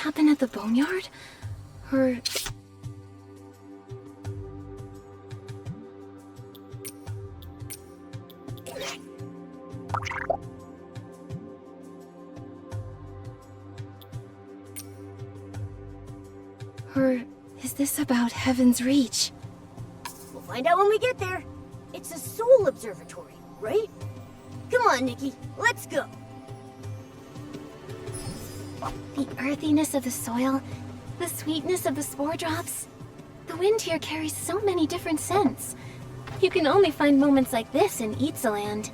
happen at the boneyard? Or... Or is this about Heaven's Reach? We'll find out when we get there. It's a soul observatory, right? Come on, Nikki, let's go. The earthiness of the soil, the sweetness of the spore drops. The wind here carries so many different scents. You can only find moments like this in Itzaland.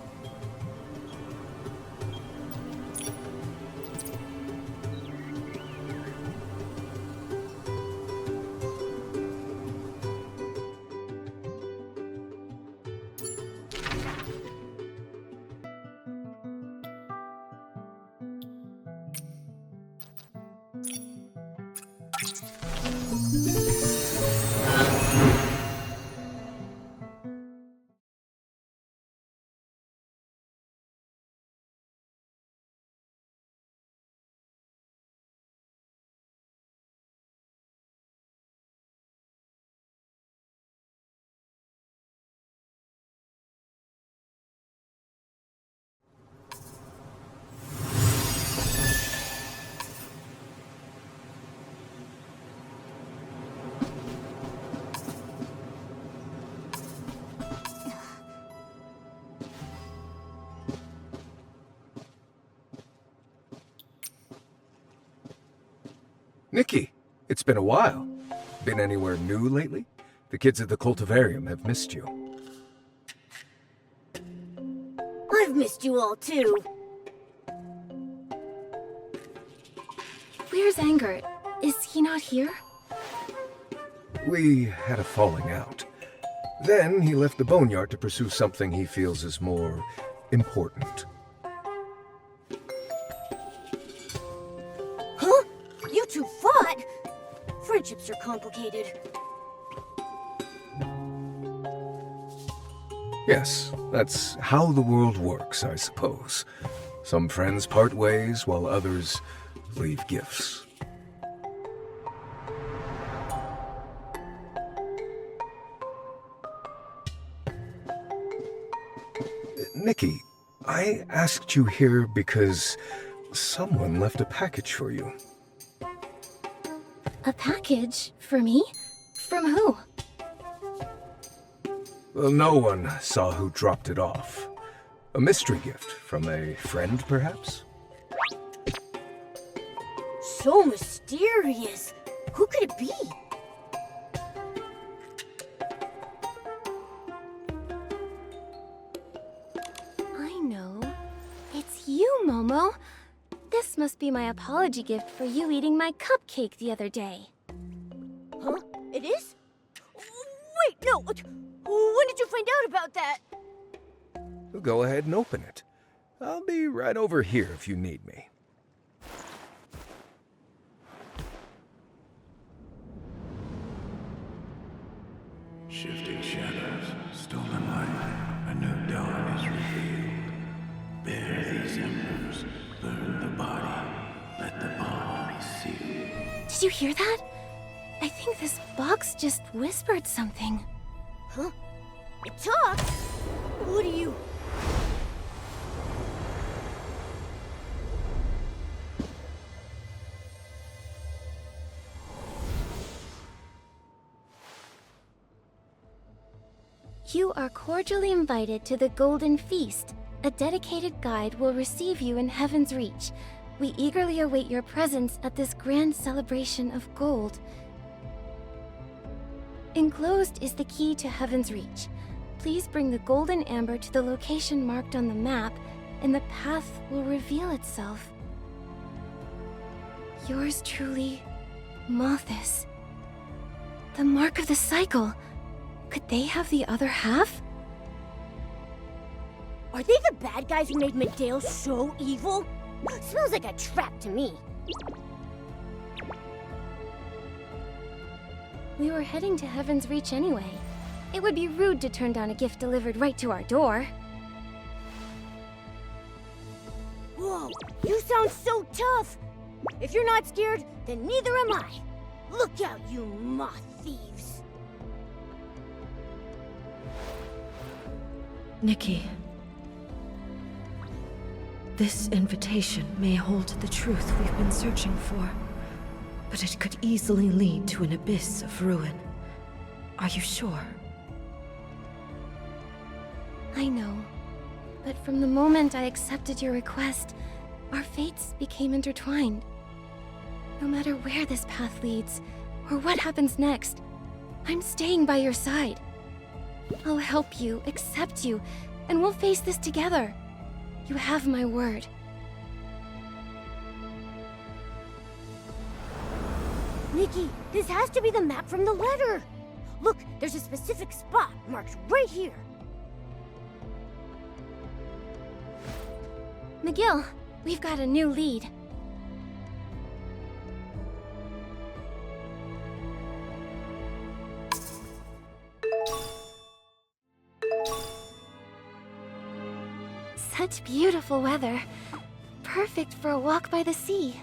Nikki, it's been a while. Been anywhere new lately? The kids at the cultivarium have missed you. I've missed you all too. Where's Anger? Is he not here? We had a falling out. Then he left the boneyard to pursue something he feels is more important. Huh? You two fought? Friendships are complicated. Yes, that's how the world works, I suppose. Some friends part ways, while others leave gifts. Nikki, I asked you here because someone left a package for you. A package? For me? From who? Well, no one saw who dropped it off. A mystery gift from a friend, perhaps? So mysterious. Who could it be? I know. It's you, Momo. This must be my apology gift for you eating my cupcake the other day. Huh? It is? Wait, no. When did you find out about that? Go ahead and open it. I'll be right over here if you need me. Shifting shadows, stolen light, a new dawn is revealed. Bear these embers, burn the body, let the bond be sealed. Did you hear that? I think this box just whispered something. Huh? It talks? What do you... You are cordially invited to the Golden Feast. A dedicated guide will receive you in Heaven's Reach. We eagerly await your presence at this grand celebration of gold. Enclosed is the key to Heaven's Reach. Please bring the golden amber to the location marked on the map, and the path will reveal itself. Yours truly, Mothis. The mark of the cycle. Could they have the other half? Are they the bad guys who made Medale so evil? Smells like a trap to me. We were heading to Heaven's Reach anyway. It would be rude to turn down a gift delivered right to our door. Whoa, you sound so tough. If you're not scared, then neither am I. Look out, you moth thieves. Nikki. This invitation may hold the truth we've been searching for, but it could easily lead to an abyss of ruin. Are you sure? I know. But from the moment I accepted your request, our fates became intertwined. No matter where this path leads, or what happens next, I'm staying by your side. I'll help you, accept you, and we'll face this together. You have my word. Nikki, this has to be the map from the letter. Look, there's a specific spot marked right here. McGill, we've got a new lead. Such beautiful weather. Perfect for a walk by the sea.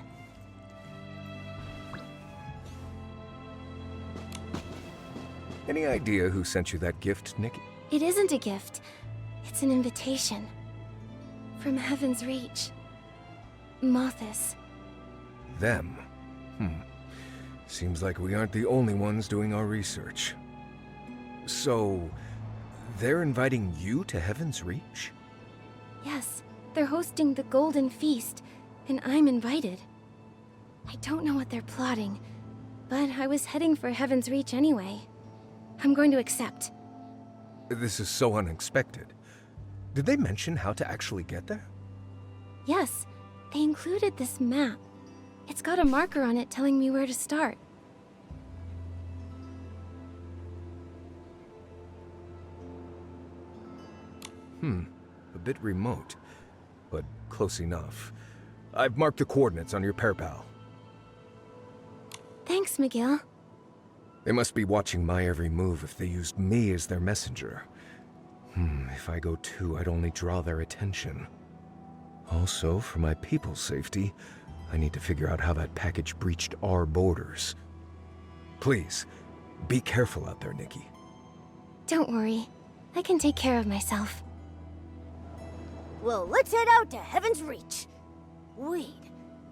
Any idea who sent you that gift, Nikki? It isn't a gift. It's an invitation. From Heaven's Reach. Mothis. Them? Seems like we aren't the only ones doing our research. So, they're inviting you to Heaven's Reach? Yes, they're hosting the Golden Feast, and I'm invited. I don't know what they're plotting, but I was heading for Heaven's Reach anyway. I'm going to accept. This is so unexpected. Did they mention how to actually get there? Yes, they included this map. It's got a marker on it telling me where to start. A bit remote, but close enough. I've marked the coordinates on your pair pal. Thanks, McGill. They must be watching my every move if they used me as their messenger. If I go too, I'd only draw their attention. Also, for my people's safety, I need to figure out how that package breached our borders. Please, be careful out there, Nikki. Don't worry. I can take care of myself. Well, let's head out to Heaven's Reach. Wait,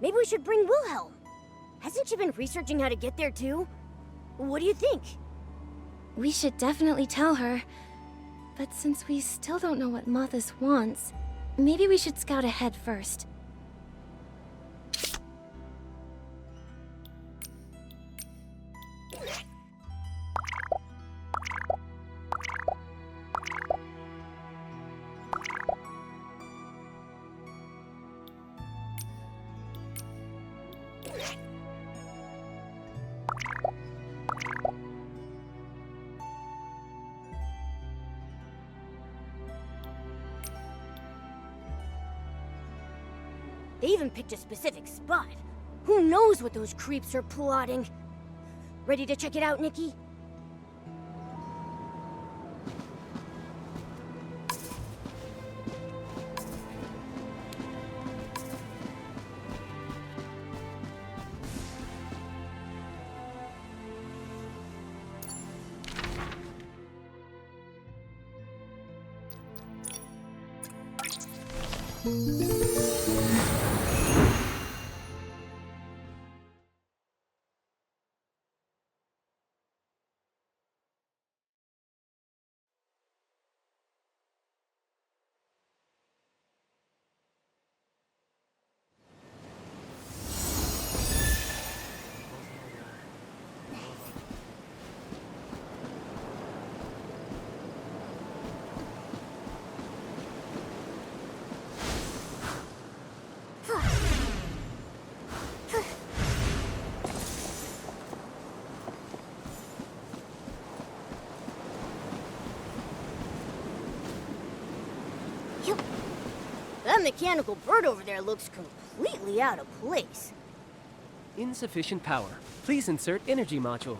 maybe we should bring Wilhelm. Hasn't she been researching how to get there too? What do you think? We should definitely tell her. But since we still don't know what Mothis wants, maybe we should scout ahead first. They even picked a specific spot. Who knows what those creeps are plotting? Ready to check it out, Nikki? That mechanical bird over there looks completely out of place. Insufficient power. Please insert energy module.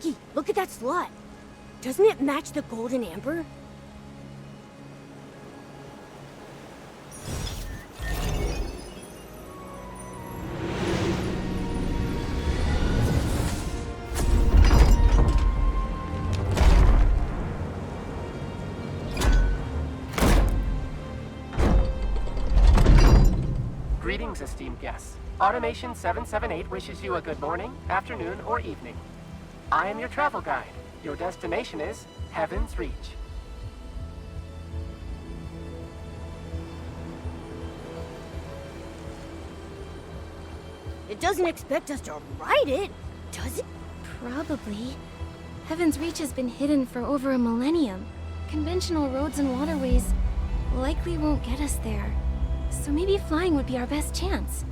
Nikki, look at that slot. Doesn't it match the golden amber? Greetings, esteemed guests. Automation 778 wishes you a good morning, afternoon, or evening. I am your travel guide. Your destination is Heaven's Reach. It doesn't expect us to ride it, does it? Probably. Heaven's Reach has been hidden for over a millennium. Conventional roads and waterways likely won't get us there. So maybe flying would be our best chance.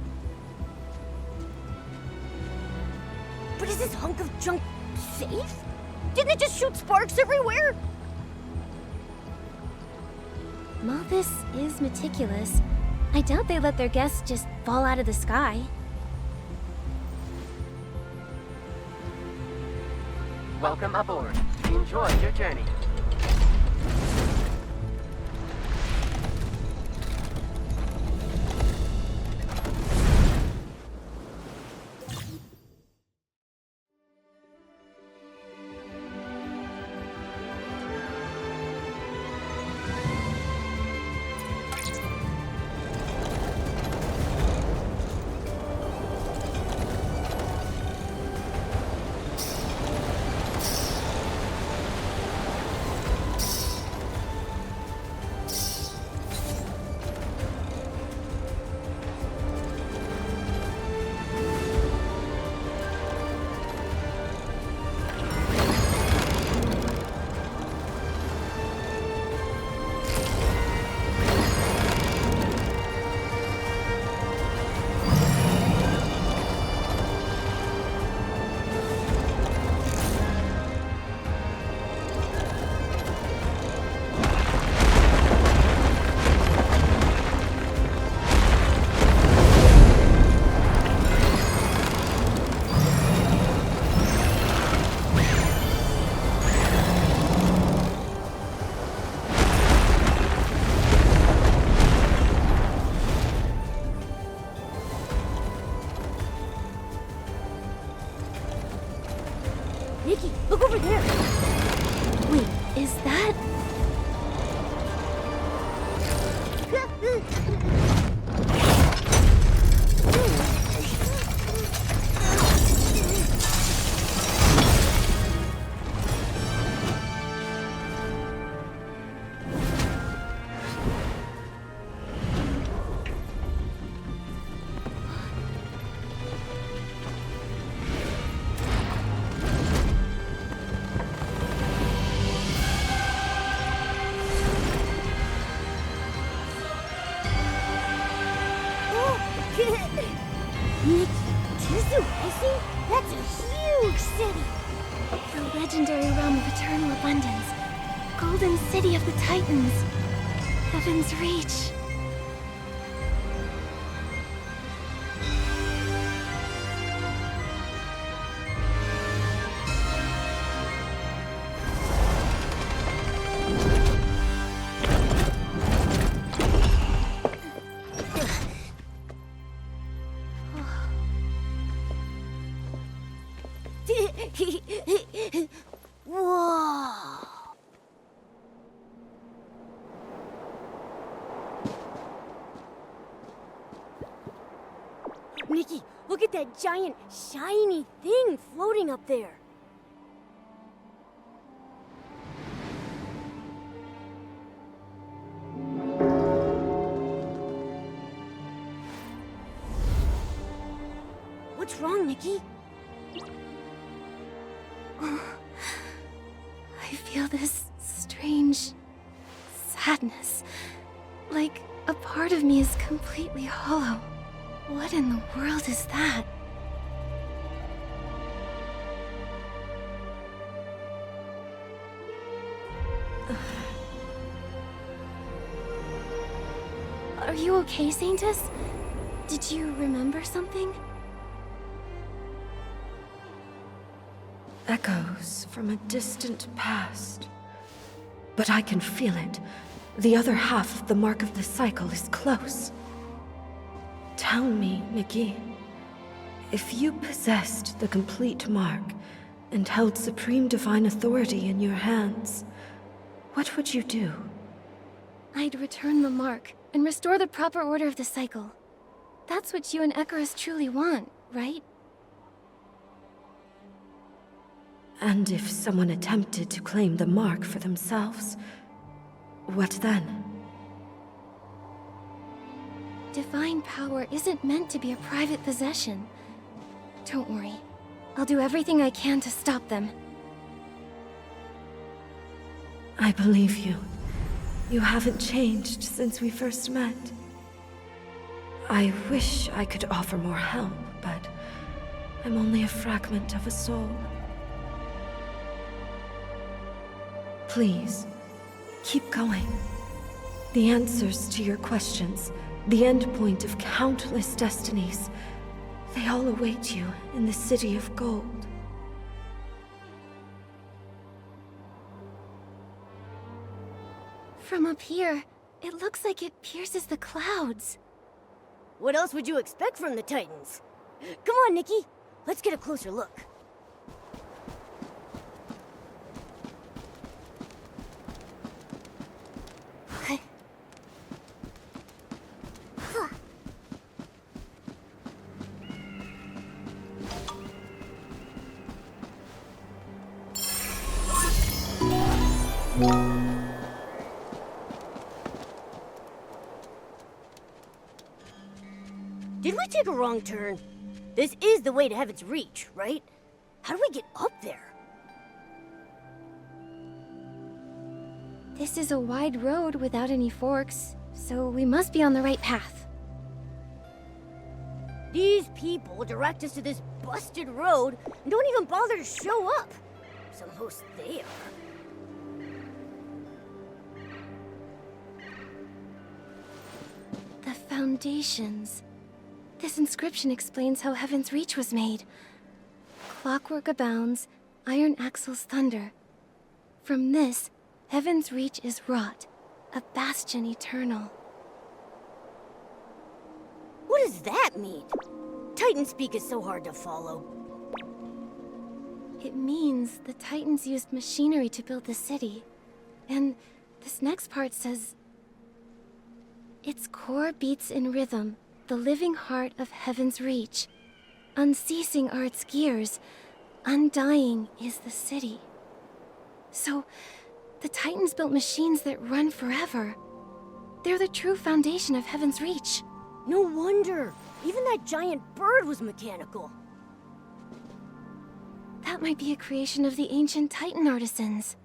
But is this hunk of junk safe? Didn't it just shoot sparks everywhere? Malthus is meticulous. I doubt they let their guests just fall out of the sky. Welcome aboard. Enjoy your journey. Nikki, look over there! Wait, is that... Nikki, Tizu Racing? That's a huge city! The legendary realm of eternal abundance. Golden City of the Titans. Heaven's Reach. Whoa! Nikki, look at that giant, shiny thing floating up there. What's wrong, Nikki? I feel this strange sadness. Like a part of me is completely hollow. What in the world is that? Are you okay, Saintess? Did you remember something? echoes from a distant past. But I can feel it. The other half of the mark of the cycle is close. Tell me, Nikki, if you possessed the complete mark and held supreme divine authority in your hands, what would you do? I'd return the mark and restore the proper order of the cycle. That's what you and Icarus truly want, right? And if someone attempted to claim the mark for themselves, what then? Divine power isn't meant to be a private possession. Don't worry. I'll do everything I can to stop them. I believe you. You haven't changed since we first met. I wish I could offer more help, but I'm only a fragment of a soul. Please, keep going. The answers to your questions, the endpoint of countless destinies, they all await you in the City of Gold. From up here, it looks like it pierces the clouds. What else would you expect from the Titans? Come on, Nikki. Let's get a closer look. Did we take a wrong turn? This is the way to Heaven's Reach, right? How do we get up there? This is a wide road without any forks, so we must be on the right path. These people direct us to this busted road and don't even bother to show up. Some hosts they are. The foundations. This inscription explains how Heaven's Reach was made. Clockwork abounds, iron axles thunder. From this, Heaven's Reach is wrought, a bastion eternal. What does that mean? Titan speak is so hard to follow. It means the Titans used machinery to build the city. And this next part says, its core beats in rhythm, the living heart of Heaven's Reach. Unceasing are its gears, undying is the city. So, the Titans built machines that run forever. They're the true foundation of Heaven's Reach. No wonder. Even that giant bird was mechanical. That might be a creation of the ancient Titan artisans.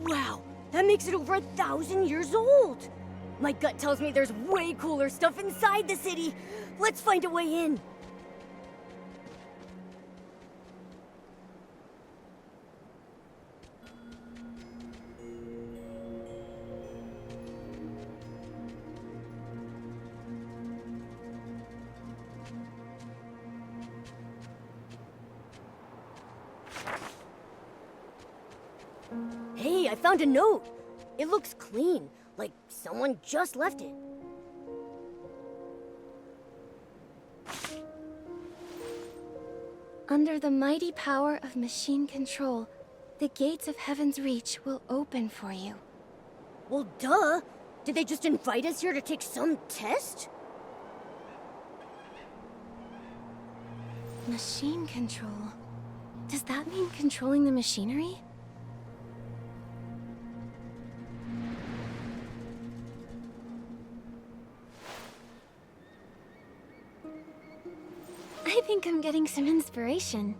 Wow, that makes it over 1,000 years old. My gut tells me there's way cooler stuff inside the city. Let's find a way in. Hey, I found a note. It looks clean, like someone just left it. Under the mighty power of machine control, the gates of Heaven's Reach will open for you. Well, duh. Did they just invite us here to take some test? Machine control. Does that mean controlling the machinery? I think I'm getting some inspiration.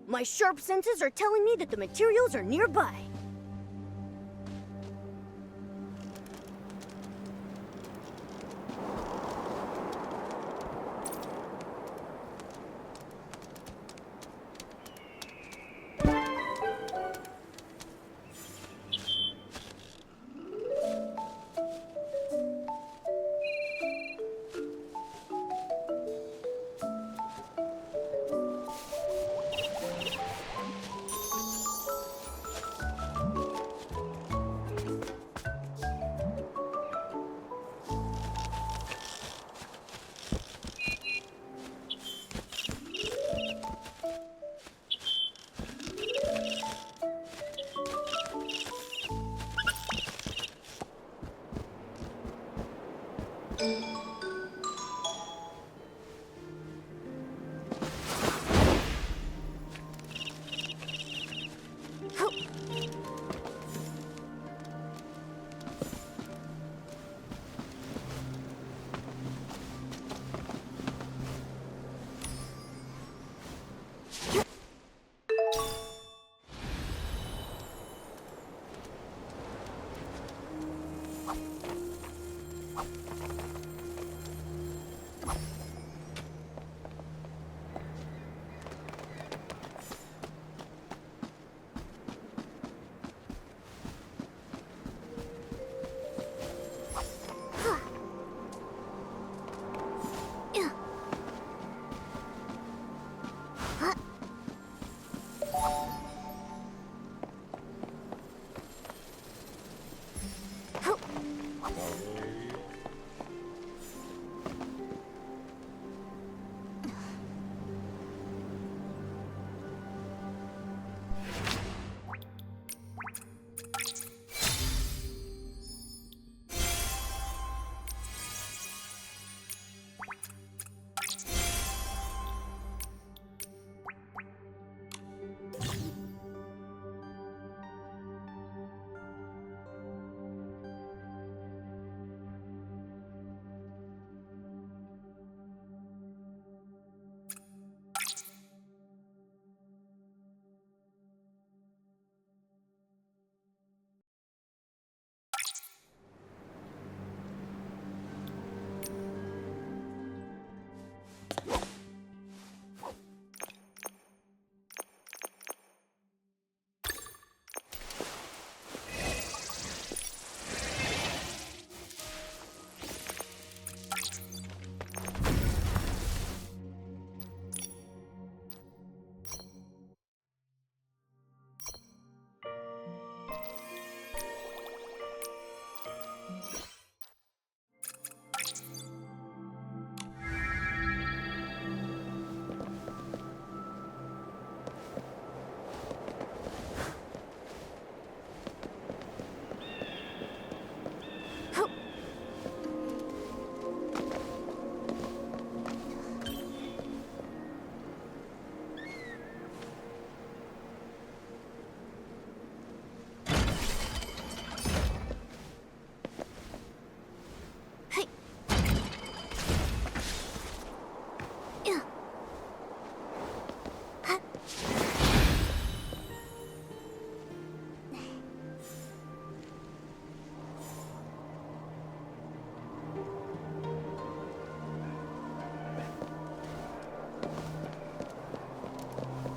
My sharp senses are telling me that the materials are nearby.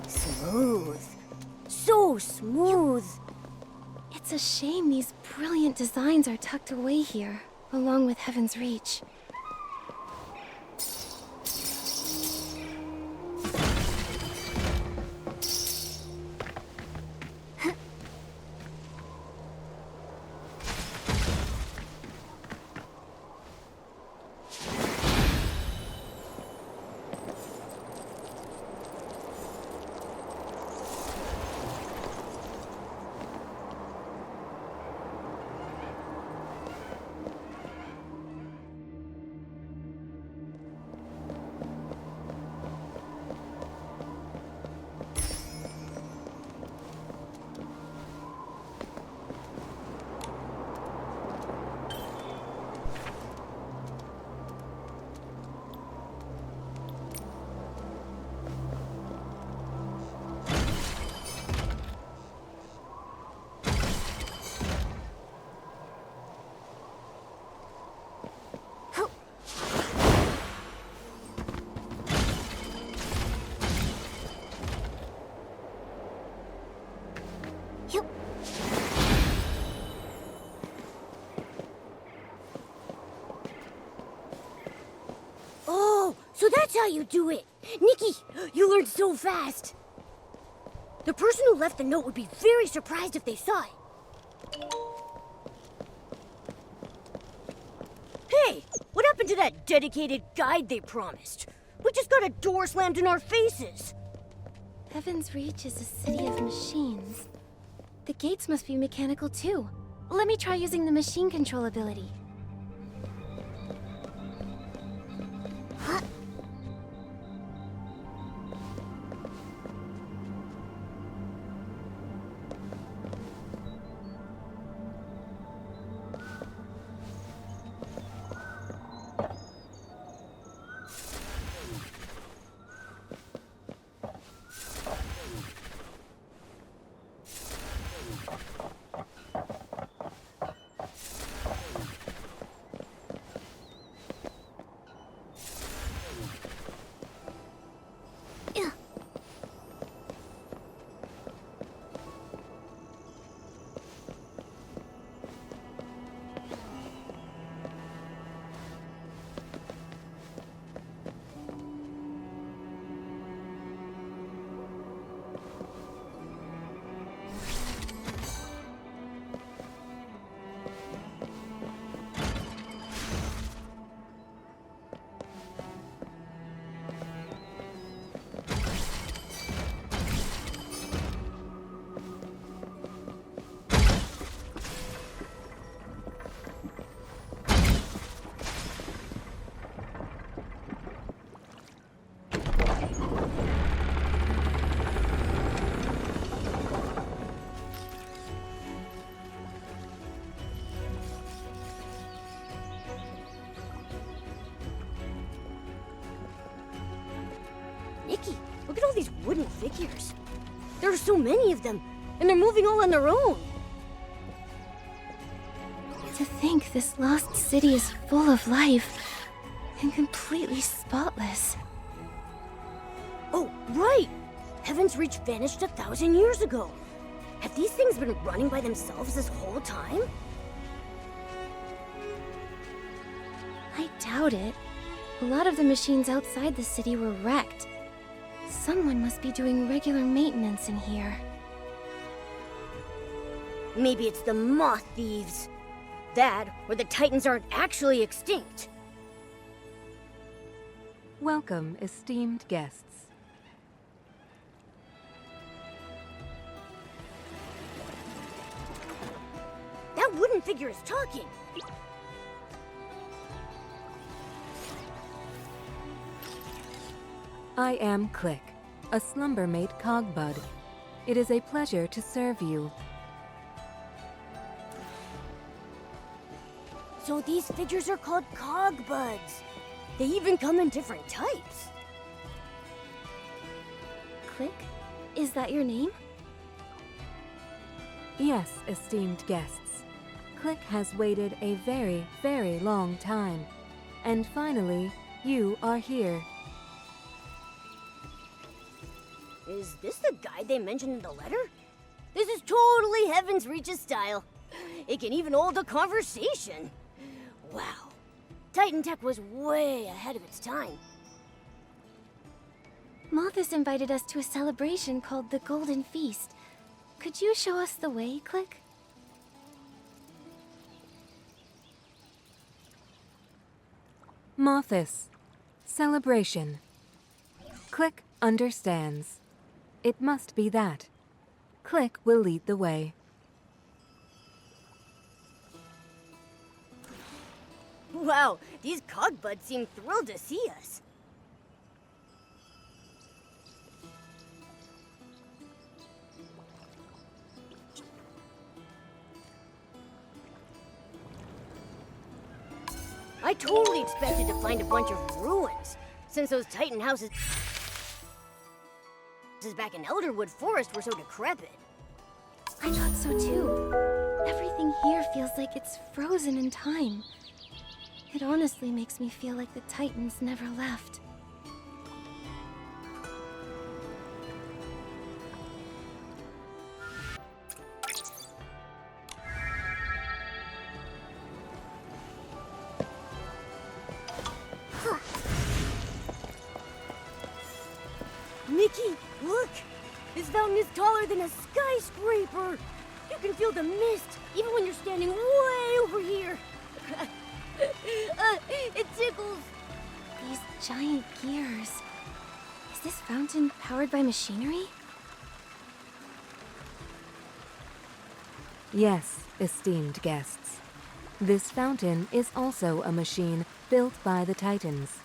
Smooth. So smooth. It's a shame these brilliant designs are tucked away here, along with Heaven's Reach. That's how you do it! Nikki, you learned so fast! The person who left the note would be very surprised if they saw it. Hey, what happened to that dedicated guide they promised? We just got a door slammed in our faces! Heaven's Reach is a city of machines. The gates must be mechanical too. Let me try using the machine control ability. Nikki, look at all these wooden figures. There are so many of them, and they're moving all on their own. To think this lost city is full of life and completely spotless. Oh, right! Heaven's Reach vanished 1,000 years ago. Have these things been running by themselves this whole time? I doubt it. A lot of the machines outside the city were wrecked. Someone must be doing regular maintenance in here. Maybe it's the moth thieves. That, or the Titans aren't actually extinct. Welcome, esteemed guests. That wooden figure is talking. I am Click, a slumbermate cogbud. It is a pleasure to serve you. So these figures are called cogbuds. They even come in different types. Click? Is that your name? Yes, esteemed guests. Click has waited a very, very long time. And finally, you are here. Is this the guide they mentioned in the letter? This is totally Heaven's Reach's style. It can even hold a conversation. Wow. Titan Tech was way ahead of its time. Mothis invited us to a celebration called the Golden Feast. Could you show us the way, Click? Mothis. Celebration. Click understands. It must be that. Click will lead the way. Wow, these cogbuds seem thrilled to see us. I totally expected to find a bunch of ruins, since those Titan houses back in Elderwood Forest were so decrepit. I thought so too. Everything here feels like it's frozen in time. It honestly makes me feel like the Titans never left. fountain is taller than a skyscraper. You can feel the mist even when you're standing way over here. It tickles. These giant gears. Is this fountain powered by machinery? Yes, esteemed guests. This fountain is also a machine built by the Titans.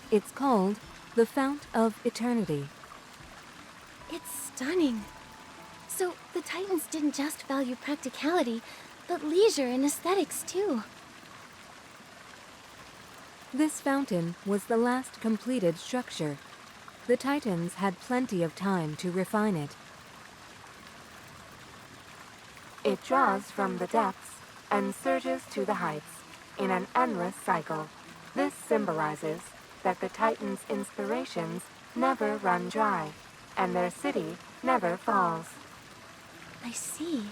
It's called the Fount of Eternity. It's stunning. So the Titans didn't just value practicality, but leisure and aesthetics too. This fountain was the last completed structure. The Titans had plenty of time to refine it. It draws from the depths and surges to the heights in an endless cycle. This symbolizes that the Titans' inspirations never run dry, and their city never falls. I see.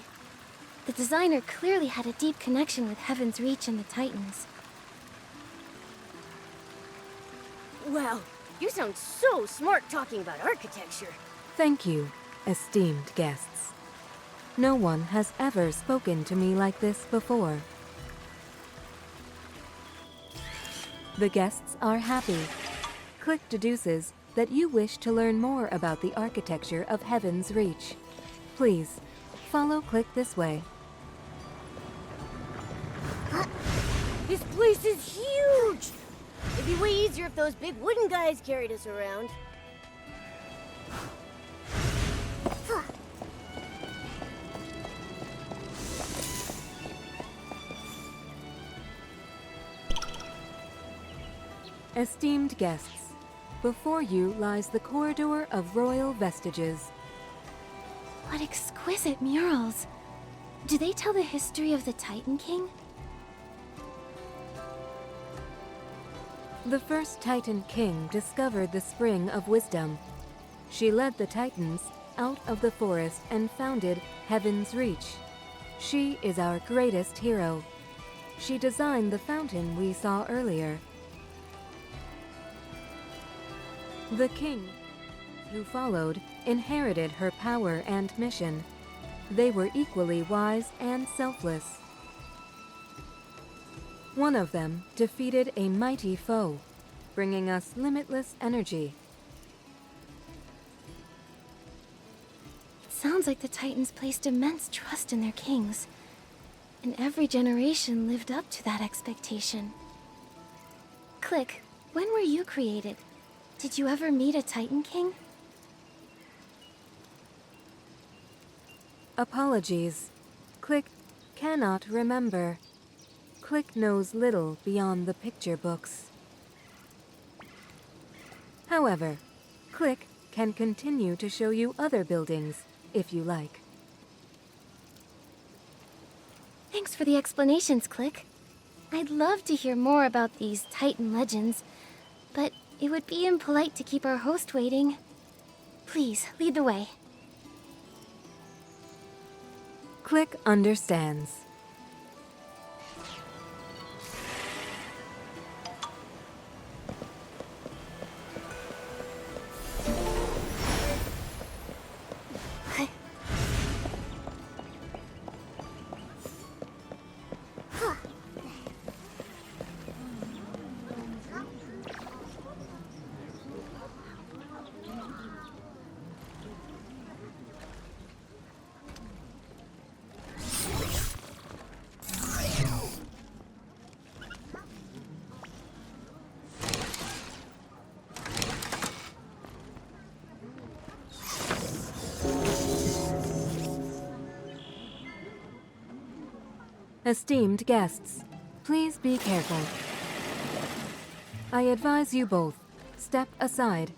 The designer clearly had a deep connection with Heaven's Reach and the Titans. Wow, you sound so smart talking about architecture. Thank you, esteemed guests. No one has ever spoken to me like this before. The guests are happy. Click deduces that you wish to learn more about the architecture of Heaven's Reach. Please, follow Click this way. This place is huge! It'd be way easier if those big wooden guys carried us around. Esteemed guests, before you lies the corridor of royal vestiges. What exquisite murals! Do they tell the history of the Titan King? The first Titan King discovered the Spring of Wisdom. She led the Titans out of the forest and founded Heaven's Reach. She is our greatest hero. She designed the fountain we saw earlier. The king who followed inherited her power and mission. They were equally wise and selfless. One of them defeated a mighty foe, bringing us limitless energy. It sounds like the Titans placed immense trust in their kings, and every generation lived up to that expectation. Click, when were you created? Did you ever meet a Titan King? Apologies. Click cannot remember. Click knows little beyond the picture books. However, Click can continue to show you other buildings, if you like. Thanks for the explanations, Click. I'd love to hear more about these Titan legends, but it would be impolite to keep our host waiting. Please, lead the way. Click understands. Esteemed guests, please be careful. I advise you both, step aside.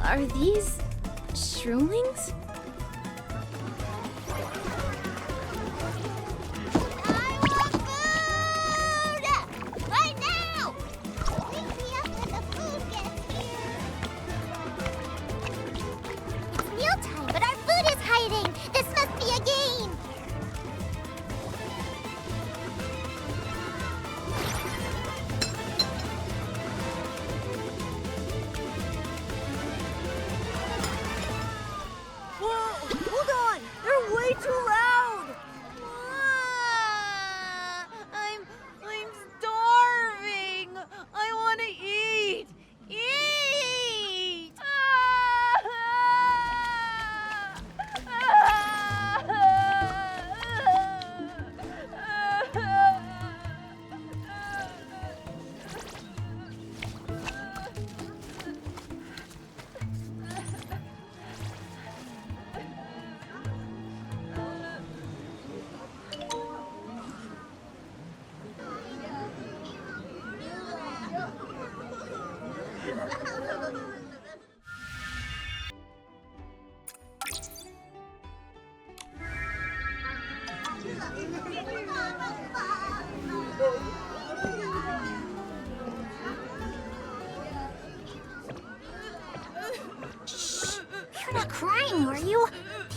Are these shroomlings? You're not crying, are you?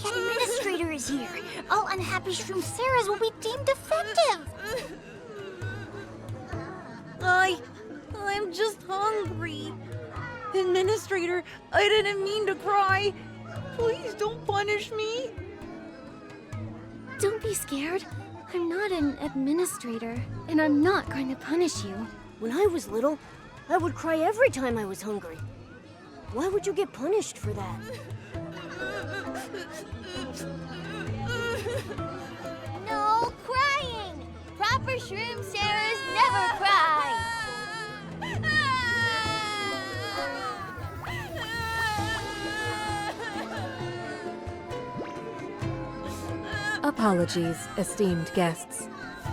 The administrator is here. All unhappy Shroom Sarahs will be deemed defective. I'm just hungry. Administrator, I didn't mean to cry. Please don't punish me. Don't be scared. I'm not an administrator, and I'm not going to punish you. When I was little, I would cry every time I was hungry. Why would you get punished for that? No crying! Proper Shroom Sarahs never cry! Apologies, esteemed guests.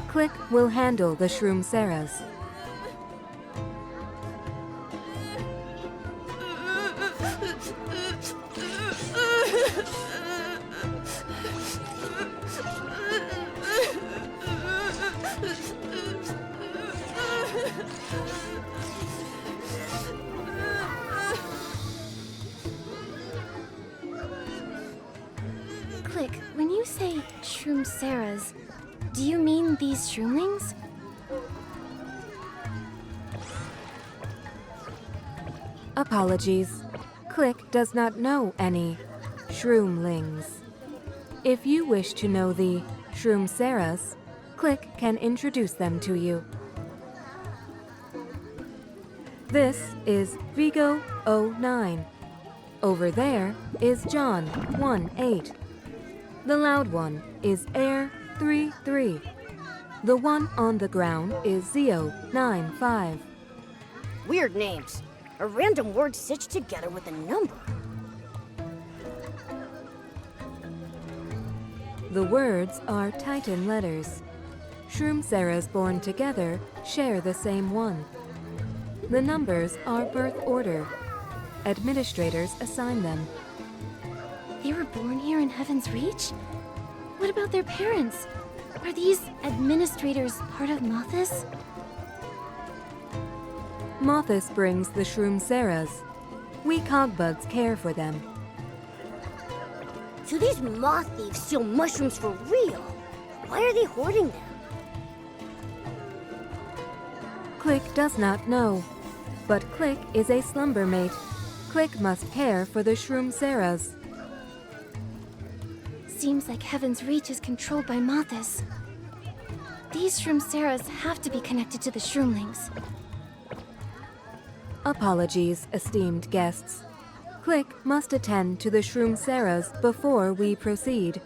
Click will handle the Shroom Sarahs. Click, when you say Shroom Sarahs, do you mean these shroomlings? Apologies. Click does not know any Shroomlings. If you wish to know the Shroom Sarahs, Click can introduce them to you. This is Vigo 09. Over there is John 18. The loud one is Air 33. The one on the ground is Zio 95. Weird names. A random word stitched together with a number. The words are Titan letters. Shroom Sarahs born together share the same one. The numbers are birth order. Administrators assign them. They were born here in Heaven's Reach? What about their parents? Are these administrators part of Mothis? Mothis brings the Shroom Sarahs. We cogbugs care for them. So these moth thieves steal mushrooms for real. Why are they hoarding them? Click does not know. But Click is a slumber mate. Click must care for the Shroom Sarahs. Seems like Heaven's Reach is controlled by Mothis. These Shroom Sarahs have to be connected to the Shroomlings. Apologies, esteemed guests. Click must attend to the Shroom Sarahs before we proceed.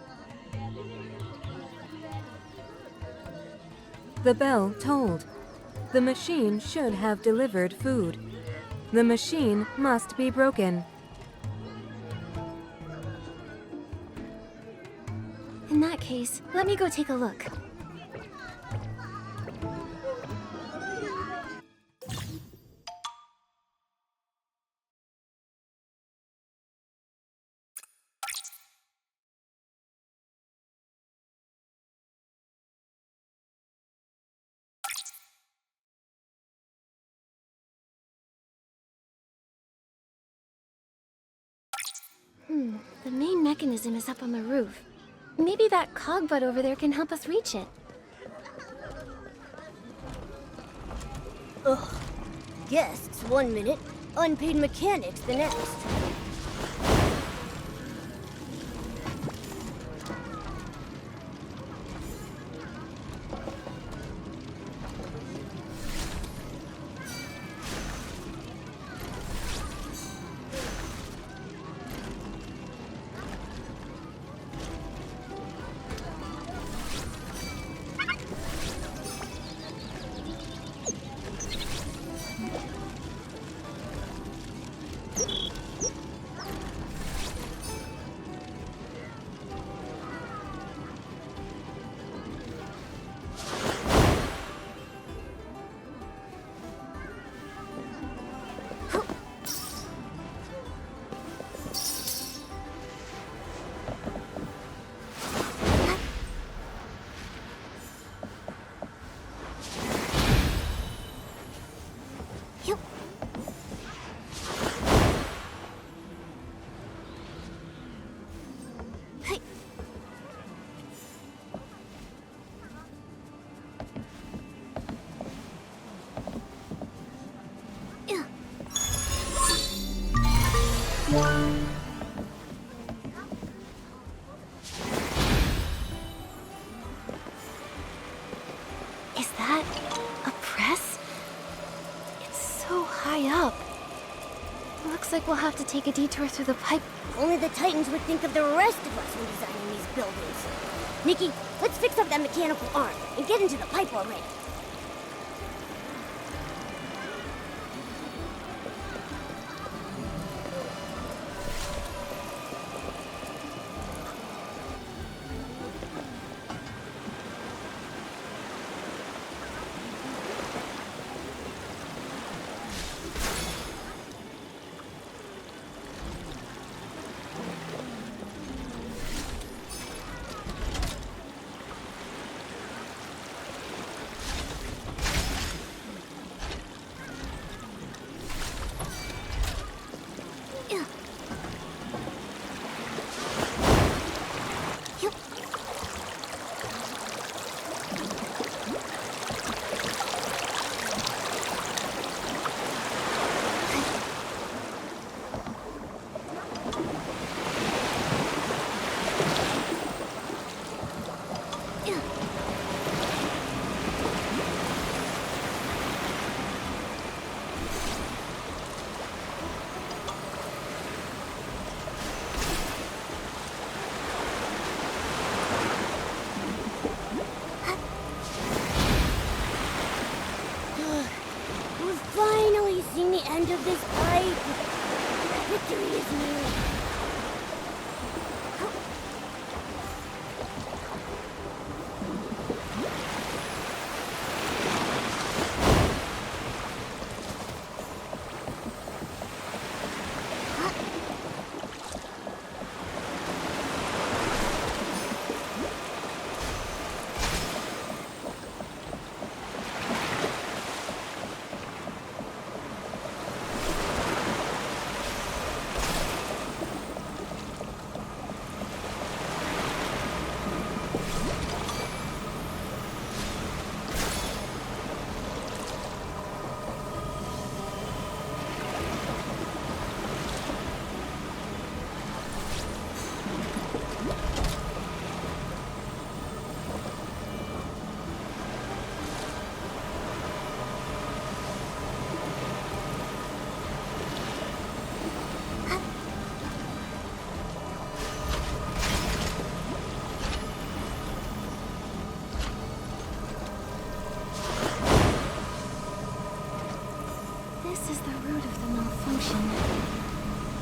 The bell tolled. The machine should have delivered food. The machine must be broken. In that case, let me go take a look. The main mechanism is up on the roof. Maybe that cogbutt over there can help us reach it. Ugh. Guests 1 minute, unpaid mechanics the next. way up. Looks like we'll have to take a detour through the pipe. Only the Titans would think of the rest of us when designing these buildings. Nikki, let's fix up that mechanical arm and get into the pipe already. End of this fight. Victory is near.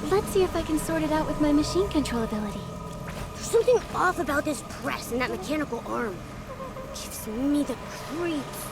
Let's see if I can sort it out with my machine control ability. There's something off about this press and that mechanical arm. Gives me the creeps.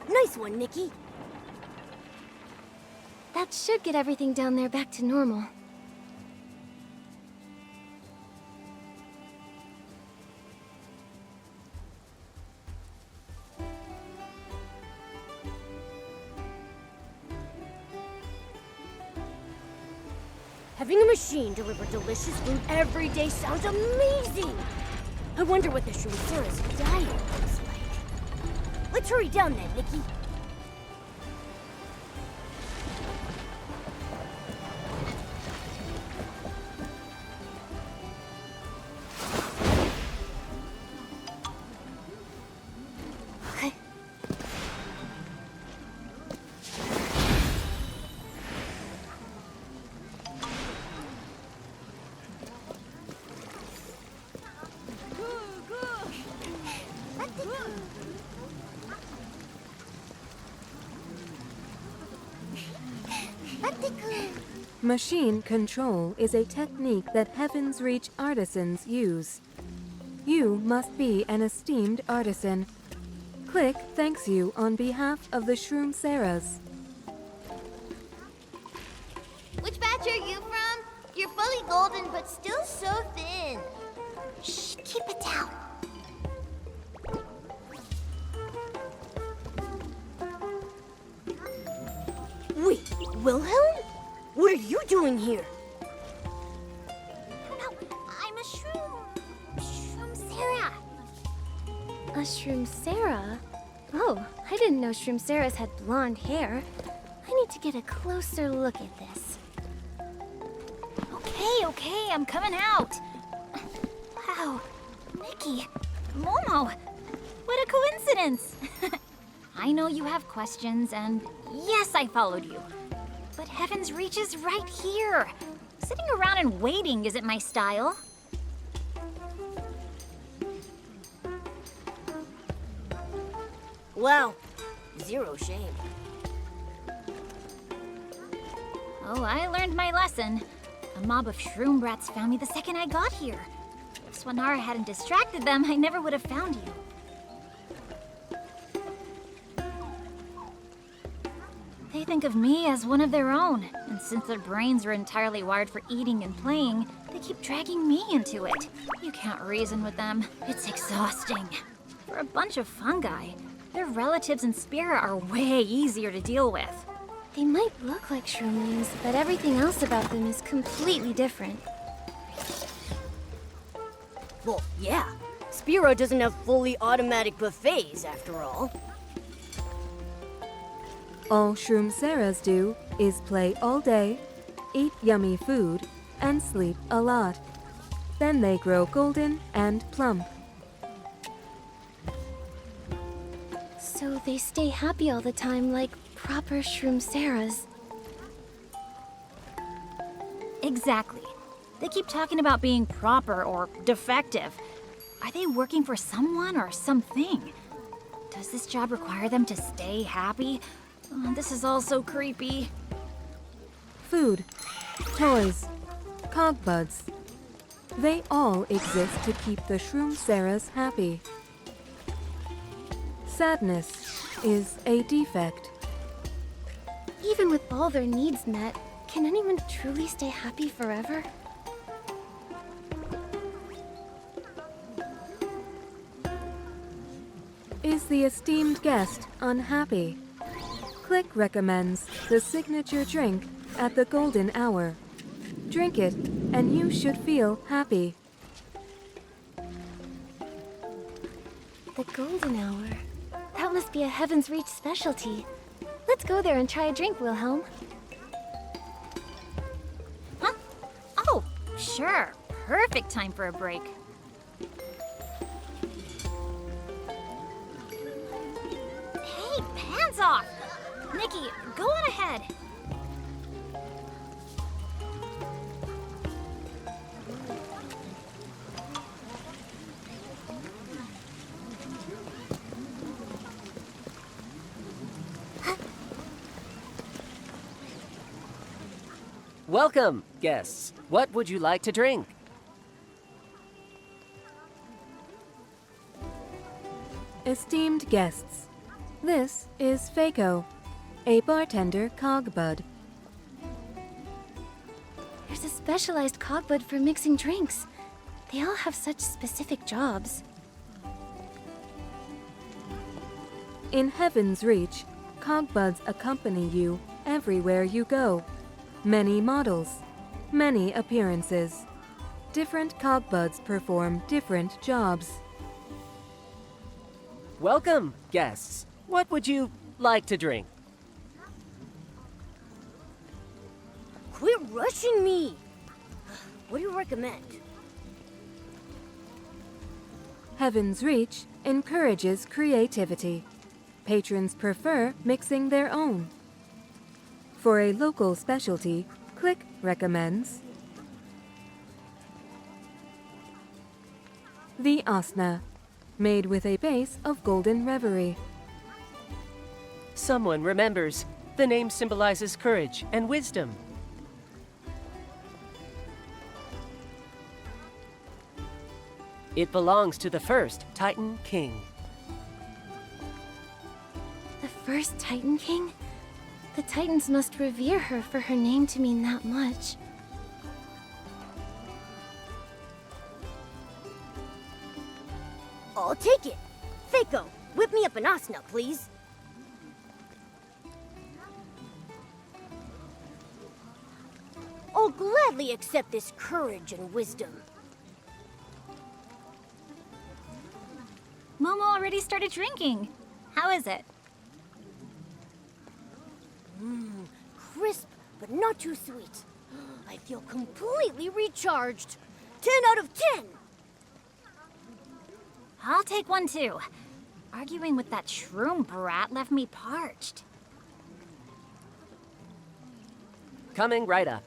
Nice one, Nikki. That should get everything down there back to normal. Having a machine deliver delicious food every day sounds amazing! I wonder what the Shrimp-Sarah's diet looks like. Let's hurry down then, Nikki. Machine control is a technique that Heaven's Reach artisans use. You must be an esteemed artisan. Click thanks you on behalf of the Shroom Sarahs. Which batch are you from? You're fully golden, but still so thin. Shh, keep it down. Wait, Wilhelm? What are you doing here? No, I'm a Shroom Sarah. A Shroom Sarah? Oh, I didn't know Shroom Sarahs had blonde hair. I need to get a closer look at this. Okay, I'm coming out. Wow, Nikki, Momo, what a coincidence. I know you have questions, and yes, I followed you. But Heaven's Reach is right here. Sitting around and waiting isn't my style. Wow, zero shame. Oh, I learned my lesson. A mob of shroom brats found me the second I got here. If Swanara hadn't distracted them, I never would have found you. They think of me as one of their own, and since their brains are entirely wired for eating and playing, they keep dragging me into it. You can't reason with them. It's exhausting. For a bunch of fungi, their relatives in spirit are way easier to deal with. They might look like shroomlings, but everything else about them is completely different. Well, yeah. Spiro doesn't have fully automatic buffets, after all. All Shroom Sarahs do is play all day, eat yummy food, and sleep a lot. Then they grow golden and plump. So they stay happy all the time like proper Shroom Sarahs. Exactly. They keep talking about being proper or defective. Are they working for someone or something? Does this job require them to stay happy? Oh, this is all so creepy. Food, toys, cogbuds. They all exist to keep the Shroom Sarahs happy. Sadness is a defect. Even with all their needs met, can anyone truly stay happy forever? Is the esteemed guest unhappy? Click recommends the signature drink at the golden hour. Drink it, and you should feel happy. The golden hour. That must be a Heaven's Reach specialty. Let's go there and try a drink, Wilhelm. Huh? Oh, sure. Perfect time for a break. Hey, pants off! Nikki, go on ahead. Welcome, guests. What would you like to drink? Esteemed guests, this is Faco, a bartender cogbud. There's a specialized cogbud for mixing drinks. They all have such specific jobs. In Heaven's Reach, cogbuds accompany you everywhere you go. Many models, many appearances. Different cogbuds perform different jobs. Welcome, guests. What would you like to drink? Quit rushing me! What do you recommend? Heaven's Reach encourages creativity. Patrons prefer mixing their own. For a local specialty, click recommends. The Asna, made with a base of golden reverie. Someone remembers. The name symbolizes courage and wisdom. It belongs to the first Titan King. The first Titan King? The Titans must revere her for her name to mean that much. I'll take it. Fako, whip me up an asna, please. I'll gladly accept this courage and wisdom. Momo already started drinking. How is it? Crisp, but not too sweet. I feel completely recharged. 10 out of 10! I'll take one too. Arguing with that shroom brat left me parched. Coming right up.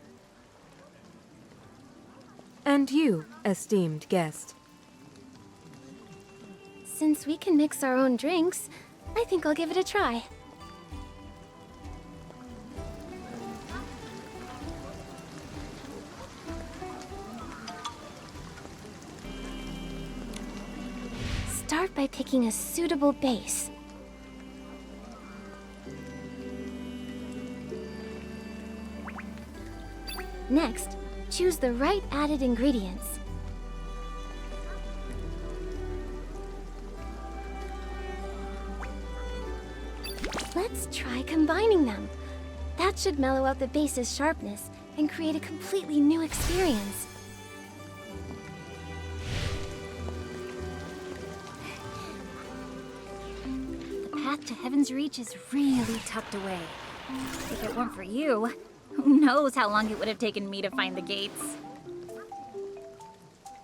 And you, esteemed guest. Since we can mix our own drinks, I think I'll give it a try. Start by picking a suitable base. Next, choose the right added ingredients. Let's try combining them. That should mellow out the base's sharpness and create a completely new experience. The path to Heaven's Reach is really tucked away. If it weren't for you, who knows how long it would have taken me to find the gates.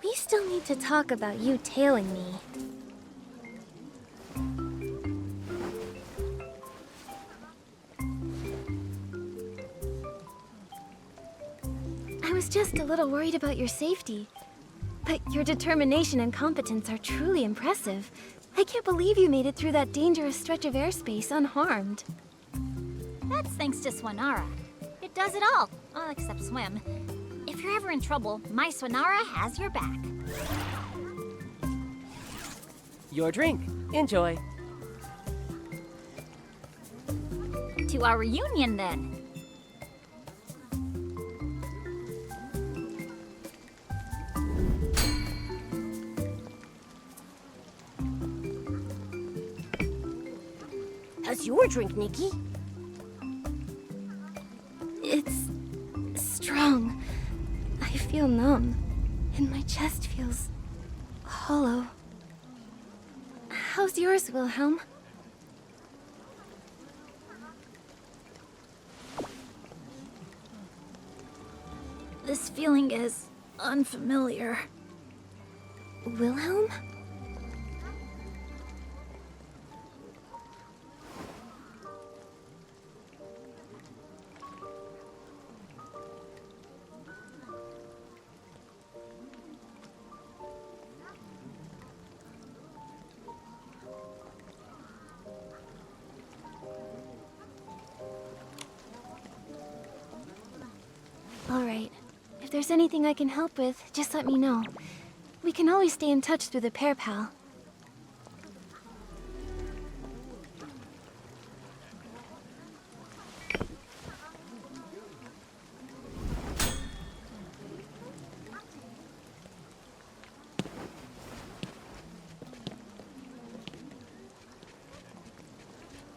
We still need to talk about you tailing me. I was just a little worried about your safety. But your determination and competence are truly impressive. I can't believe you made it through that dangerous stretch of airspace unharmed. That's thanks to Swanara. It does it all, except swim. If you're ever in trouble, my Swanara has your back. Your drink. Enjoy. To our reunion, then. How's your drink, Nikki? It's strong. I feel numb, and my chest feels hollow. How's yours, Wilhelm? This feeling is unfamiliar. Wilhelm? All right. If there's anything I can help with, just let me know. We can always stay in touch through the Pair Pal.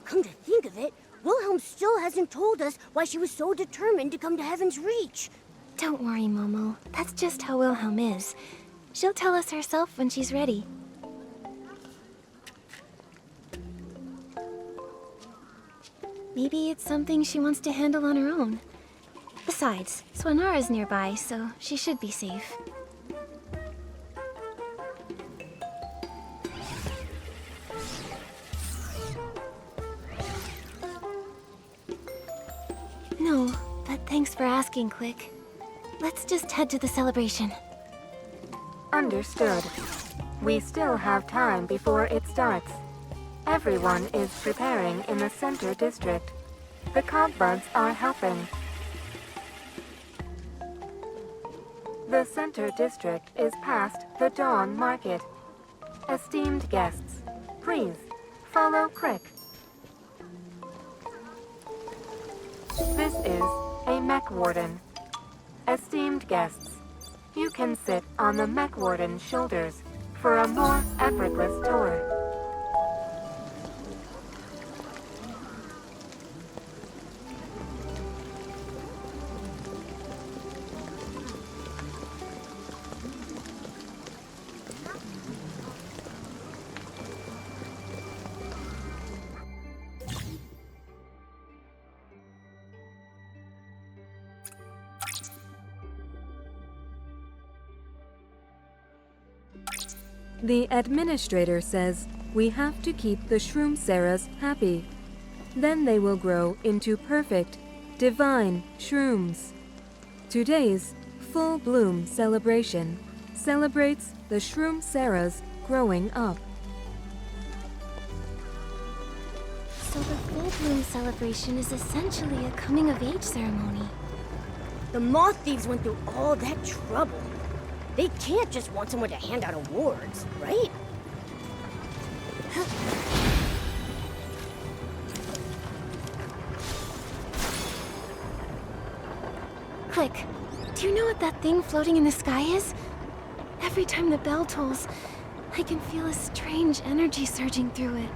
Come to think of it, Wilhelm still hasn't told us why she was so determined to come to Heaven's Reach. Don't worry, Momo. That's just how Wilhelm is. She'll tell us herself when she's ready. Maybe it's something she wants to handle on her own. Besides, Swanara's nearby, so she should be safe. No, but thanks for asking, Click. Let's just head to the celebration. Understood. We still have time before it starts. Everyone is preparing in the center district. The cod buds are helping. The center district is past the Dawn Market. Esteemed guests, please follow Crick. This is a mech warden. Esteemed guests, you can sit on the mech warden's shoulders for a more effortless tour. The administrator says we have to keep the Shroom Sarahs happy. Then they will grow into perfect, divine shrooms. Today's Full Bloom celebration celebrates the Shroom Sarahs growing up. So the Full Bloom celebration is essentially a coming-of-age ceremony. The Moth Thieves went through all that trouble. They can't just want someone to hand out awards, right? Click. Do you know what that thing floating in the sky is? Every time the bell tolls, I can feel a strange energy surging through it.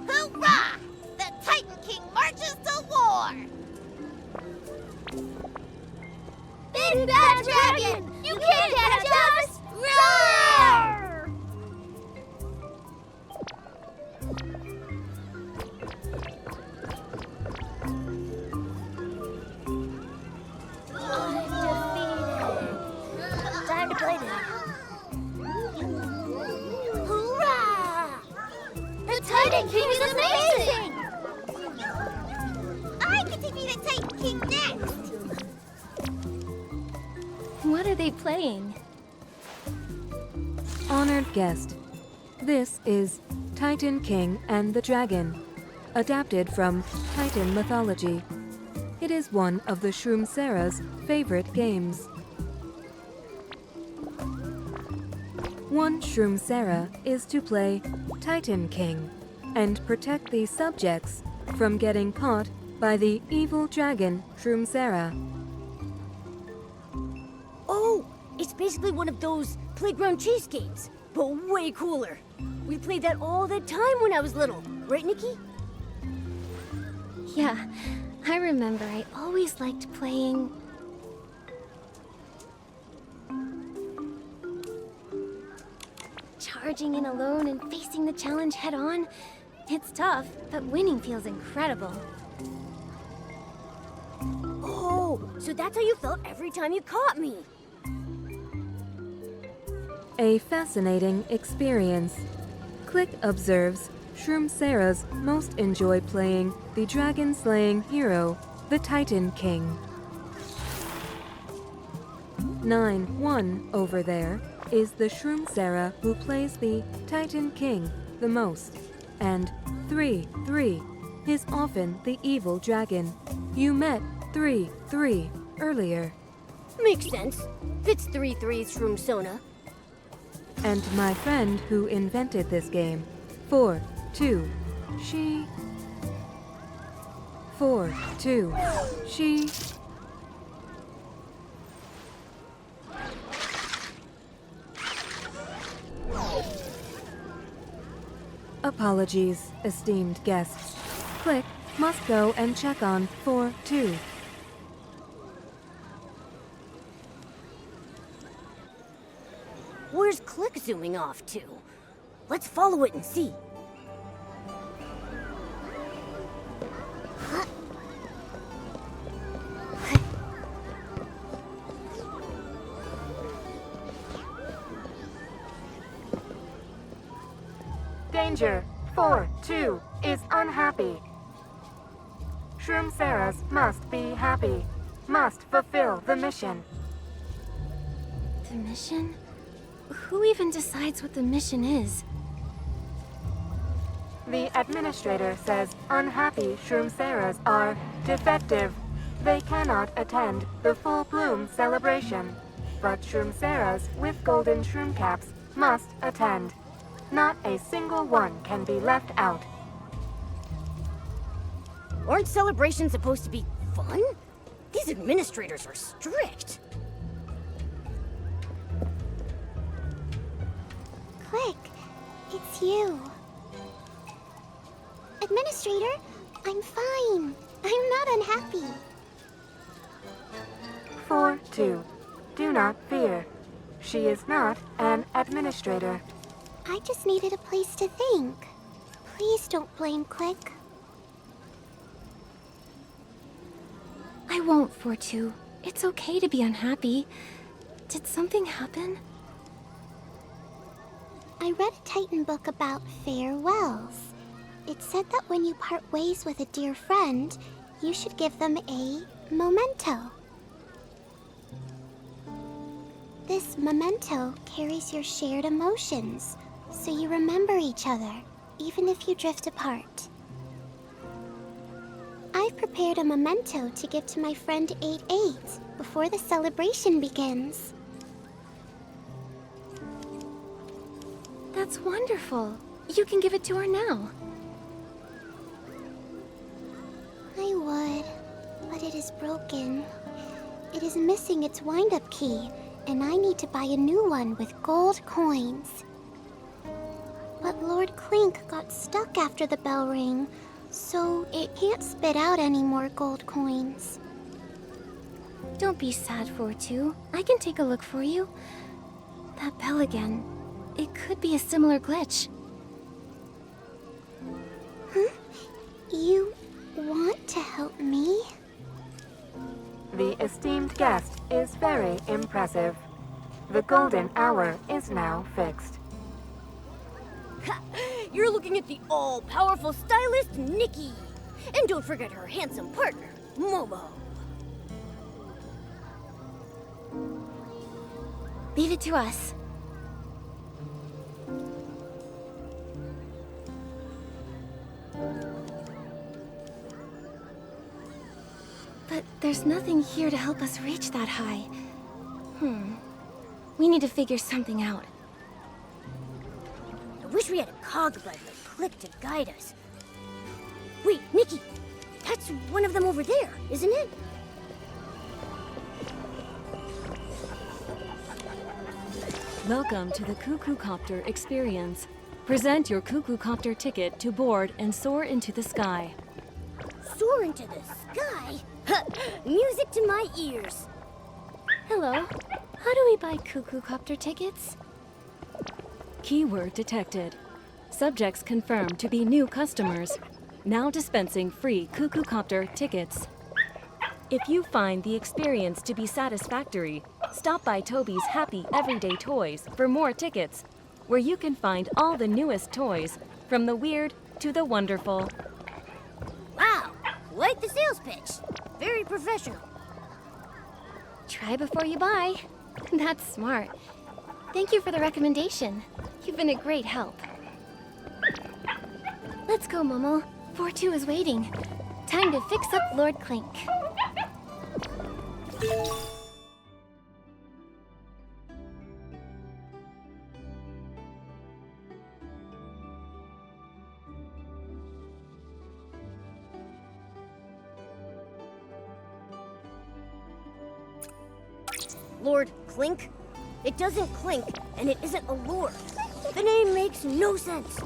Hoorah! The Titan King marches to war! Big Bad Dragon! You can't catch us! Roar! Undefeated. Time to play now. Hoorah! The Titan King is amazing! I get to be the Titan King next! What are they playing? Honored guest, this is Titan King and the Dragon, adapted from Titan mythology. It is one of the Shroom Sarah's favorite games. One Shroom Sarah is to play Titan King and protect the subjects from getting caught by the evil dragon Shroom Sarah. Oh, it's basically one of those playground chase games, but way cooler. We played that all the time when I was little, right, Nikki? Yeah, I remember I always liked playing... Charging in alone and facing the challenge head-on. It's tough, but winning feels incredible. Oh, so that's how you felt every time you caught me. A fascinating experience. Click observes Shroom Sarahs most enjoy playing the dragon-slaying hero, the Titan King. 9-1 over there is the Shroom Sarah who plays the Titan King the most, and 3-3 is often the evil dragon. You met 3-3 earlier. Makes sense. Fits 3-3's Shroom Sona. And my friend who invented this game, 4-2, she... 4-2, she... Apologies, esteemed guests. Click must go and check on 4-2. Where's Click zooming off to? Let's follow it and see. Danger! 4-2 is unhappy. Shroom Sarahs must be happy. Must fulfill the mission. The mission? Who even decides what the mission is? The administrator says unhappy Shroom Sarahs are defective. They cannot attend the full bloom celebration. But Shroom Sarahs with golden shroom caps must attend. Not a single one can be left out. Aren't celebrations supposed to be fun? These administrators are strict. Click, it's you. Administrator, I'm fine. I'm not unhappy. 4-2. Do not fear. She is not an administrator. I just needed a place to think. Please don't blame Click. I won't, 4-2. It's okay to be unhappy. Did something happen? I read a Titan book about farewells. It said that when you part ways with a dear friend, you should give them a memento. This memento carries your shared emotions, so you remember each other, even if you drift apart. I've prepared a memento to give to my friend 8-8 before the celebration begins. That's wonderful. You can give it to her now. I would, but it is broken. It is missing its wind-up key, and I need to buy a new one with gold coins. But Lord Clink got stuck after the bell rang, so it can't spit out any more gold coins. Don't be sad, 4-2. I can take a look for you. That bell again. It could be a similar glitch. Huh? You want to help me? The esteemed guest is very impressive. The golden hour is now fixed. Ha! You're looking at the all-powerful stylist, Nikki. And don't forget her handsome partner, Momo. Leave it to us. But there's nothing here to help us reach that high. We need to figure something out. I wish we had a cog like the Click to guide us. Wait, Nikki! That's one of them over there, isn't it? Welcome to the Cuckoo Copter experience. Present your Cuckoo Copter ticket to board and soar into the sky. Soar into the sky? Music to my ears. Hello. How do we buy Cuckoo Copter tickets? Keyword detected. Subjects confirmed to be new customers. Now dispensing free Cuckoo Copter tickets. If you find the experience to be satisfactory, stop by Toby's Happy Everyday Toys for more tickets, where you can find all the newest toys, from the weird to the wonderful. Wow, quite the sales pitch. Very professional. Try before you buy. That's smart. Thank you for the recommendation. You've been a great help. Let's go, Momo. 4-2 is waiting. Time to fix up Lord Clink. Lord Clink? It doesn't clink, and it isn't a lord. The name makes no sense.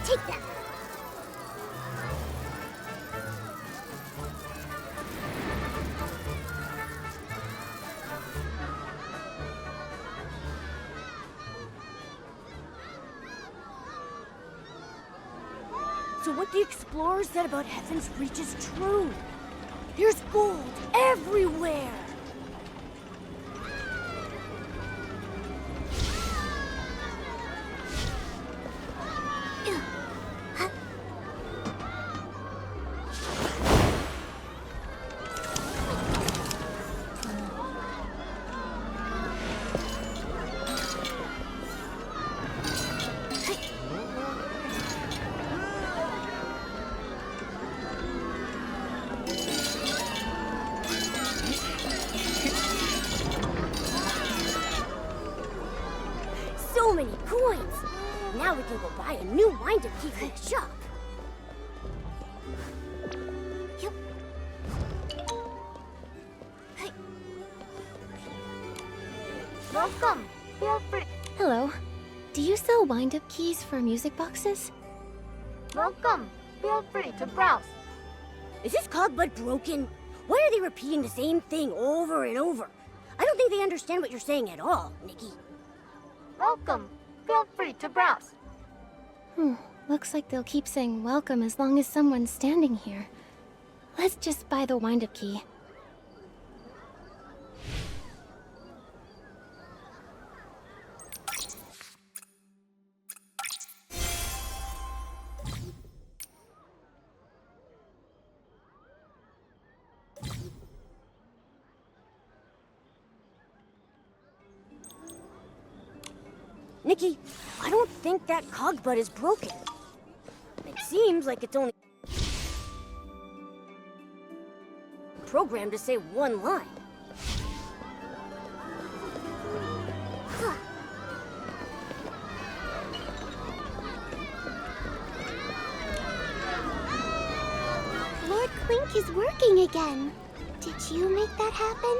Take that. So what the explorer said about Heaven's Reach is true. There's gold everywhere. So many coins! Now we can go buy a new wind-up key from the shop. Yep. Hey. Welcome. Feel free. Hello. Do you sell wind-up keys for music boxes? Welcome. Feel free to browse. Is this cogbud broken? Why are they repeating the same thing over and over? I don't think they understand what you're saying at all, Nikki. Welcome. Feel free to browse. Looks like they'll keep saying welcome as long as someone's standing here. Let's just buy the wind-up key. Nikki, I don't think that cogbud is broken. It seems like it's only programmed to say one line. Lord Clink is working again. Did you make that happen?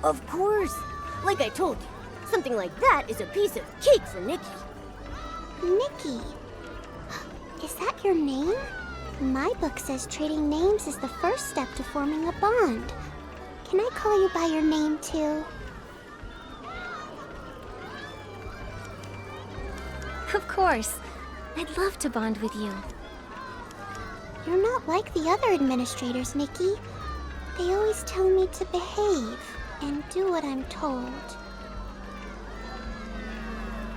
Of course. Like I told you, something like that is a piece of cake for Nikki. Nikki. Is that your name? My book says trading names is the first step to forming a bond. Can I call you by your name too? Of course. I'd love to bond with you. You're not like the other administrators, Nikki. They always tell me to behave and do what I'm told.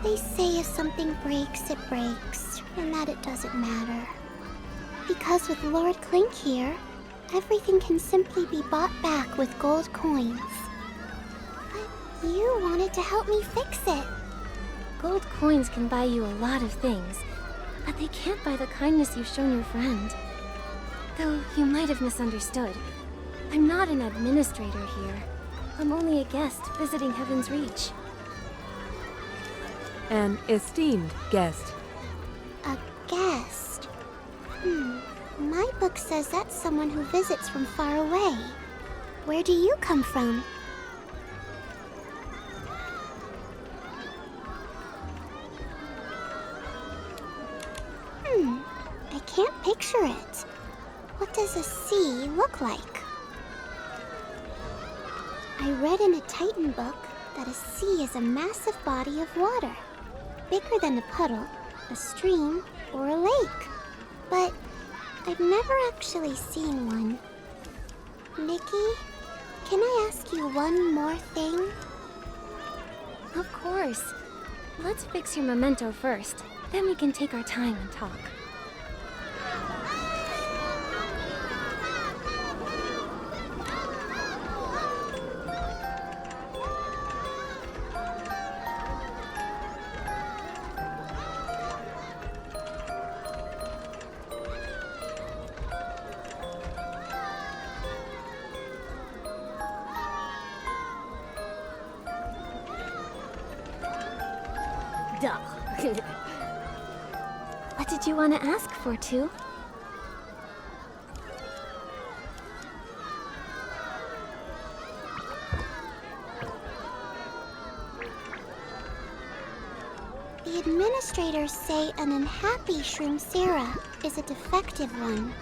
They say if something breaks, it breaks, and that it doesn't matter. Because with Lord Clink here, everything can simply be bought back with gold coins. But you wanted to help me fix it. Gold coins can buy you a lot of things, but they can't buy the kindness you've shown your friend. Though you might have misunderstood. I'm not an administrator here. I'm only a guest visiting Heaven's Reach. An esteemed guest. A guest? My book says that's someone who visits from far away. Where do you come from? I can't picture it. What does a sea look like? I read in a Titan book that a sea is a massive body of water, bigger than a puddle, a stream, or a lake. But I've never actually seen one. Nikki, can I ask you one more thing? Of course. Let's fix your memento first. Then we can take our time and talk. Duh. What did you want to ask for, too? The administrators say an unhappy Shroomsera is a defective one.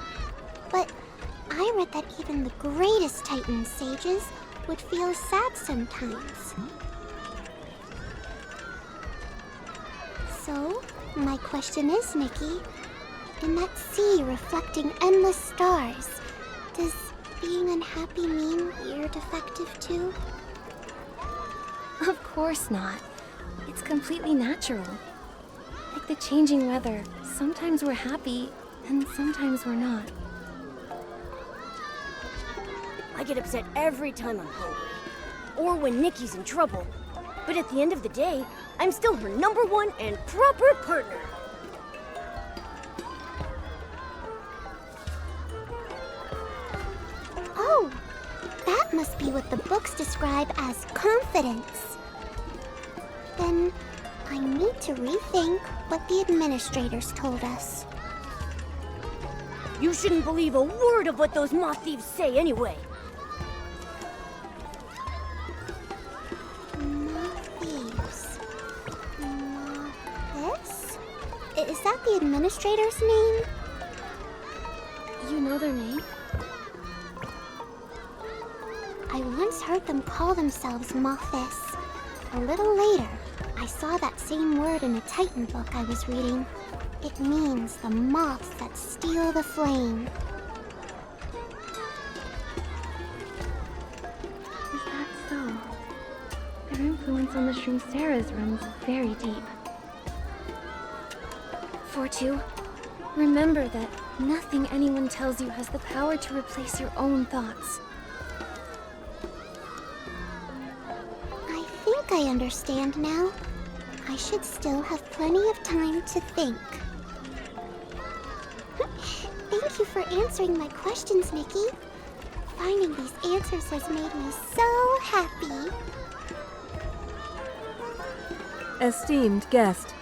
But I read that even the greatest Titan sages would feel sad sometimes. So, my question is, Nikki, in that sea reflecting endless stars, does being unhappy mean you're defective too? Of course not. It's completely natural. Like the changing weather, sometimes we're happy, and sometimes we're not. I get upset every time I'm hungry, or when Nikki's in trouble. But at the end of the day, I'm still her #1 and proper partner. Oh, that must be what the books describe as confidence. Then I need to rethink what the administrators told us. You shouldn't believe a word of what those moth thieves say anyway. Moth thieves. This? Is that the administrator's name? You know their name? I once heard them call themselves Mothis. A little later, I saw that same word in a Titan book I was reading. It means the moths that steal the flame. Is that so? Their influence on the Shroomseras runs very deep. Fortu, remember that nothing anyone tells you has the power to replace your own thoughts. I think I understand now. I should still have plenty of time to think. Thank you for answering my questions, Nikki. Finding these answers has made me so happy. Esteemed guest,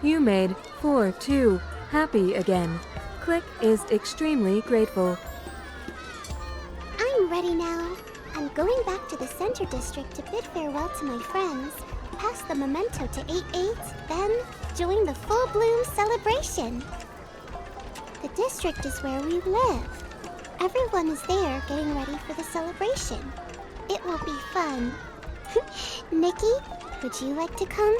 you made Fortu happy again. Click is extremely grateful. I'm ready now. I'm going back to the Center District to bid farewell to my friends, pass the memento to 8-8, then join the full bloom celebration. The district is where we live. Everyone is there getting ready for the celebration. It will be fun. Nikki, would you like to come?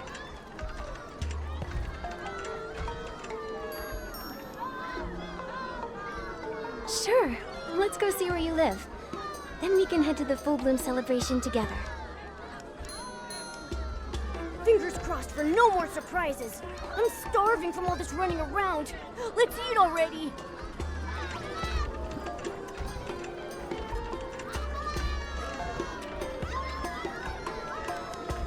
Sure, let's go see where you live. Then we can head to the full bloom celebration together. Fingers crossed for no more surprises. I'm starving from all this running around. Let's eat already.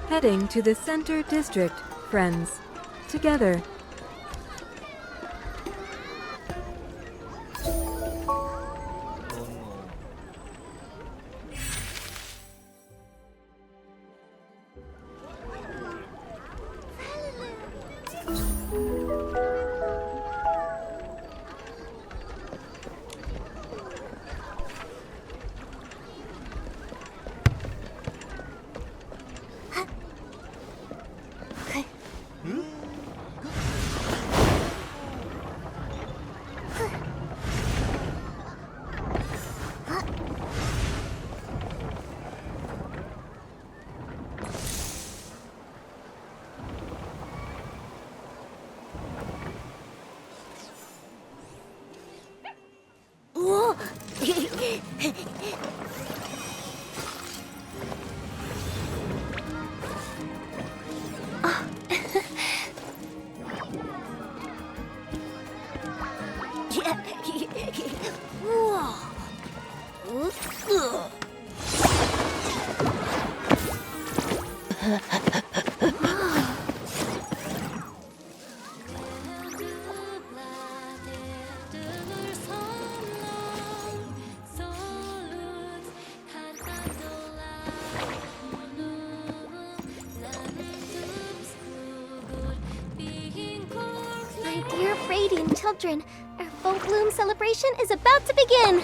Heading to the Center District, friends. Together. My dear radiant children, our full bloom celebration is about to begin.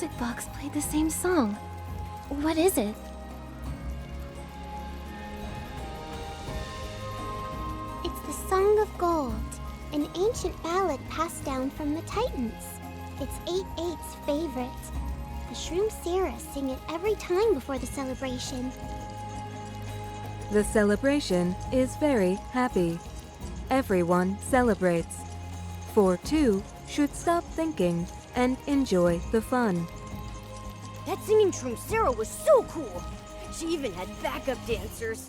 music box played the same song. What is it? It's the Song of Gold, an ancient ballad passed down from the Titans. It's 8-8's favorite. The Shroom-Sera sing it every time before the celebration. The celebration is very happy. Everyone celebrates. For two should stop thinking and enjoy the fun. That singing Shroom-Sera was so cool. She even had backup dancers.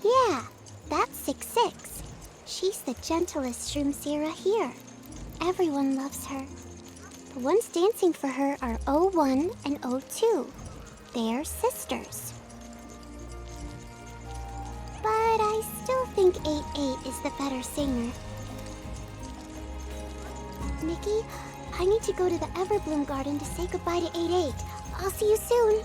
Yeah, that's 6-6. She's the gentlest Shroom-Sera here. Everyone loves her. The ones dancing for her are 01 and 02. They're sisters. But I still think 8-8 is the better singer. Nikki, I need to go to the Everbloom Garden to say goodbye to 8-8. I'll see you soon.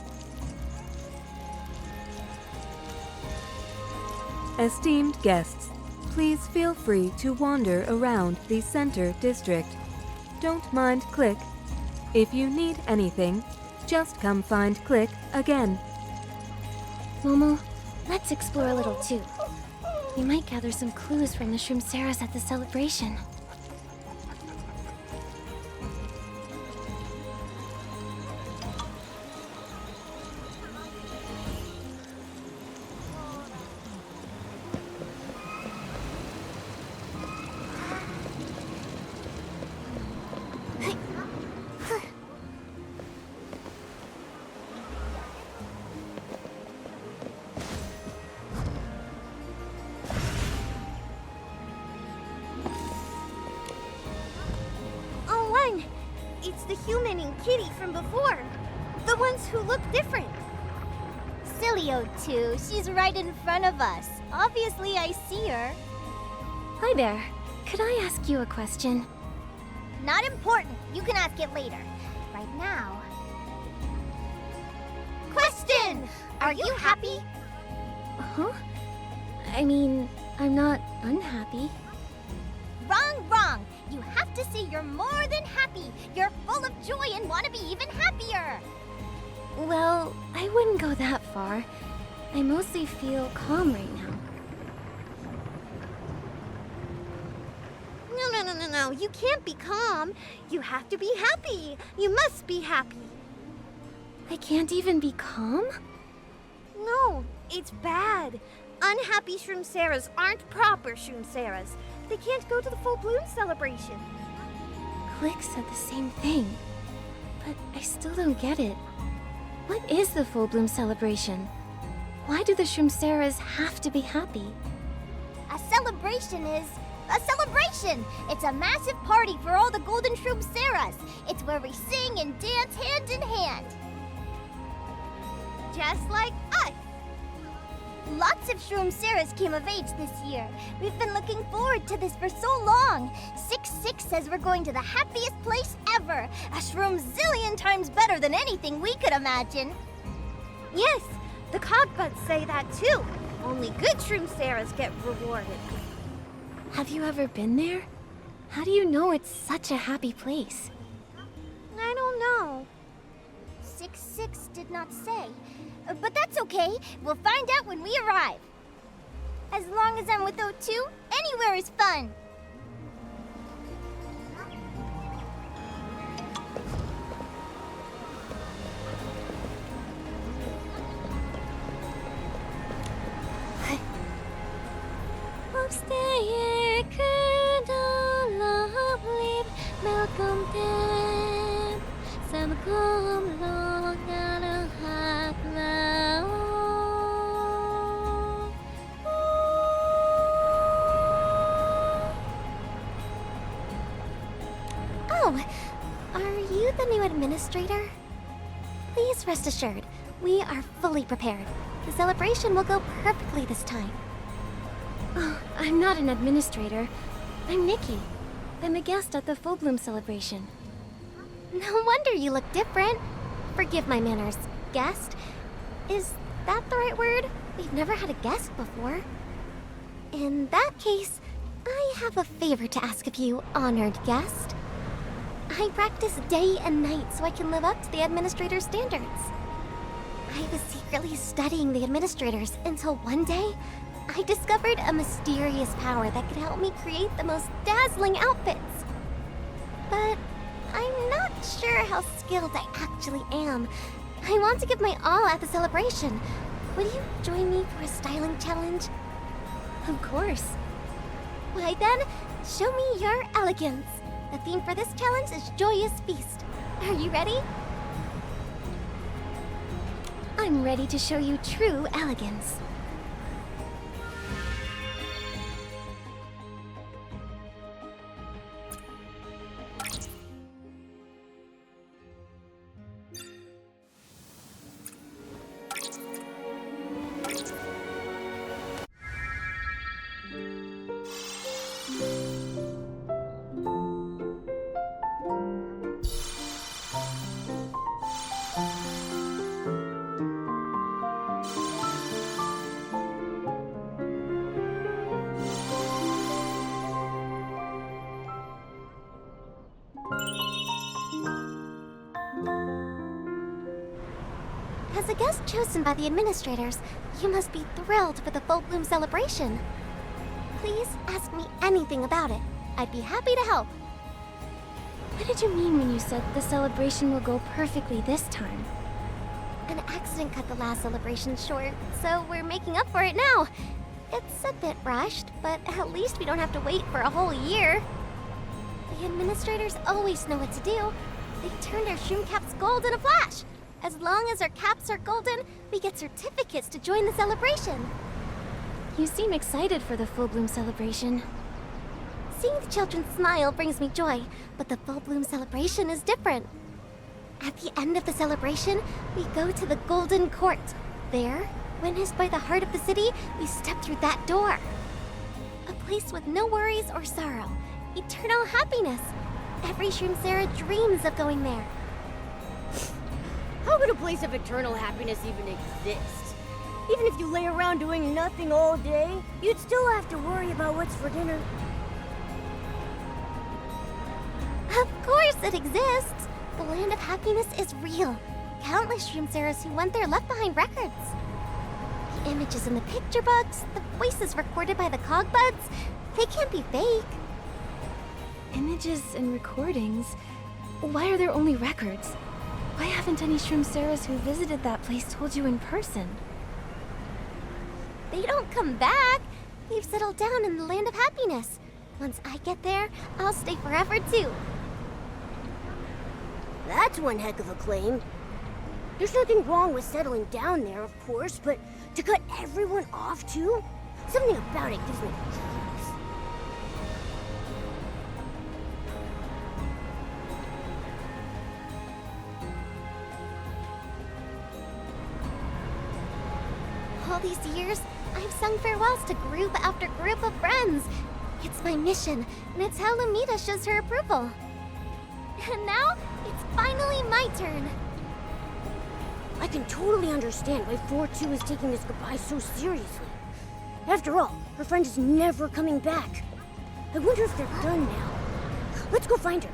Esteemed guests, please feel free to wander around the Center District. Don't mind Click. If you need anything, just come find Click again. Momo, let's explore a little too. We might gather some clues from the Shroom-Seras at the celebration. It's the human and Kitty from before. The ones who look different. Silly O2, she's right in front of us. Obviously, I see her. Hi there. Could I ask you a question? Not important. You can ask it later. Right now. Question! Are you happy? Huh? I mean, I'm not unhappy. Wrong! You have to say you're more than happy. You're full of joy and want to be even happier. Well, I wouldn't go that far. I mostly feel calm right now. No. You can't be calm. You have to be happy. You must be happy. I can't even be calm? No, it's bad. Unhappy Shroom-Seras aren't proper Shroom-Seras. They can't go to the full bloom celebration. Click said the same thing, but I still don't get it. What is the full bloom celebration? Why do the Shroom-Seras have to be happy? A celebration is a celebration! It's a massive party for all the golden Shroom-Seras. It's where we sing and dance hand in hand. Just like us. Lots of Shroom-Seras came of age this year. We've been looking forward to this for so long. 6-6 says we're going to the happiest place ever. A Shroom-zillion times better than anything we could imagine. Yes, the Cogbuds say that too. Only good Shroom-Seras get rewarded. Have you ever been there? How do you know it's such a happy place? I don't know. 6-6 did not say. But that's okay. We'll find out when we arrive. As long as I'm with O2, anywhere is fun. Oh, are you the new administrator? Please rest assured, we are fully prepared. The celebration will go perfectly this time. Oh, I'm not an administrator. I'm Nikki. I'm a guest at the Full Bloom celebration. No wonder you look different. Forgive my manners. Guest? Is that the right word? We've never had a guest before. In that case, I have a favor to ask of you, honored guest. I practice day and night so I can live up to the administrator's standards. I was secretly studying the administrators until one day, I discovered a mysterious power that could help me create the most dazzling outfits. But I'm not sure how skilled I actually am. I want to give my all at the celebration. Would you join me for a styling challenge? Of course. Why then, show me your elegance. The theme for this challenge is Joyous Feast. Are you ready? I'm ready to show you true elegance. As a guest chosen by the administrators, you must be thrilled with the full bloom celebration. Please ask me anything about it. I'd be happy to help. What did you mean when you said the celebration will go perfectly this time? An accident cut the last celebration short, so we're making up for it now. It's a bit rushed, but at least we don't have to wait for a whole year. The administrators always know what to do. They turn their shroom caps gold in a flash. As long as our caps are golden, we get certificates to join the celebration. You seem excited for the full bloom celebration. Seeing the children smile brings me joy, but the full bloom celebration is different. At the end of the celebration, we go to the Golden Court. There, witnessed by the heart of the city, we step through that door. A place with no worries or sorrow. Eternal happiness. Every Shroomsera dreams of going there. How could a place of eternal happiness even exist? Even if you lay around doing nothing all day, you'd still have to worry about what's for dinner. Of course it exists! The land of happiness is real. Countless Shroomseras who went there left behind records. The images in the picture books, the voices recorded by the cogbuds, they can't be fake. Images and recordings? Why are there only records? Why haven't any Shroomseras who visited that place told you in person? They don't come back. We've settled down in the land of happiness. Once I get there, I'll stay forever too. That's one heck of a claim. There's nothing wrong with settling down there, of course, but to cut everyone off too? Something about it gives me chills. All these years, I've sung farewells to group after group of friends. It's my mission, and it's how Lumita shows her approval. And now, it's finally my turn. I can totally understand why 4-2 is taking this goodbye so seriously. After all, her friend is never coming back. I wonder if they're done now. Let's go find her.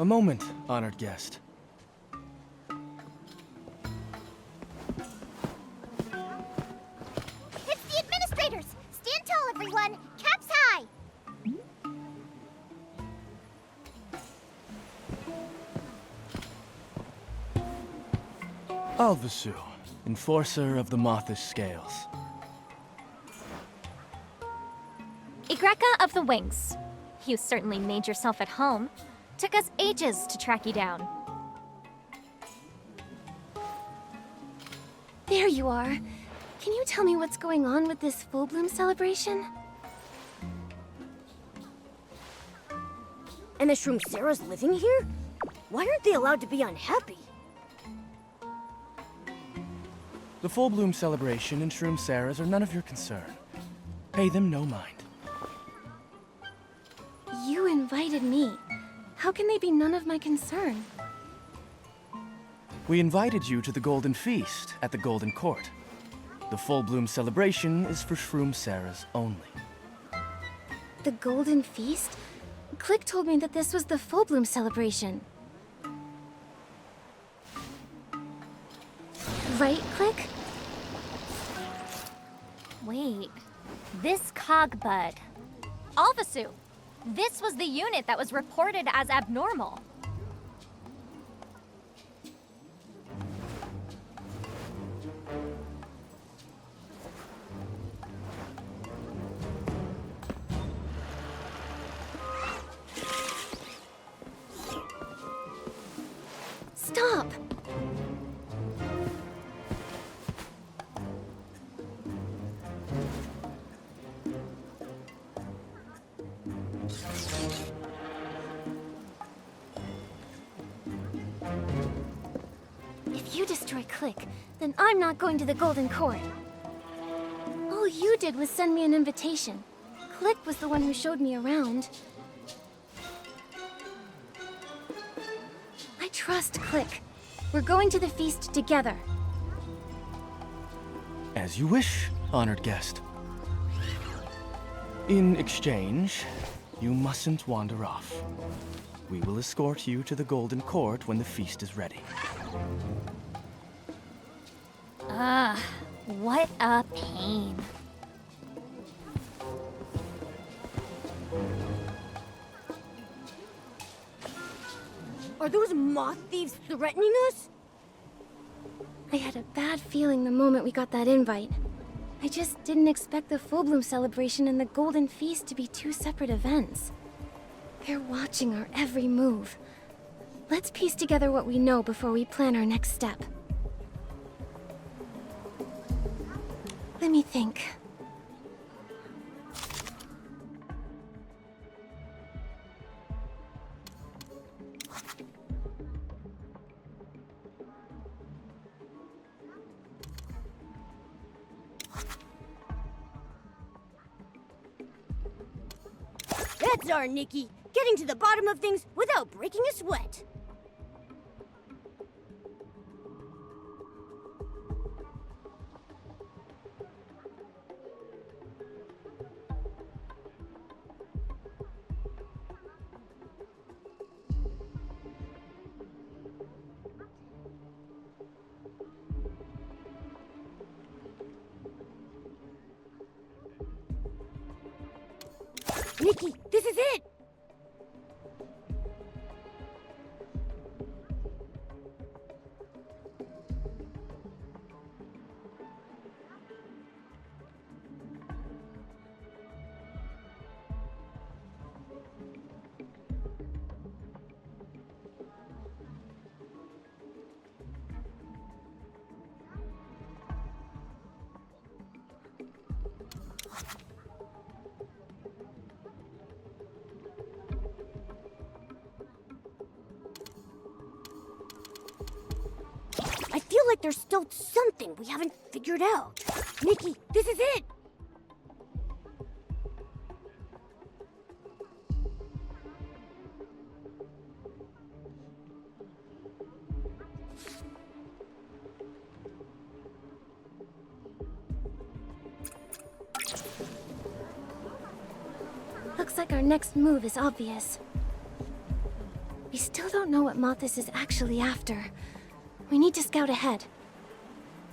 A moment, honored guest. It's the administrators! Stand tall, everyone! Caps high! Alvasu, enforcer of the Mothish Scales. Igreka of the Wings. You certainly made yourself at home. Took us ages to track you down. There you are. Can you tell me what's going on with this full bloom celebration? And the Shroomseras living here? Why aren't they allowed to be unhappy? The full bloom celebration and Shroomseras are none of your concern. Pay them no mind. You invited me. How can they be none of my concern? We invited you to the Golden Feast at the Golden Court. The full bloom celebration is for Shroom Sarahs only. The Golden Feast? Click told me that this was the full bloom celebration. Right, Click? Wait, this Cogbud. Alvasu, this was the unit that was reported as abnormal. Stop! If you destroy Click, then I'm not going to the Golden Court. All you did was send me an invitation. Click was the one who showed me around. I trust Click. We're going to the feast together. As you wish, honored guest. In exchange, you mustn't wander off. We will escort you to the Golden Court when the feast is ready. Ugh, what a pain. Are those moth thieves threatening us? I had a bad feeling the moment we got that invite. I just didn't expect the full bloom celebration and the Golden Feast to be two separate events. They're watching our every move. Let's piece together what we know before we plan our next step. Let me think. That's our Nikki, getting to the bottom of things without breaking a sweat. Nikki, this is it! I feel like there's still something we haven't figured out. Nikki, this is it! Looks like our next move is obvious. We still don't know what Mothis is actually after. We need to scout ahead.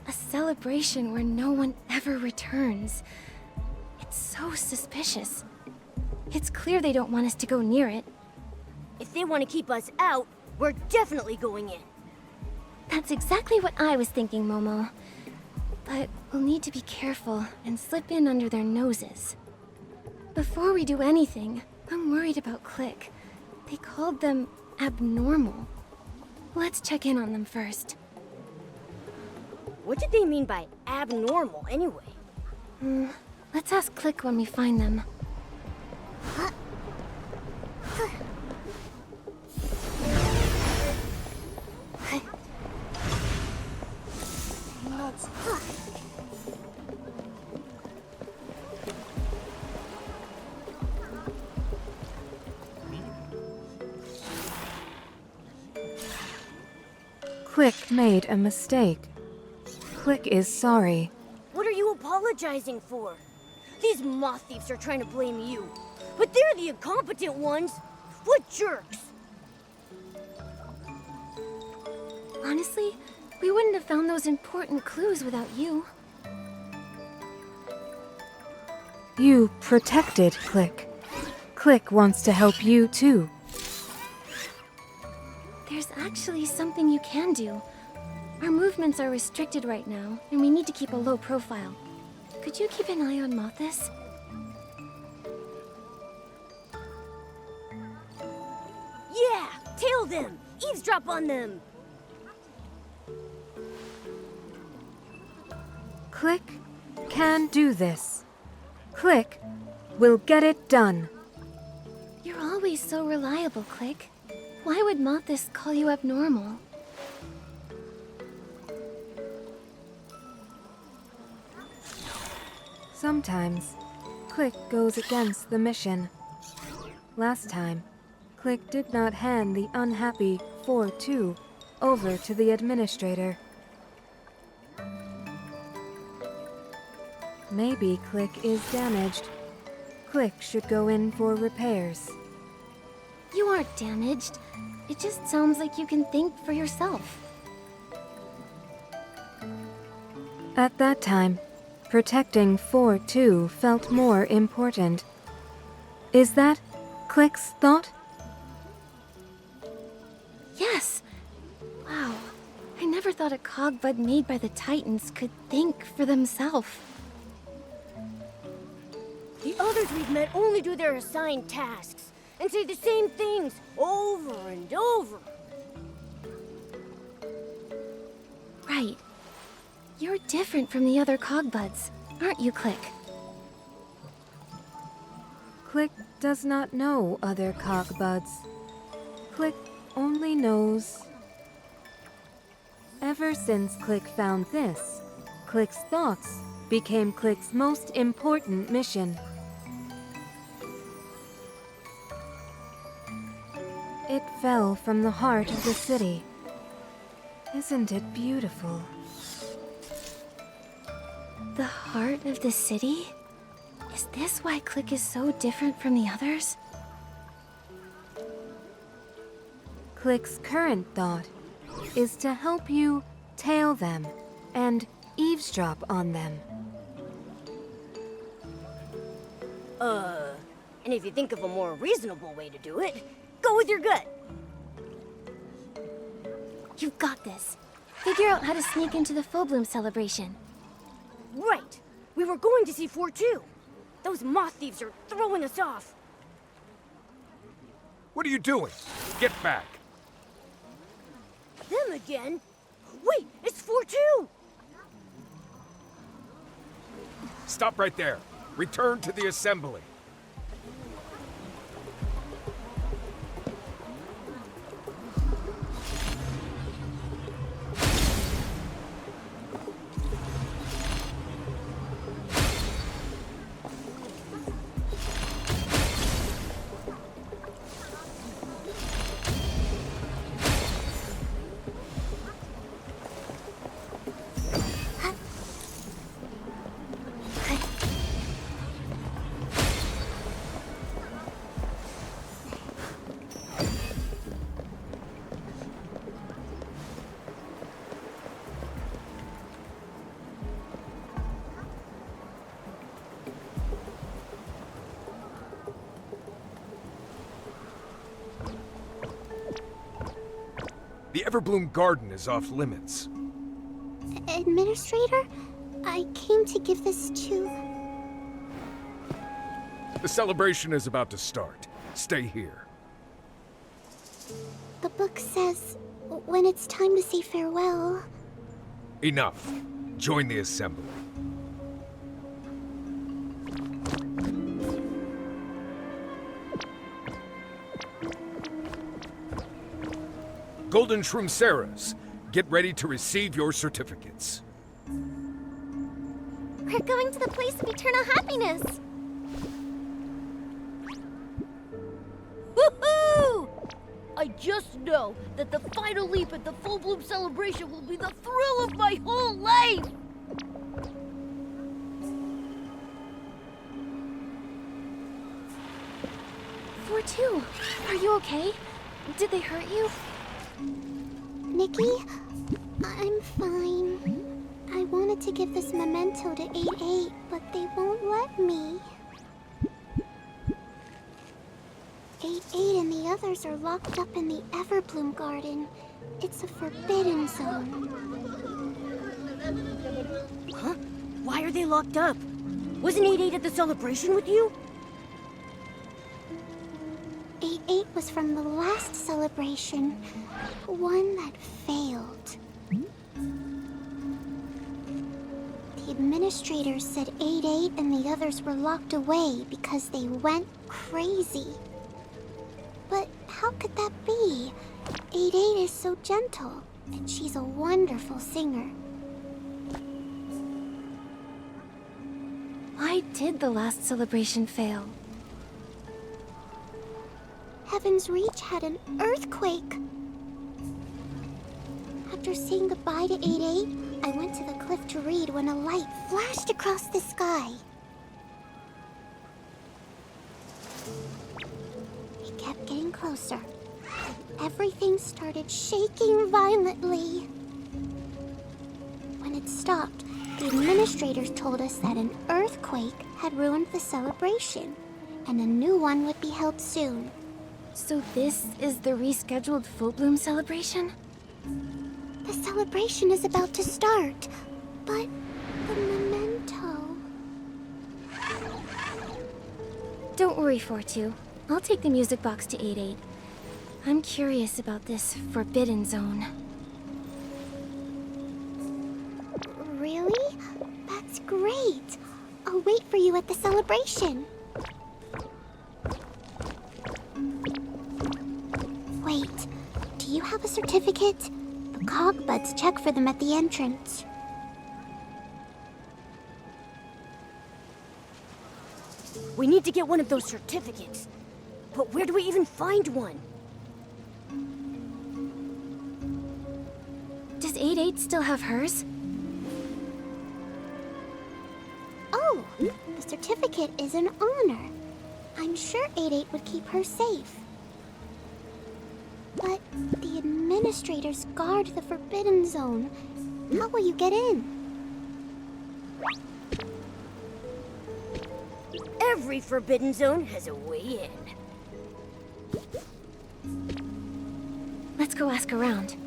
A celebration where no one ever returns. It's so suspicious. It's clear they don't want us to go near it. If they want to keep us out, we're definitely going in. That's exactly what I was thinking, Momo. But we'll need to be careful and slip in under their noses. Before we do anything, I'm worried about Click. They called them abnormal. Let's check in on them first. What did they mean by abnormal, anyway? Let's ask Click when we find them. Click made a mistake. Click is sorry. What are apologizing for? These moth thieves are trying to blame you, but they're the incompetent ones. What jerks! Honestly, we wouldn't have found those important clues without you. You protected Click. Click wants to help you too. There's actually something you can do. Our movements are restricted right now, and we need to keep a low profile. Could you keep an eye on Mothis? Yeah! Tail them! Eavesdrop on them! Click can do this. Click will get it done. You're always so reliable, Click. Why would Mothis call you abnormal? Sometimes, Click goes against the mission. Last time, Click did not hand the unhappy 4-2 over to the administrator. Maybe Click is damaged. Click should go in for repairs. You aren't damaged. It just sounds like you can think for yourself. At that time, protecting 4-2 felt more important. Is that Click's thought? Yes! Wow. I never thought a cogbud made by the Titans could think for themselves. The others we've met only do their assigned tasks and say the same things over and over. Right. You're different from the other cogbuds, aren't you, Click? Click does not know other cogbuds. Click only knows... Ever since Click found this, Click's thoughts became Click's most important mission. It fell from the heart of the city. Isn't it beautiful? The heart of the city? Is this why Click is so different from the others? Click's current thought is to help you tail them and eavesdrop on them. And if you think of a more reasonable way to do it, go with your gut. You've got this. Figure out how to sneak into the full bloom celebration. Right. We were going to see 4-2. Those moth thieves are throwing us off. What are you doing? Get back! Them again? Wait, it's 4-2! Stop right there. Return to the assembly. The Everbloom Garden is off limits. Administrator, I came to give this to... The celebration is about to start. Stay here. The book says when it's time to say farewell. Enough. Join the assembly. Golden Shroomceras, get ready to receive your certificates. We're going to the place of eternal happiness! Woohoo! I just know that the final leap at the full bloom celebration will be the thrill of my whole life! O2, are you okay? Did they hurt you? Nikki, I'm fine. I wanted to give this memento to 8-8, but they won't let me. 8-8 and the others are locked up in the Everbloom Garden. It's a forbidden zone. Huh? Why are they locked up? Wasn't 8-8 at the celebration with you? 8-8 was from the last celebration. One that failed. The administrators said 8-8 and the others were locked away because they went crazy. But how could that be? 8-8 is so gentle, and she's a wonderful singer. Why did the last celebration fail? Heaven's Reach had an earthquake. After saying goodbye to 8-8, I went to the cliff to read when a light flashed across the sky. It kept getting closer. Everything started shaking violently. When it stopped, the administrators told us that an earthquake had ruined the celebration, and a new one would be held soon. So this is the rescheduled full bloom celebration? The celebration is about to start, but the memento... Don't worry, 4-2. I'll take the music box to 8-8. I'm curious about this forbidden zone. Really? That's great. I'll wait for you at the celebration. Wait, do you have a certificate? The Cogbuds check for them at the entrance. We need to get one of those certificates. But where do we even find one? Does 8-8 still have hers? Oh, the certificate is an honor. I'm sure 8-8 would keep her safe. But the administrators guard the Forbidden Zone. How will you get in? Every Forbidden Zone has a way in. Let's go ask around.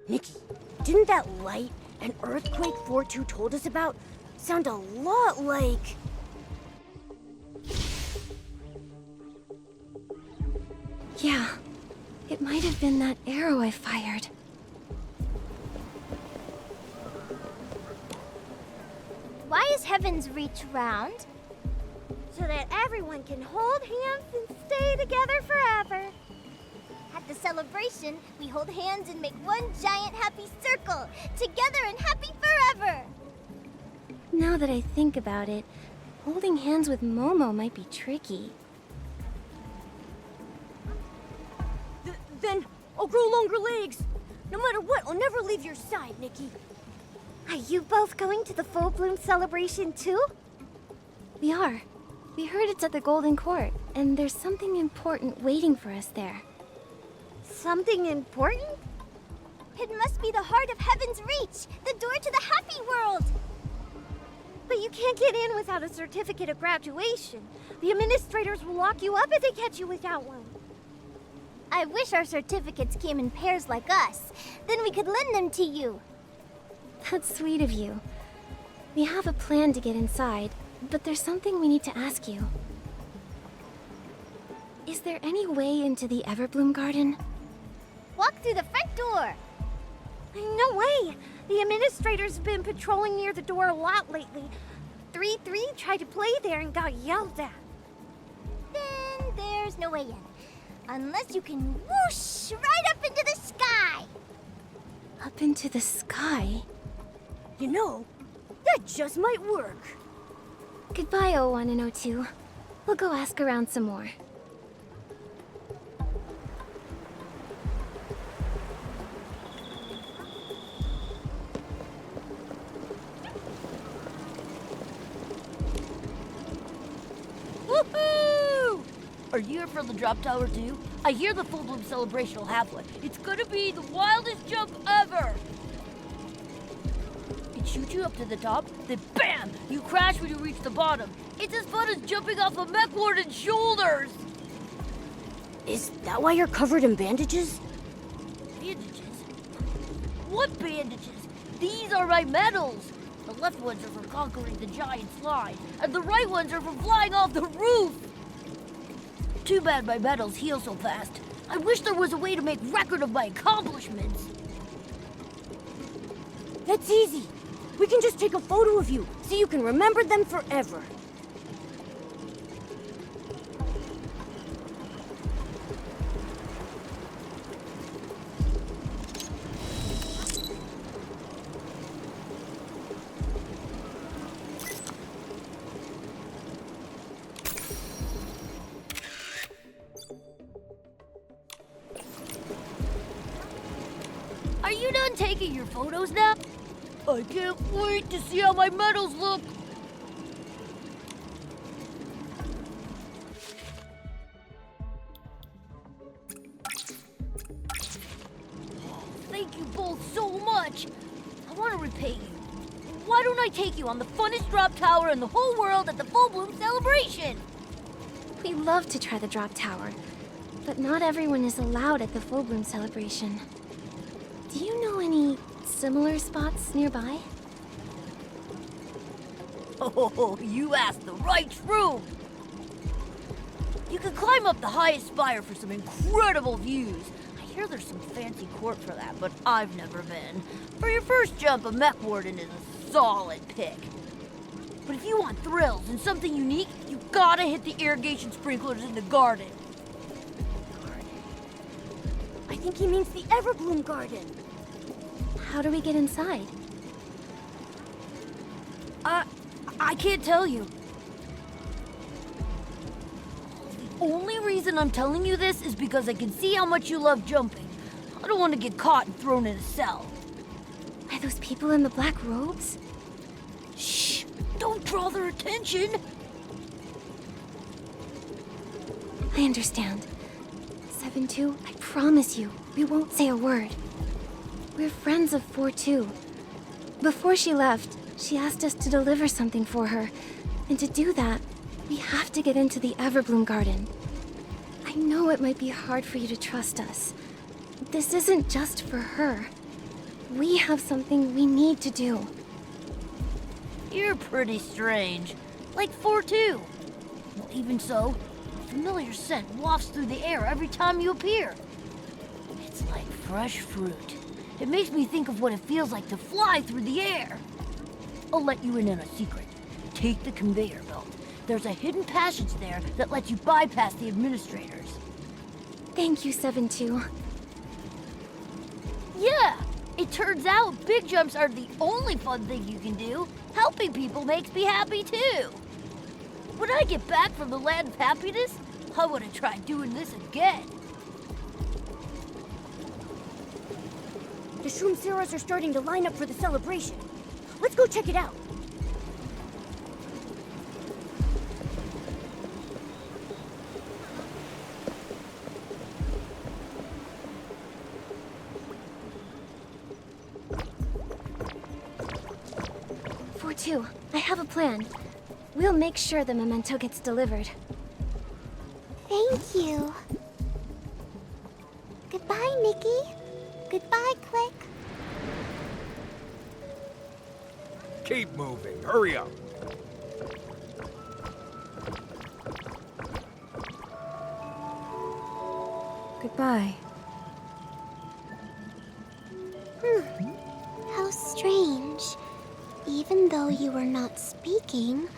Nikki, didn't that light and earthquake 4-2 told us about sound a lot like... Yeah, it might have been that arrow I fired. Why is Heaven's Reach round? So that everyone can hold hands and stay together forever. At the celebration, we hold hands and make one giant happy circle, together and happy forever. Now that I think about it, holding hands with Momo might be tricky. Then I'll grow longer legs. No matter what, I'll never leave your side, Nikki. Are you both going to the full bloom celebration too? We are. We heard it's at the Golden Court, and there's something important waiting for us there. Something important? It must be the heart of Heaven's Reach, the door to the happy world. But you can't get in without a certificate of graduation. The administrators will lock you up if they catch you without one. I wish our certificates came in pairs like us. Then we could lend them to you. That's sweet of you. We have a plan to get inside, but there's something we need to ask you. Is there any way into the Everbloom Garden? Walk through the front door. No way. The administrators have been patrolling near the door a lot lately. 3-3 tried to play there and got yelled at. Then there's no way in. Unless you can whoosh right up into the sky. Up into the sky? You know, that just might work. Goodbye, 01 and 02. We'll go ask around some more. Are you here for the drop tower too? I hear the full bloom celebration will have one. It's gonna be the wildest jump ever! It shoots you up to the top, then BAM! You crash when you reach the bottom. It's as fun as jumping off a mech warden's shoulders! Is that why you're covered in bandages? Bandages? What bandages? These are my medals! The left ones are for conquering the giant slide, and the right ones are for flying off the roof! Too bad my medals heal so fast. I wish there was a way to make record of my accomplishments. That's easy. We can just take a photo of you, so you can remember them forever. Are you done taking your photos now? I can't wait to see how my medals look! Thank you both so much! I want to repay you. Why don't I take you on the funnest drop tower in the whole world at the Full Bloom celebration? We love to try the drop tower, but not everyone is allowed at the Full Bloom celebration. Do you know any similar spots nearby? Oh, you asked the right room! You can climb up the highest spire for some incredible views. I hear there's some fancy court for that, but I've never been. For your first jump, a mech warden is a solid pick. But if you want thrills and something unique, you gotta hit the irrigation sprinklers in the garden. I think he means the Everbloom Garden. How do we get inside? I can't tell you. The only reason I'm telling you this is because I can see how much you love jumping. I don't want to get caught and thrown in a cell. Are those people in the black robes? Shh! Don't draw their attention! I understand. 7-2, I promise you, we won't say a word. We're friends of 4-2. Before she left, she asked us to deliver something for her. And to do that, we have to get into the Everbloom Garden. I know it might be hard for you to trust us. This isn't just for her. We have something we need to do. You're pretty strange. Like 4-2. Well, even so, a familiar scent wafts through the air every time you appear. It's like fresh fruit. It makes me think of what it feels like to fly through the air. I'll let you in on a secret. Take the conveyor belt. There's a hidden passage there that lets you bypass the administrators. Thank you, 7-2. Yeah! It turns out big jumps aren't the only fun thing you can do. Helping people makes me happy too. When I get back from the land of happiness, I want to try doing this again. The Shroom Seras are starting to line up for the celebration. Let's go check it out. I have a plan. We'll make sure the memento gets delivered. Thank you. Goodbye, Nikki. Goodbye, Click. Keep moving. Hurry up. Goodbye. How strange. Even though you were not speaking,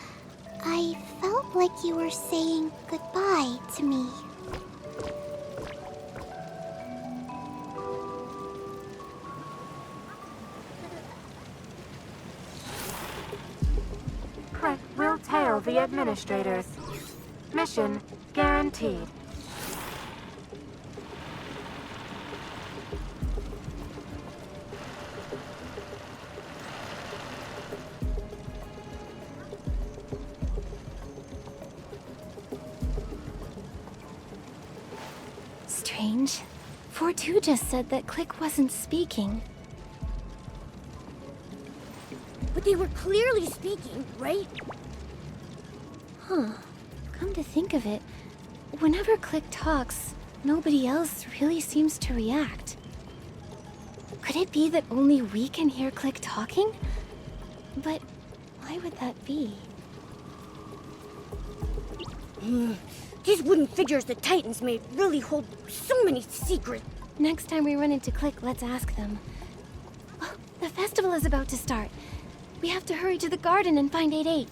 I felt like you were saying goodbye to me. Click will tail the administrators. Mission guaranteed. strange. 4-2 just said that Click wasn't speaking. But they were clearly speaking, right? Huh. Come to think of it, whenever Click talks, nobody else really seems to react. Could it be that only we can hear Click talking? But why would that be? These wooden figures the Titans made really hold so many secrets. Next time we run into Click, let's ask them. Oh, the festival is about to start. We have to hurry to the garden and find 8-8.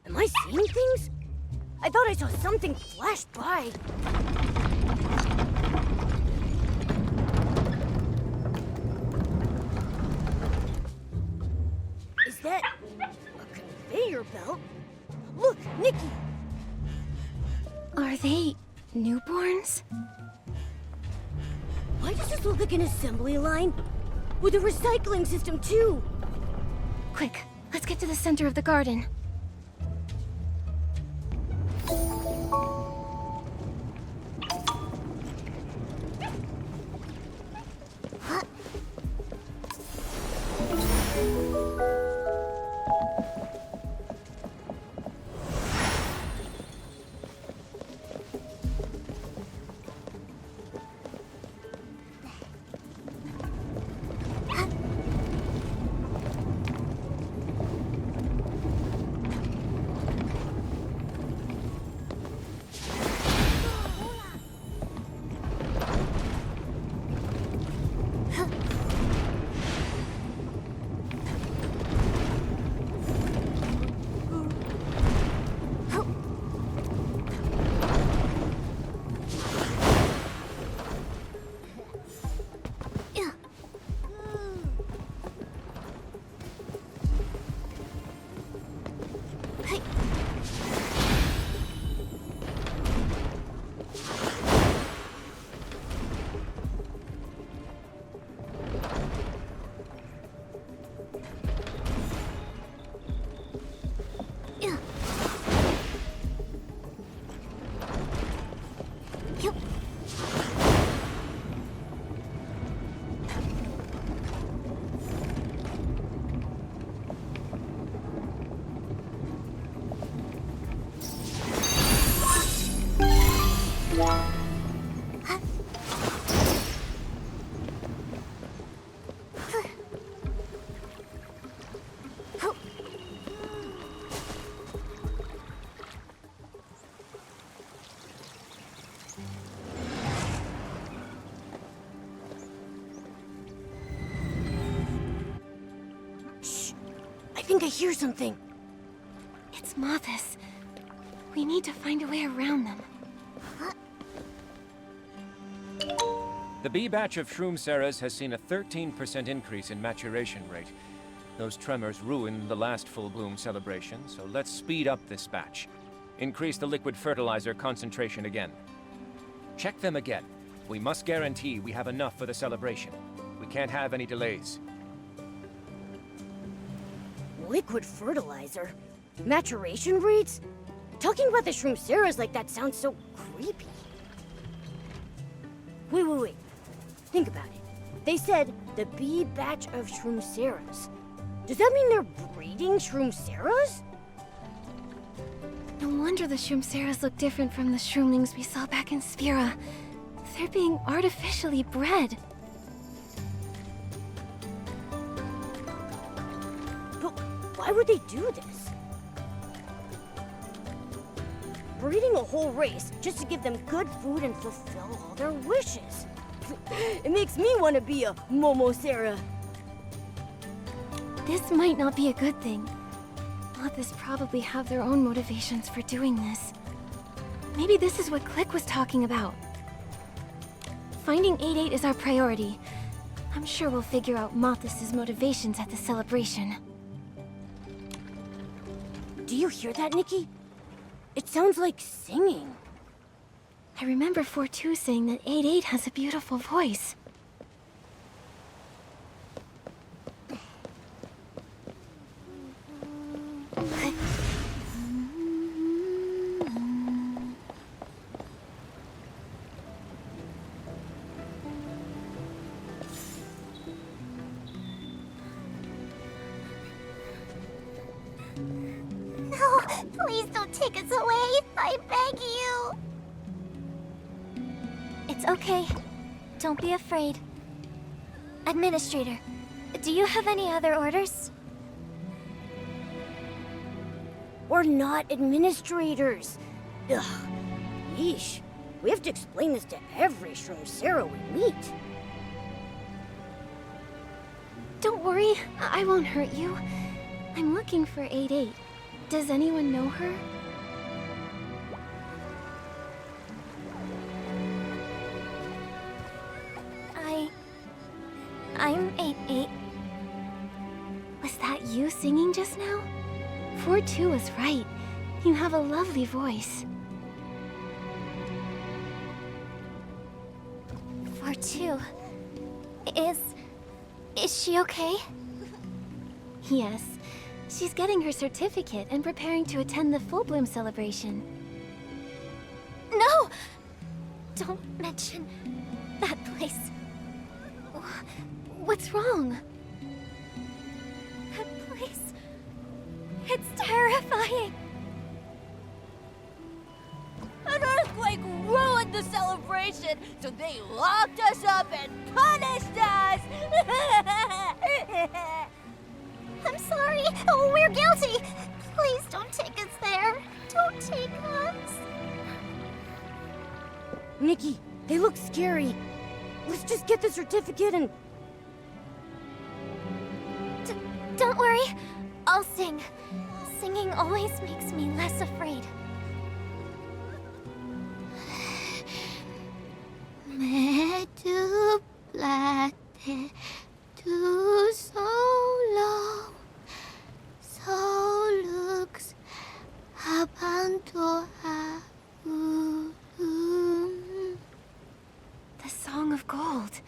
Am I seeing things? I thought I saw something flash by. Is that a conveyor belt? Look, Nikki! Are they newborns? Why does this look like an assembly line? With a recycling system, too! Quick, let's get to the center of the garden. I think I hear something. It's Mothis. We need to find a way around them. The B batch of Shroom-Ceras has seen a 13% increase in maturation rate. Those tremors ruined the last full bloom celebration, so let's speed up this batch. Increase the liquid fertilizer concentration again. Check them again. We must guarantee we have enough for the celebration. We can't have any delays. Liquid fertilizer? Maturation rates? Talking about the Shroomceras like that sounds so creepy. Wait. Think about it. They said the B batch of Shroomceras. Does that mean they're breeding Shroomceras? No wonder the Shroomceras look different from the Shroomlings we saw back in Sphera. They're being artificially bred. But why would they do this? Breeding a whole race just to give them good food and fulfill all their wishes. It makes me want to be a Momocera. This might not be a good thing. Mothas probably have their own motivations for doing this. Maybe this is what Click was talking about. Finding 8-8 is our priority. I'm sure we'll figure out Mothas' motivations at the celebration. Do you hear that, Nikki? It sounds like singing. I remember 4-2 saying that 8-8 has a beautiful voice. No, please don't take us away. I beg you. It's okay. Don't be afraid. Administrator, do you have any other orders? We're not administrators. Ugh. Yeesh. We have to explain this to every Shroomcera we meet. Don't worry, I won't hurt you. I'm looking for 8-8. Does anyone know her? I'm 8-8. Was that you singing just now? 4-2 was right. You have a lovely voice. 4-2. Is she okay? Yes. She's getting her certificate and preparing to attend the full bloom celebration. No! Don't mention that place. What's wrong? That place. It's terrifying. An earthquake ruined the celebration, so they locked us up and punished us! I'm sorry. Oh, we're guilty. Please don't take us there. Don't take us. Nikki, they look scary. Let's just get the certificate and... Don't worry. I'll sing. Singing always makes me less afraid. Me duplate tu solo, solux abanto The Song of Gold.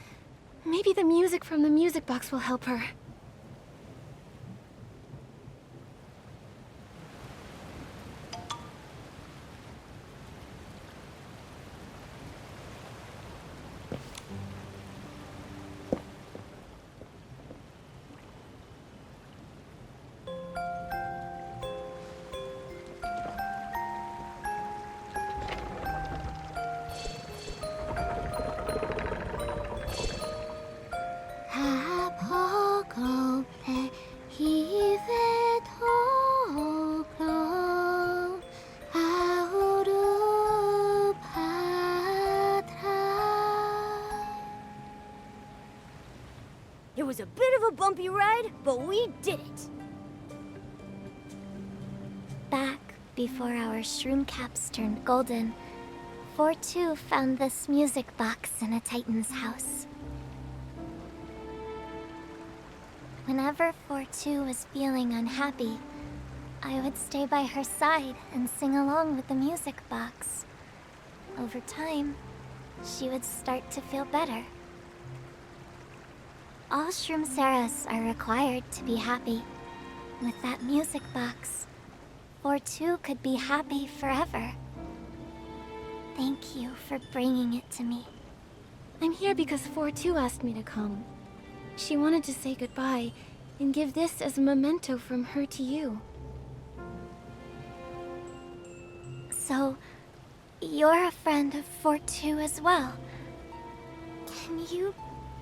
Maybe the music from the music box will help her. It was a bit of a bumpy ride, but we did it. Back before our shroom caps turned golden, 4-2 found this music box in a Titan's house. Whenever 4-2 was feeling unhappy, I would stay by her side and sing along with the music box. Over time, she would start to feel better. All Shroomceras are required to be happy. With that music box, 4-2 could be happy forever. Thank you for bringing it to me. I'm here because 4-2 asked me to come. She wanted to say goodbye and give this as a memento from her to you. So, you're a friend of 4-2 as well. Can you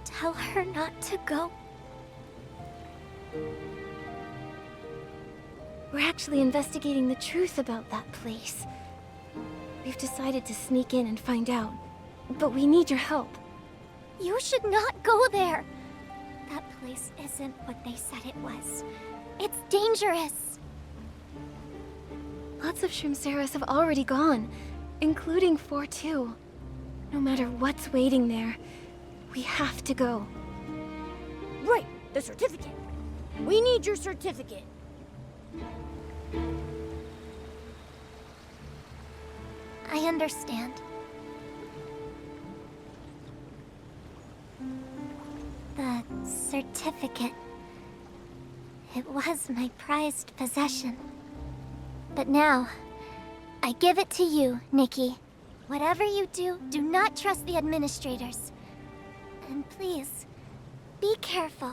tell her not to go? We're actually investigating the truth about that place. We've decided to sneak in and find out, but we need your help. You should not go there. That place isn't what they said it was. It's dangerous. Lots of Shroomceras have already gone, including 4-2. No matter what's waiting there, we have to go. Right, the certificate. We need your certificate. I understand. The certificate. It was my prized possession. But now, I give it to you, Nikki. Whatever you do, do not trust the administrators. And please, be careful.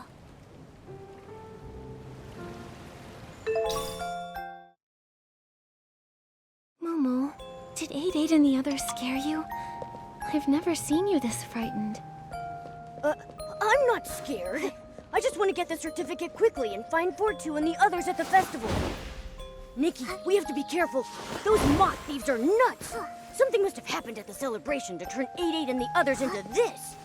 Momo, did 8-8 and the others scare you? I've never seen you this frightened. I'm not scared. I just want to get the certificate quickly and find 4-2 and the others at the festival. Nikki, we have to be careful. Those moth thieves are nuts. Something must have happened at the celebration to turn 8-8 and the others into this.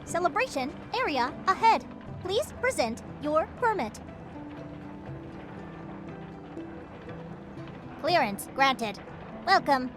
Celebration area ahead. Please present your permit. Clearance granted. Welcome.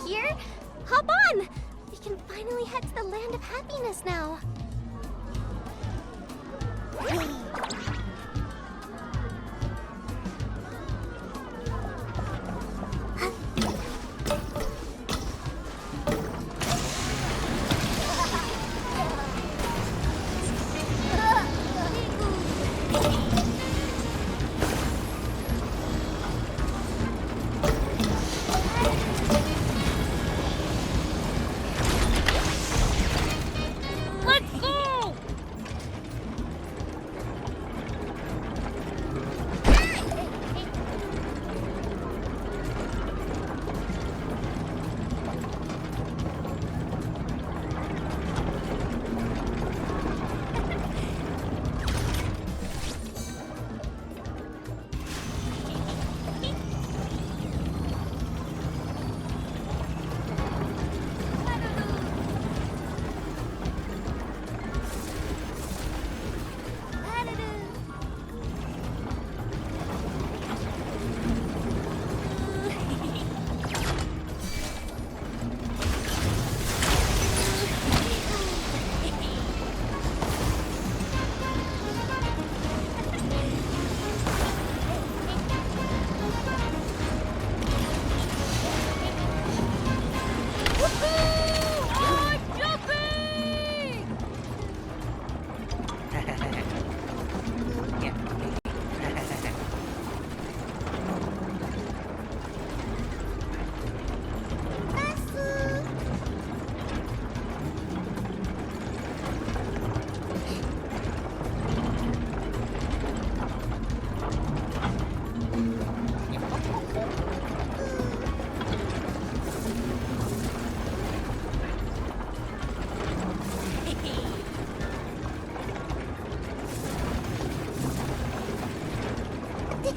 Here? Hop on! We can finally head to the land of happiness now.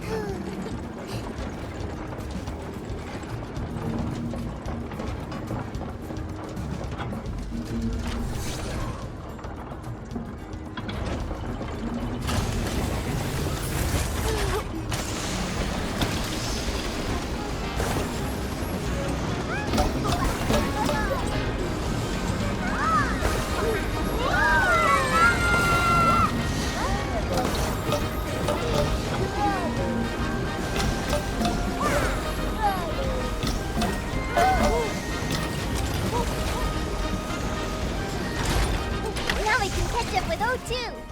Now we can catch up with O2.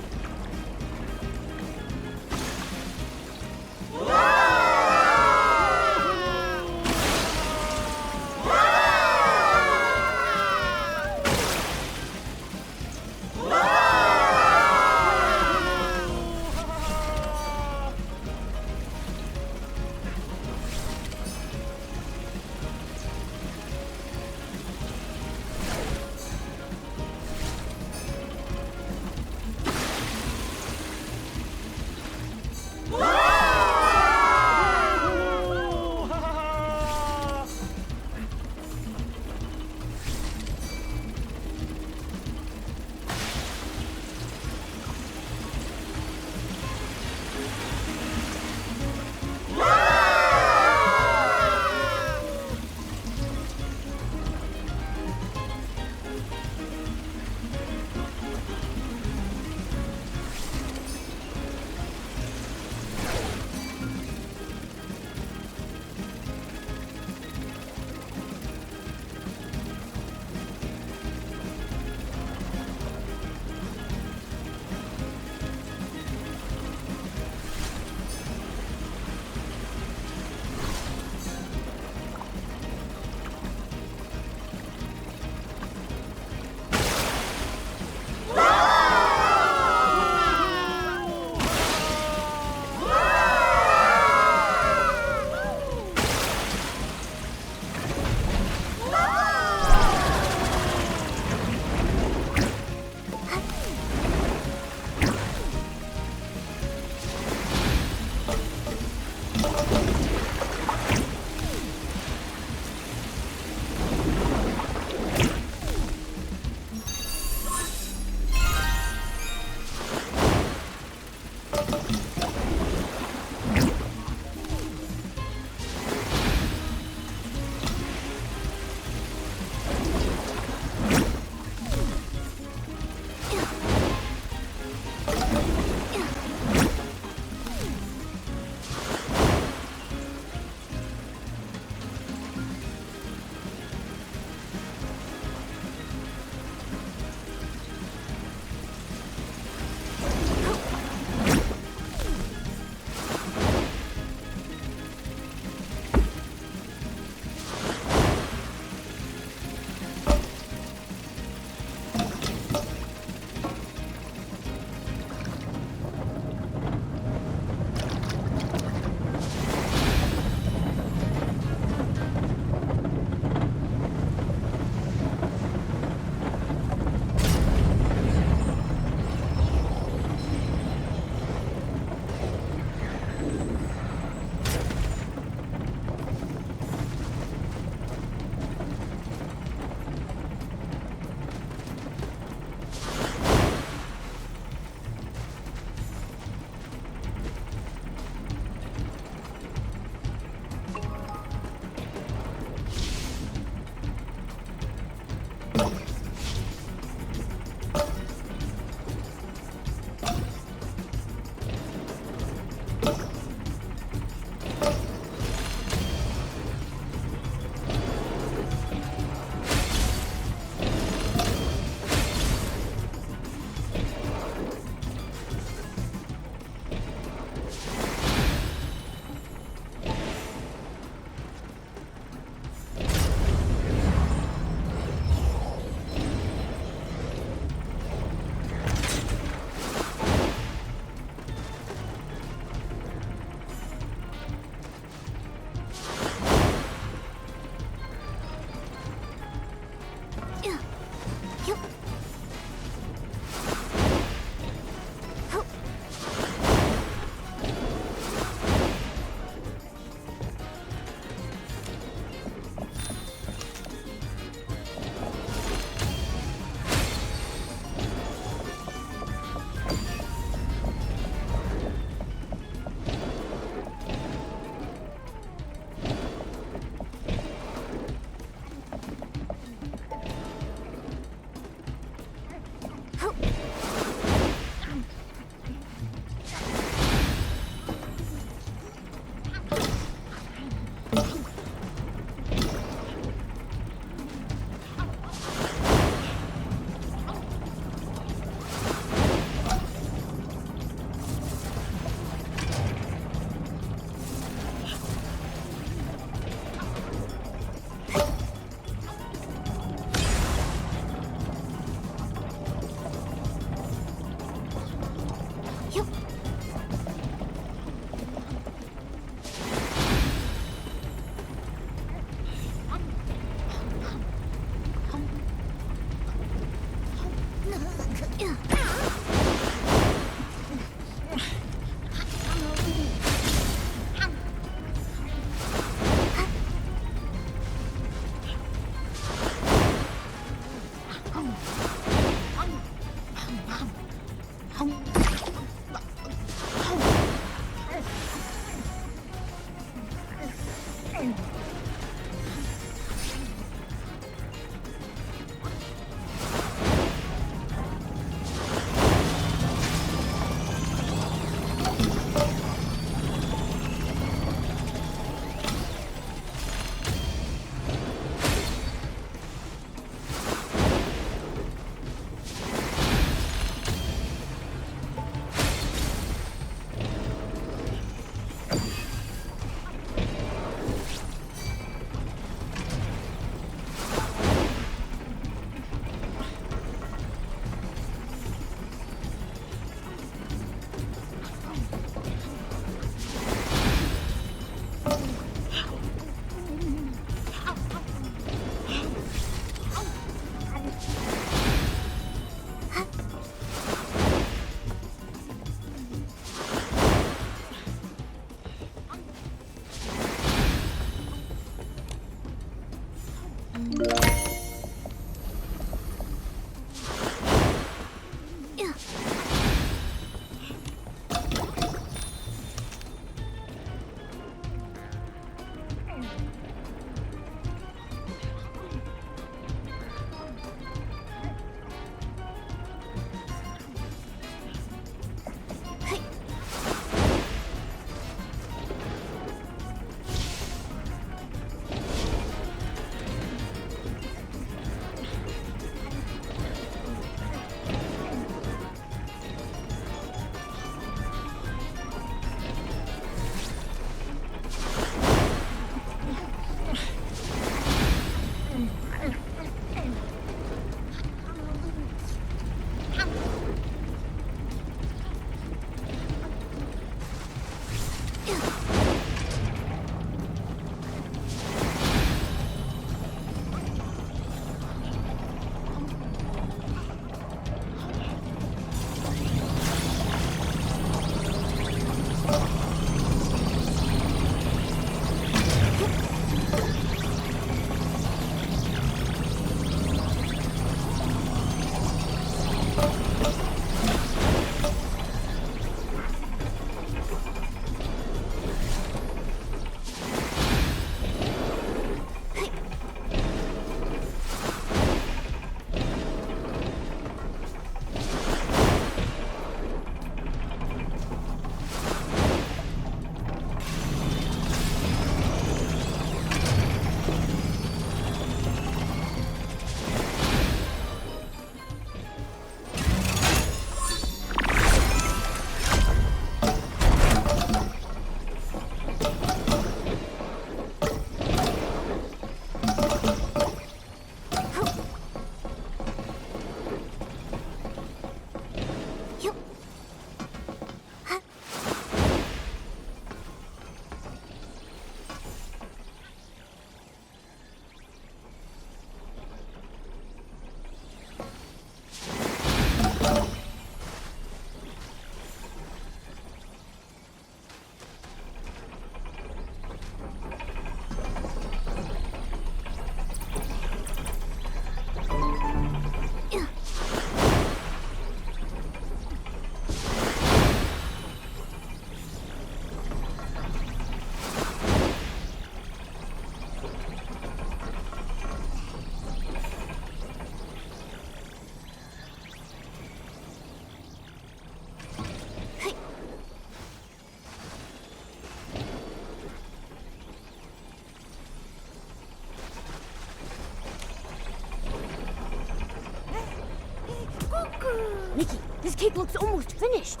Nikki, this cake looks almost finished.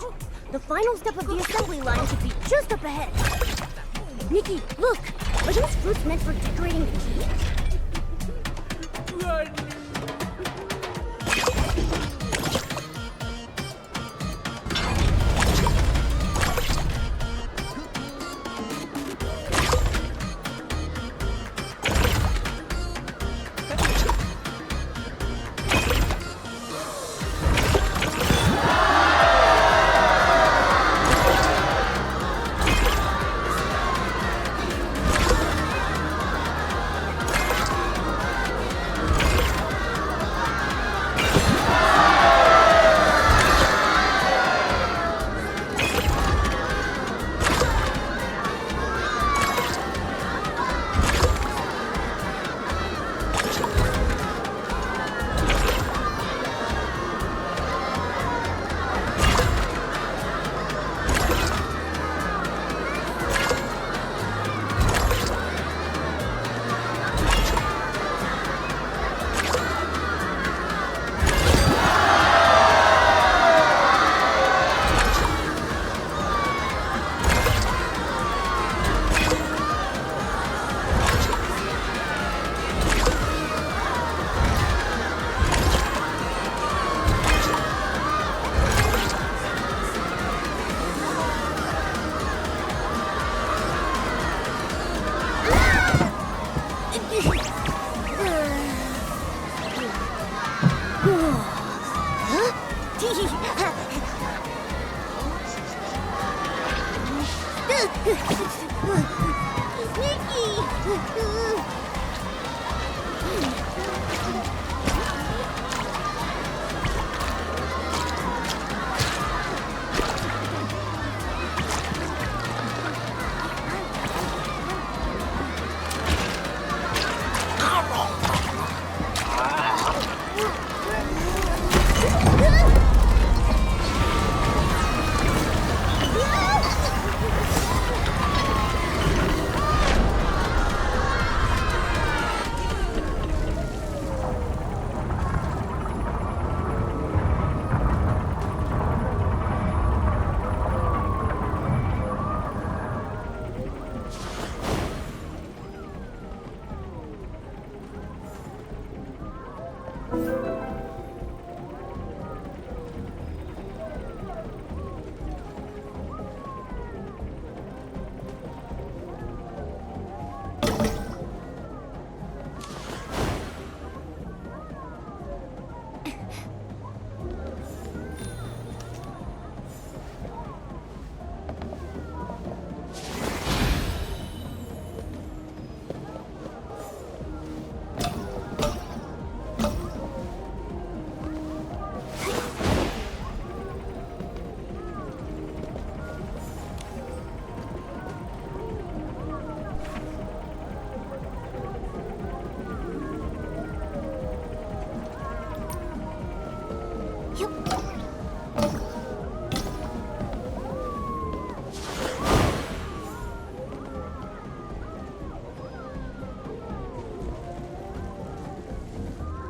The final step of the assembly line should be just up ahead. Nikki, look! Are those fruits meant for decorating the cake?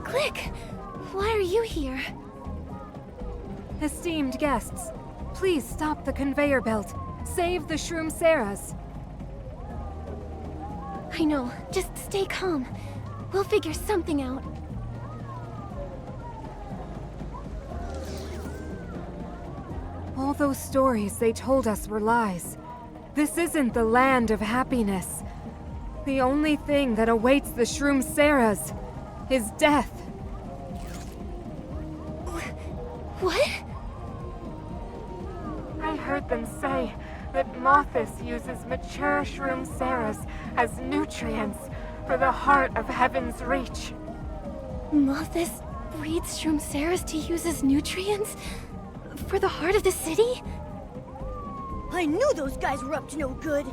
Click! Why are you here? Esteemed guests, please stop the conveyor belt. Save the Shroom Saras. I know. Just stay calm. We'll figure something out. All those stories they told us were lies. This isn't the land of happiness. The only thing that awaits the Shroom Saras is death. What? I heard them say that Mothis uses mature Shroom Saras as nutrients for the heart of Heaven's Reach. Mothis breeds Shroom Saras to use as nutrients? For the heart of the city? I knew those guys were up to no good.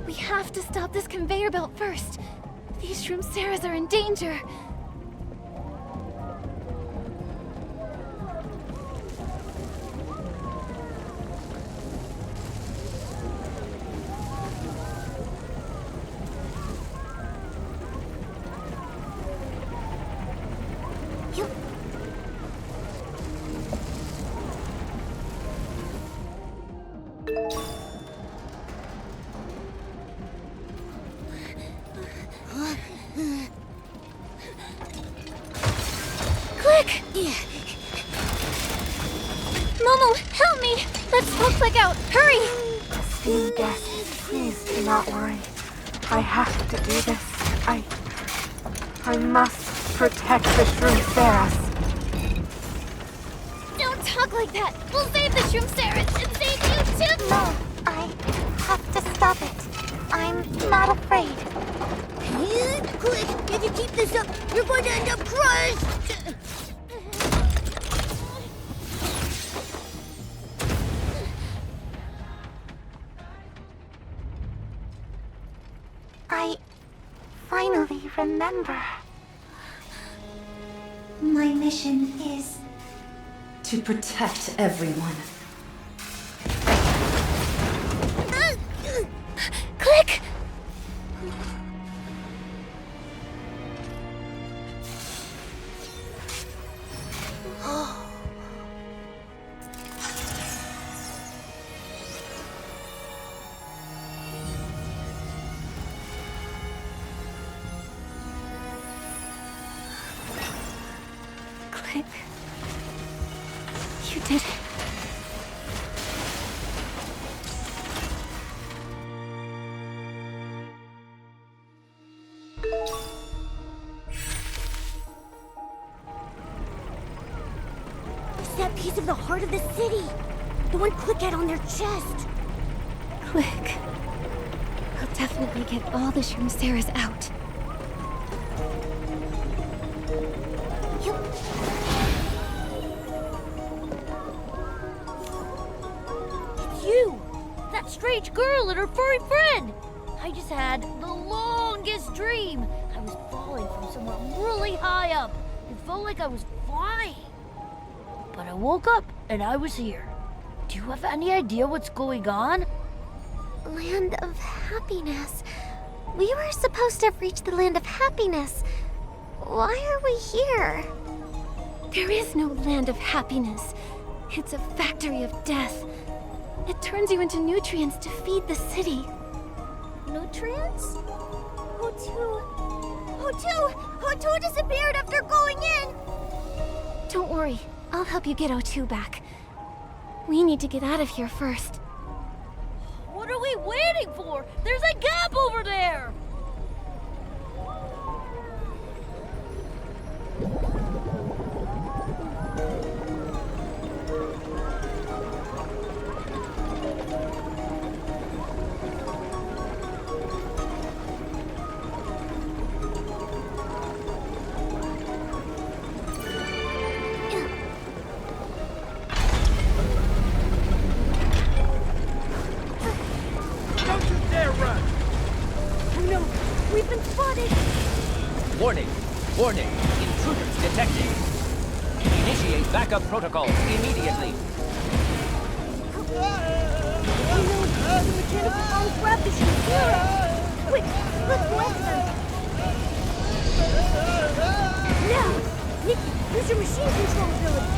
We have to stop this conveyor belt first. These Shroom Saras are in danger. Click! Momo, help me! Let's smoke Click out! Hurry! Esteemed guests, please do not worry. I have to do this. I must protect the Shroom Saras. Don't talk like that! We'll save the Shroom Saras and save you too! No, I have to stop it. I'm not afraid. Click! If you keep this up, you're going to end up crushed! I finally remember. My mission is to protect everyone. Click! Click. You did it. that piece of the heart of the city. The one Click had on their chest. Quick. I'll definitely get all the Shroomceras out. It's you! That strange girl and her furry friend! I just had the longest dream. I was falling from somewhere really high up. It felt like I was flying. But I woke up and I was here. Do you have any idea what's going on? Land of Happiness. We were supposed to have reached the Land of Happiness. Why are we here? There is no Land of Happiness. It's a factory of death. It turns you into nutrients to feed the city. Nutrients? O2 disappeared after going in! Don't worry, I'll help you get O2 back. We need to get out of here first. What are we waiting for? There's a gap over there! Warning! Warning! Intruders detected! Initiate backup protocol immediately! The mechanical arms grab the Shroomcera! Quick, let's go after them! Now! Nikki, use your machine control ability!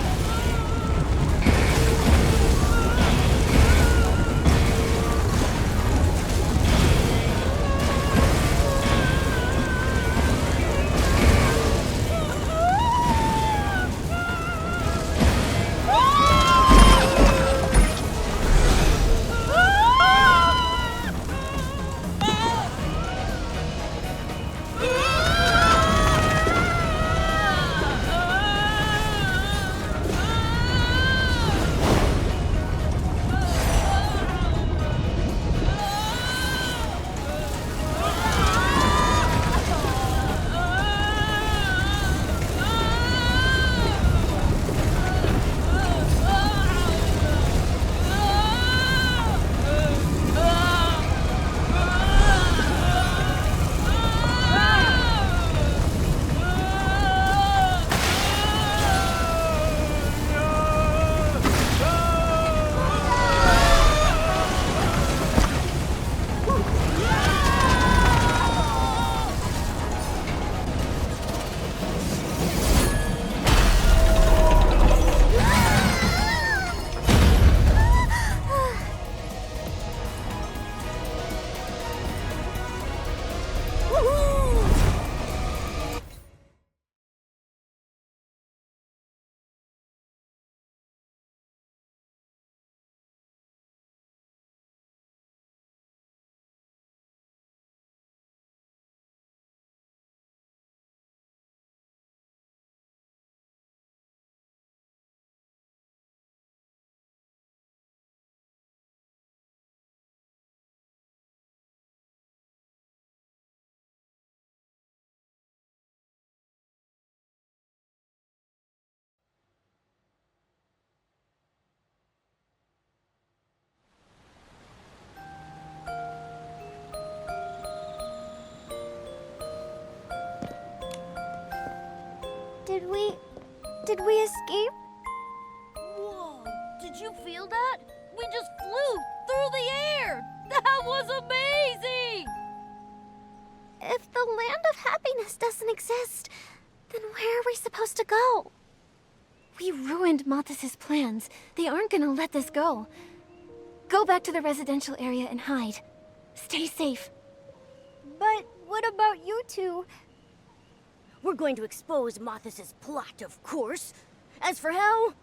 Did we escape? Whoa, did you feel that? We just flew through the air! That was amazing! If the Land of Happiness doesn't exist, then where are we supposed to go? We ruined Malthus's plans. They aren't gonna let this go. Go back to the residential area and hide. Stay safe. But what about you two? We're going to expose Malthus's plot, of course. As for how,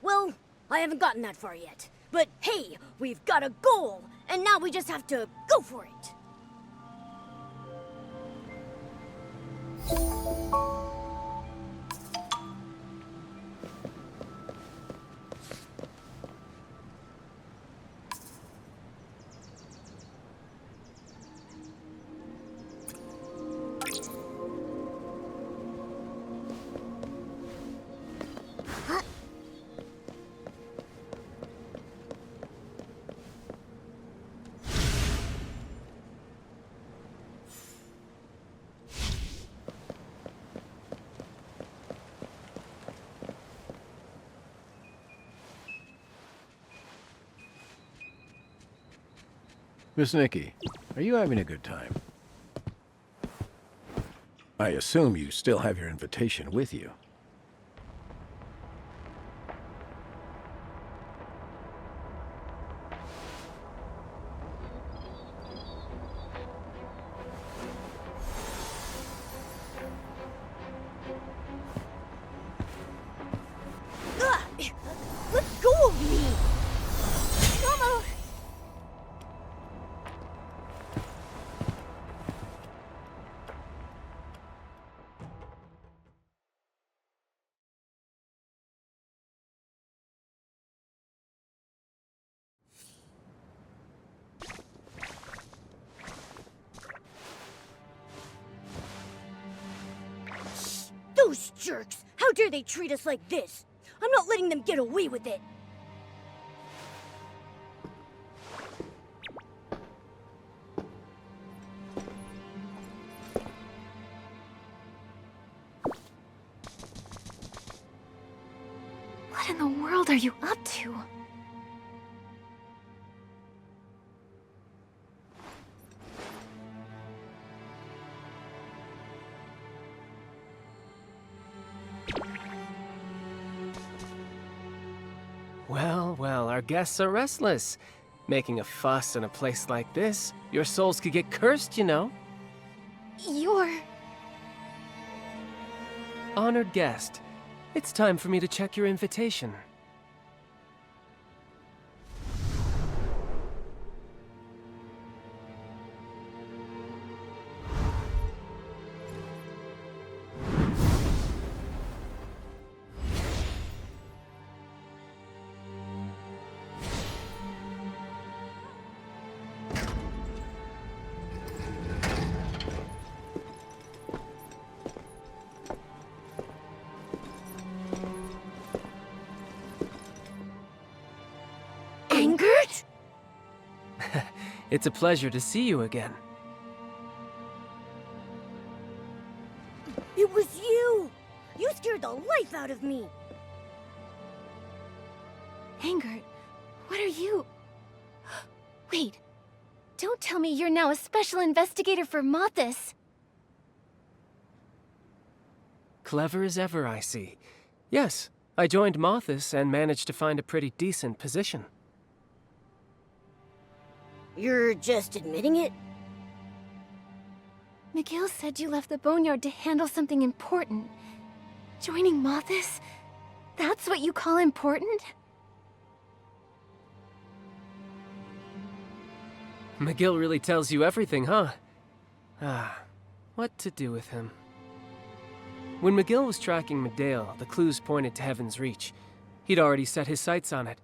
well, I haven't gotten that far yet. But hey, we've got a goal, and now we just have to go for it. Miss Nikki, are you having a good time? I assume you still have your invitation with you. Let go of me! Momo! Those jerks! How dare they treat us like this? I'm not letting them get away with it! What in the world are you up to? Well, our guests are restless. Making a fuss in a place like this, your souls could get cursed, you know. You're... Honored guest, it's time for me to check your invitation. It's a pleasure to see you again. It was you! You scared the life out of me! Angert, what are you... Wait, don't tell me you're now a special investigator for Mothis. Clever as ever, I see. Yes, I joined Mothis and managed to find a pretty decent position. You're just admitting it? Miguel said you left the boneyard to handle something important. Joining Mothis? That's what you call important? McGill really tells you everything, huh? What to do with him? When McGill was tracking Medale, the clues pointed to Heaven's Reach. He'd already set his sights on it.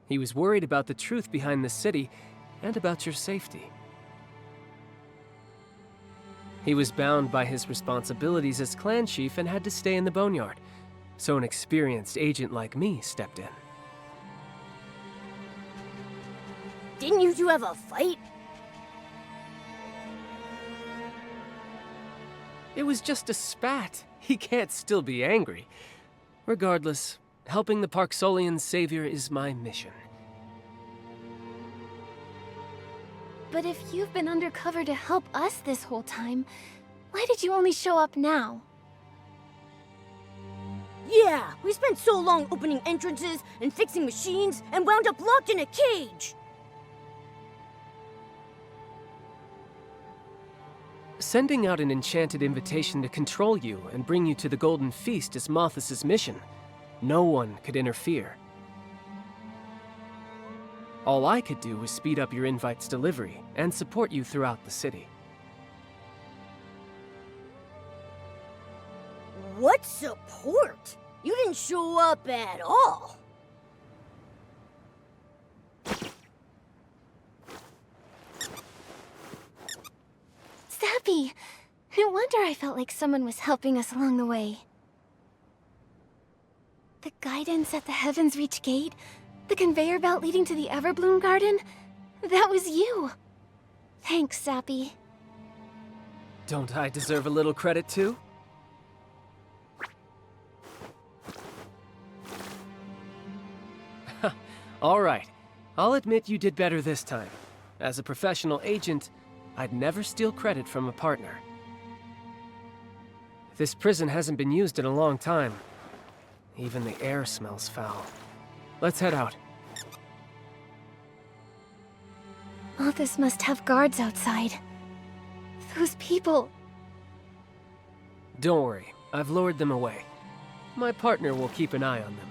He was worried about the truth behind the city, and about your safety. He was bound by his responsibilities as clan chief and had to stay in the boneyard, so an experienced agent like me stepped in. Didn't you two have a fight? It was just a spat. He can't still be angry. Regardless, helping the Parksolian savior is my mission. But if you've been undercover to help us this whole time, why did you only show up now? Yeah, we spent so long opening entrances and fixing machines and wound up locked in a cage! Sending out an enchanted invitation to control you and bring you to the Golden Feast is Mothis' mission. No one could interfere. All I could do was speed up your invite's delivery and support you throughout the city. What support? You didn't show up at all. Zappy! No wonder I felt like someone was helping us along the way. The guidance at the Heaven's Reach gate? The conveyor belt leading to the Everbloom Garden? That was you! Thanks, Zappy. Don't I deserve a little credit too? All right. I'll admit you did better this time. As a professional agent, I'd never steal credit from a partner. This prison hasn't been used in a long time. Even the air smells foul. Let's head out. Malthus must have guards outside. Those people... Don't worry, I've lured them away. My partner will keep an eye on them.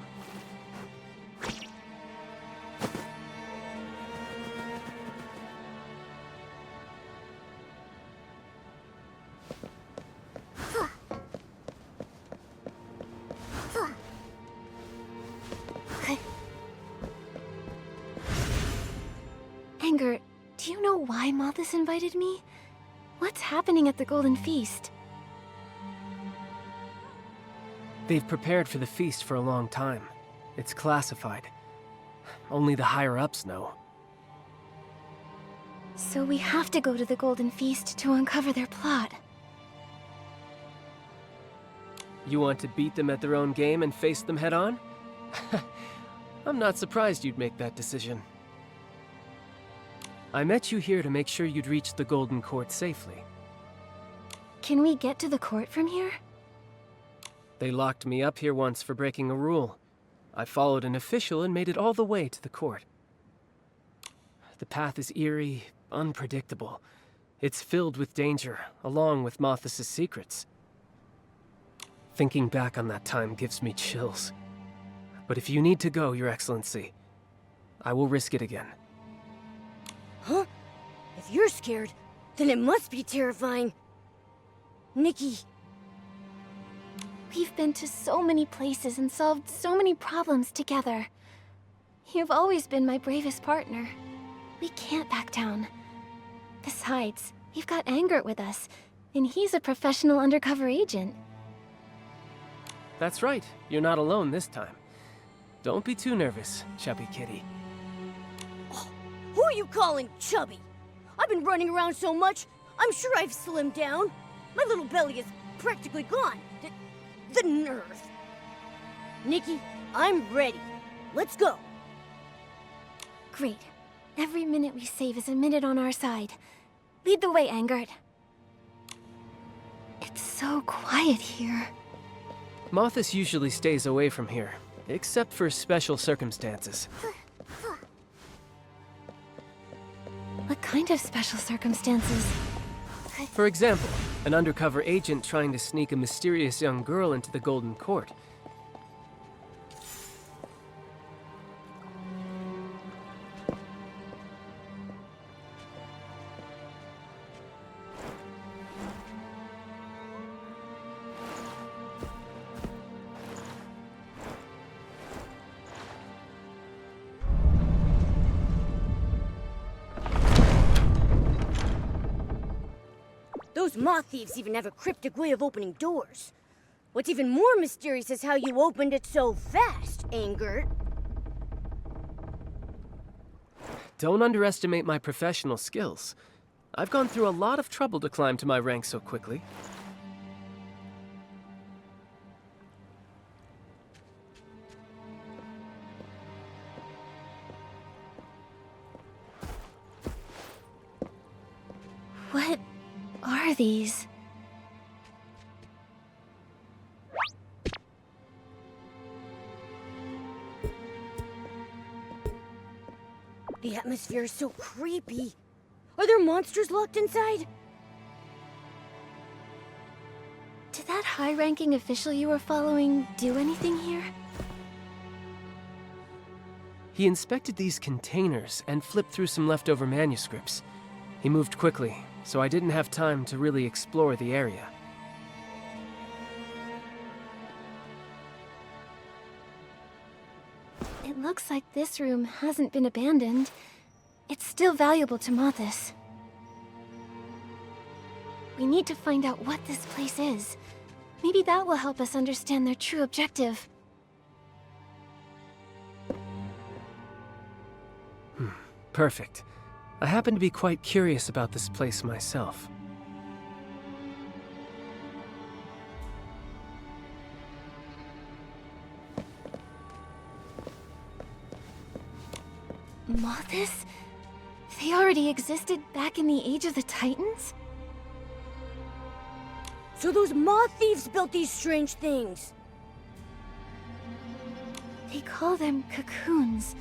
Anger, do you know why Malthus invited me? What's happening at the Golden Feast? They've prepared for the feast for a long time. It's classified. Only the higher-ups know. So we have to go to the Golden Feast to uncover their plot. You want to beat them at their own game and face them head-on? I'm not surprised you'd make that decision. I met you here to make sure you'd reach the Golden Court safely. Can we get to the court from here? They locked me up here once for breaking a rule. I followed an official and made it all the way to the court. The path is eerie, unpredictable. It's filled with danger, along with Malthus' secrets. Thinking back on that time gives me chills. But if you need to go, Your Excellency, I will risk it again. Huh? If you're scared, then it must be terrifying. Nikki. We've been to so many places and solved so many problems together. You've always been my bravest partner. We can't back down. Besides, we've got Anger with us, and he's a professional undercover agent. That's right, you're not alone this time. Don't be too nervous, chubby kitty. Who are you calling chubby? I've been running around so much, I'm sure I've slimmed down. My little belly is practically gone. The nerve. Nikki, I'm ready. Let's go. Great. Every minute we save is a minute on our side. Lead the way, Angard. It's so quiet here. Malthus usually stays away from here, except for special circumstances. What kind of special circumstances? For example, an undercover agent trying to sneak a mysterious young girl into the Golden Court. Those moth thieves even have a cryptic way of opening doors. What's even more mysterious is how you opened it so fast, Angert. Don't underestimate my professional skills. I've gone through a lot of trouble to climb to my rank so quickly. What are these? The atmosphere is so creepy. Are there monsters locked inside? Did that high-ranking official you were following do anything here? He inspected these containers and flipped through some leftover manuscripts. He moved quickly, so I didn't have time to really explore the area. It looks like this room hasn't been abandoned. It's still valuable to Malthus. We need to find out what this place is. Maybe that will help us understand their true objective. Perfect. I happen to be quite curious about this place myself. Malthus? They already existed back in the Age of the Titans? So those moth thieves built these strange things. They call them cocoons.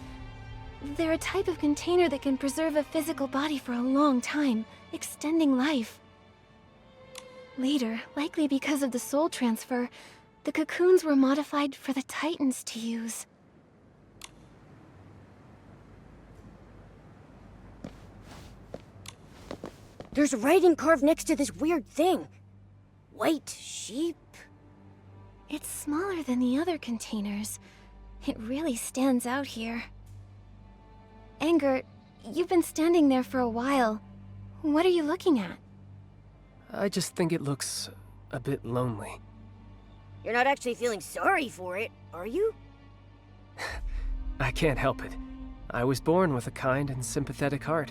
They're a type of container that can preserve a physical body for a long time, extending life. Later, likely because of the soul transfer, the cocoons were modified for the Titans to use. There's writing carved next to this weird thing. White sheep? It's smaller than the other containers. It really stands out here. Anger, you've been standing there for a while. What are you looking at? I just think it looks a bit lonely. You're not actually feeling sorry for it, are you? I can't help it. I was born with a kind and sympathetic heart.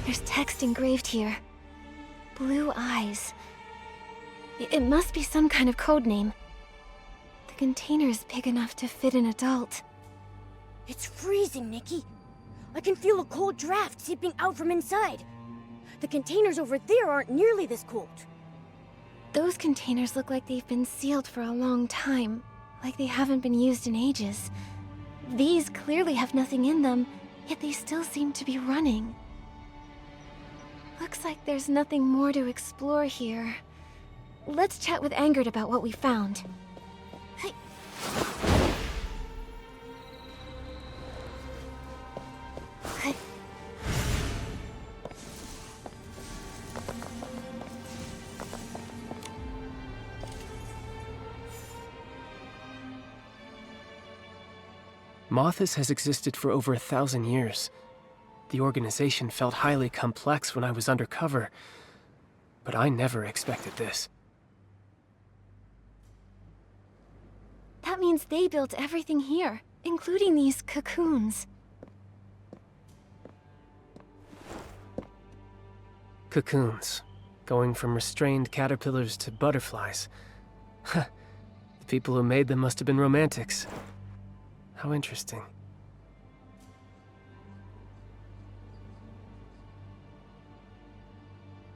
There's text engraved here. Blue eyes. It must be some kind of code name. The container is big enough to fit an adult. It's freezing, Nikki. I can feel a cold draft seeping out from inside. The containers over there aren't nearly this cold. Those containers look like they've been sealed for a long time, like they haven't been used in ages. These clearly have nothing in them, yet they still seem to be running. Looks like there's nothing more to explore here. Let's chat with Angerd about what we found. Hey. Hey. Mothis has existed for over 1,000 years. The organization felt highly complex when I was undercover, but I never expected this. That means they built everything here, including these cocoons. Cocoons, going from restrained caterpillars to butterflies. The people who made them must have been romantics. How interesting.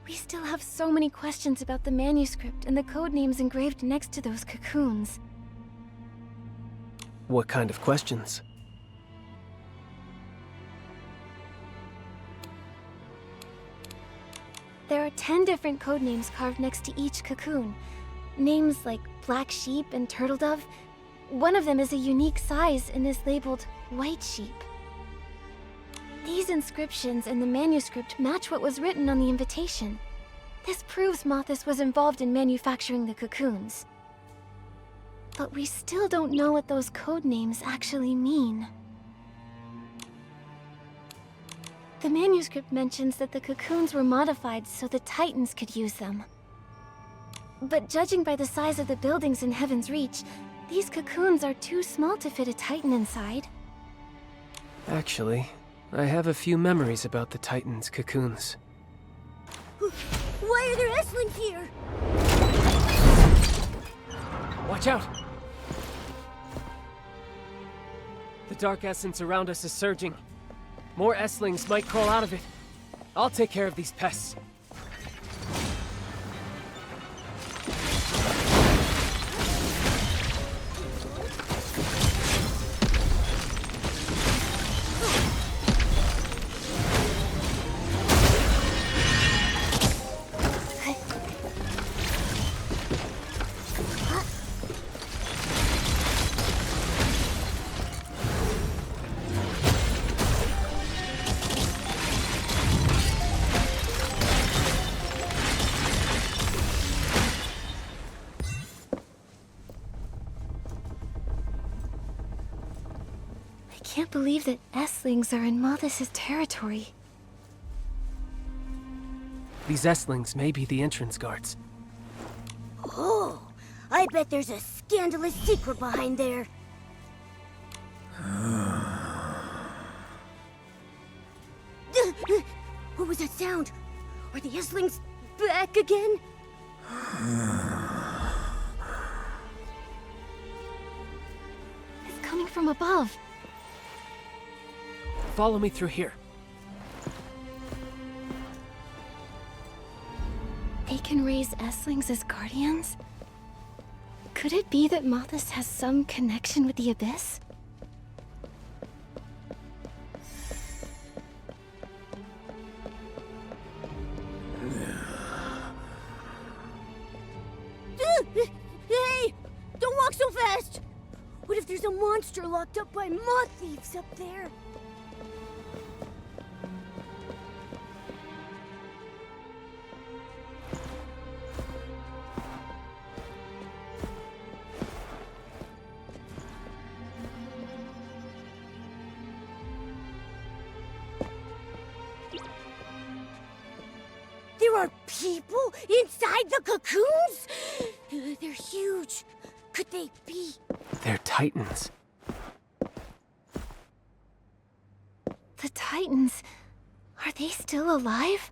We still have so many questions about the manuscript and the code names engraved next to those cocoons. What kind of questions? There are 10 different code names carved next to each cocoon. Names like Black Sheep and Turtle Dove. One of them is a unique size and is labeled White Sheep. These inscriptions and the manuscript match what was written on the invitation. This proves Mothis was involved in manufacturing the cocoons. But we still don't know what those code names actually mean. The manuscript mentions that the cocoons were modified so the Titans could use them. But judging by the size of the buildings in Heaven's Reach, these cocoons are too small to fit a Titan inside. Actually, I have a few memories about the Titans' cocoons. Why are there S-Lings here? Watch out! The dark essence around us is surging. More S-Lings might crawl out of it. I'll take care of these pests. I can't believe that S-Lings are in Mothis' territory. These S-Lings may be the entrance guards. Oh, I bet there's a scandalous secret behind there. was that sound? Are the Eslings back again? It's coming from above. Follow me through here. They can raise Eslings as guardians? Could it be that Mothis has some connection with the Abyss? Hey! Don't walk so fast! What if there's a monster locked up by moth thieves up there? There are people inside the cocoons? They're huge. Could they be? They're Titans. The Titans. Are they still alive?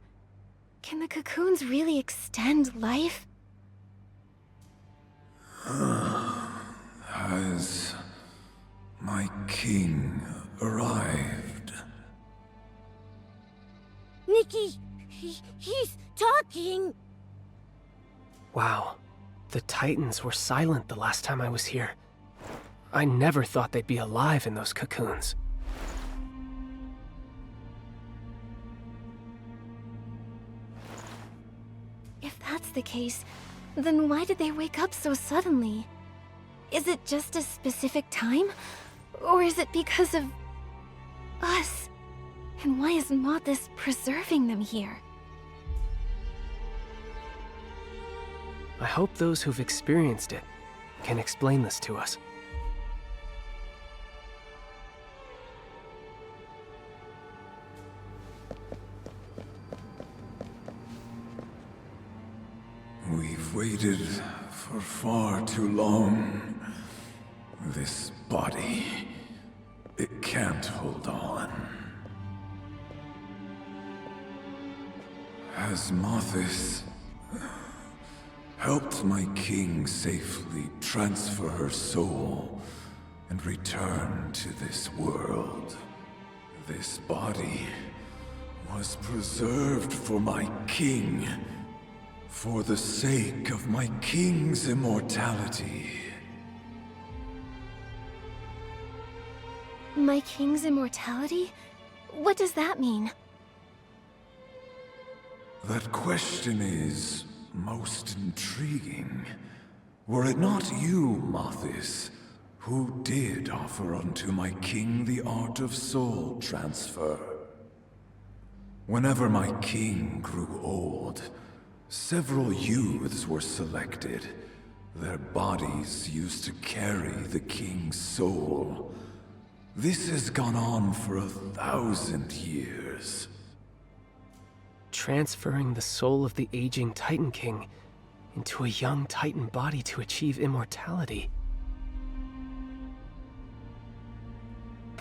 Can the cocoons really extend life? Has my king arrived? Nikki, he's talking. Wow. The Titans were silent the last time I was here. I never thought they'd be alive in those cocoons. If that's the case, then why did they wake up so suddenly? Is it just a specific time? Or is it because of us? And why is Mothis preserving them here? I hope those who've experienced it can explain this to us. We've waited for far too long. This body, it can't hold on. Has Mothis helped my king safely transfer her soul and return to this world? This body was preserved for my king, for the sake of my king's immortality. My king's immortality? What does that mean? That question is most intriguing. Were it not you, Mothis, who did offer unto my king the art of soul transfer? Whenever my king grew old, several youths were selected. Their bodies used to carry the king's soul. This has gone on for 1,000 years. Transferring the soul of the aging Titan King into a young Titan body to achieve immortality.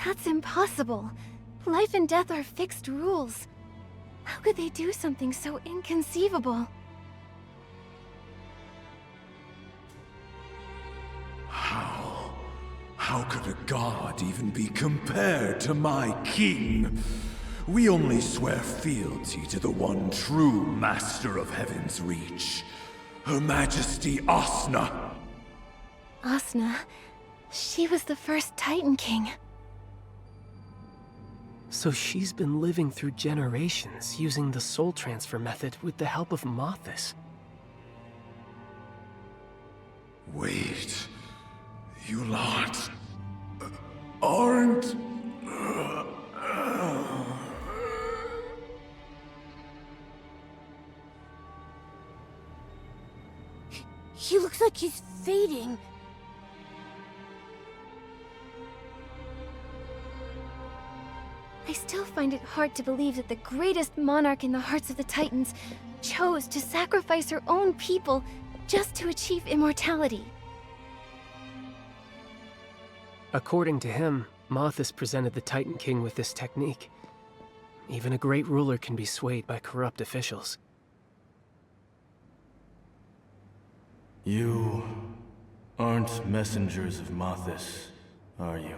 That's impossible. Life and death are fixed rules. How could they do something so inconceivable? How could a god even be compared to my king? We only swear fealty to the one true master of Heaven's Reach, Her Majesty Asna. Asna? She was the first Titan King. So she's been living through generations using the soul transfer method with the help of Mothis. Wait, you lot aren't... He looks like he's fading. I still find it hard to believe that the greatest monarch in the hearts of the Titans chose to sacrifice her own people just to achieve immortality. According to him, Mothis presented the Titan King with this technique. Even a great ruler can be swayed by corrupt officials. You aren't messengers of Mothis, are you?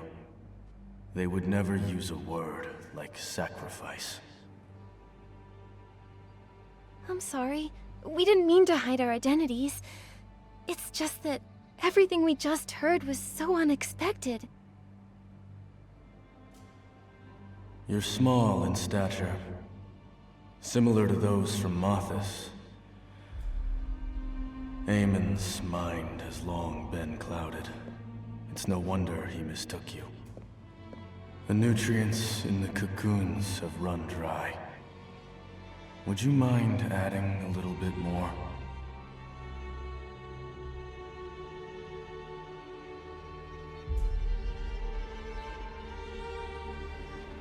They would never use a word like sacrifice. I'm sorry. We didn't mean to hide our identities. It's just that everything we just heard was so unexpected. You're small in stature, similar to those from Mothis. Aemon's mind has long been clouded. It's no wonder he mistook you. The nutrients in the cocoons have run dry. Would you mind adding a little bit more?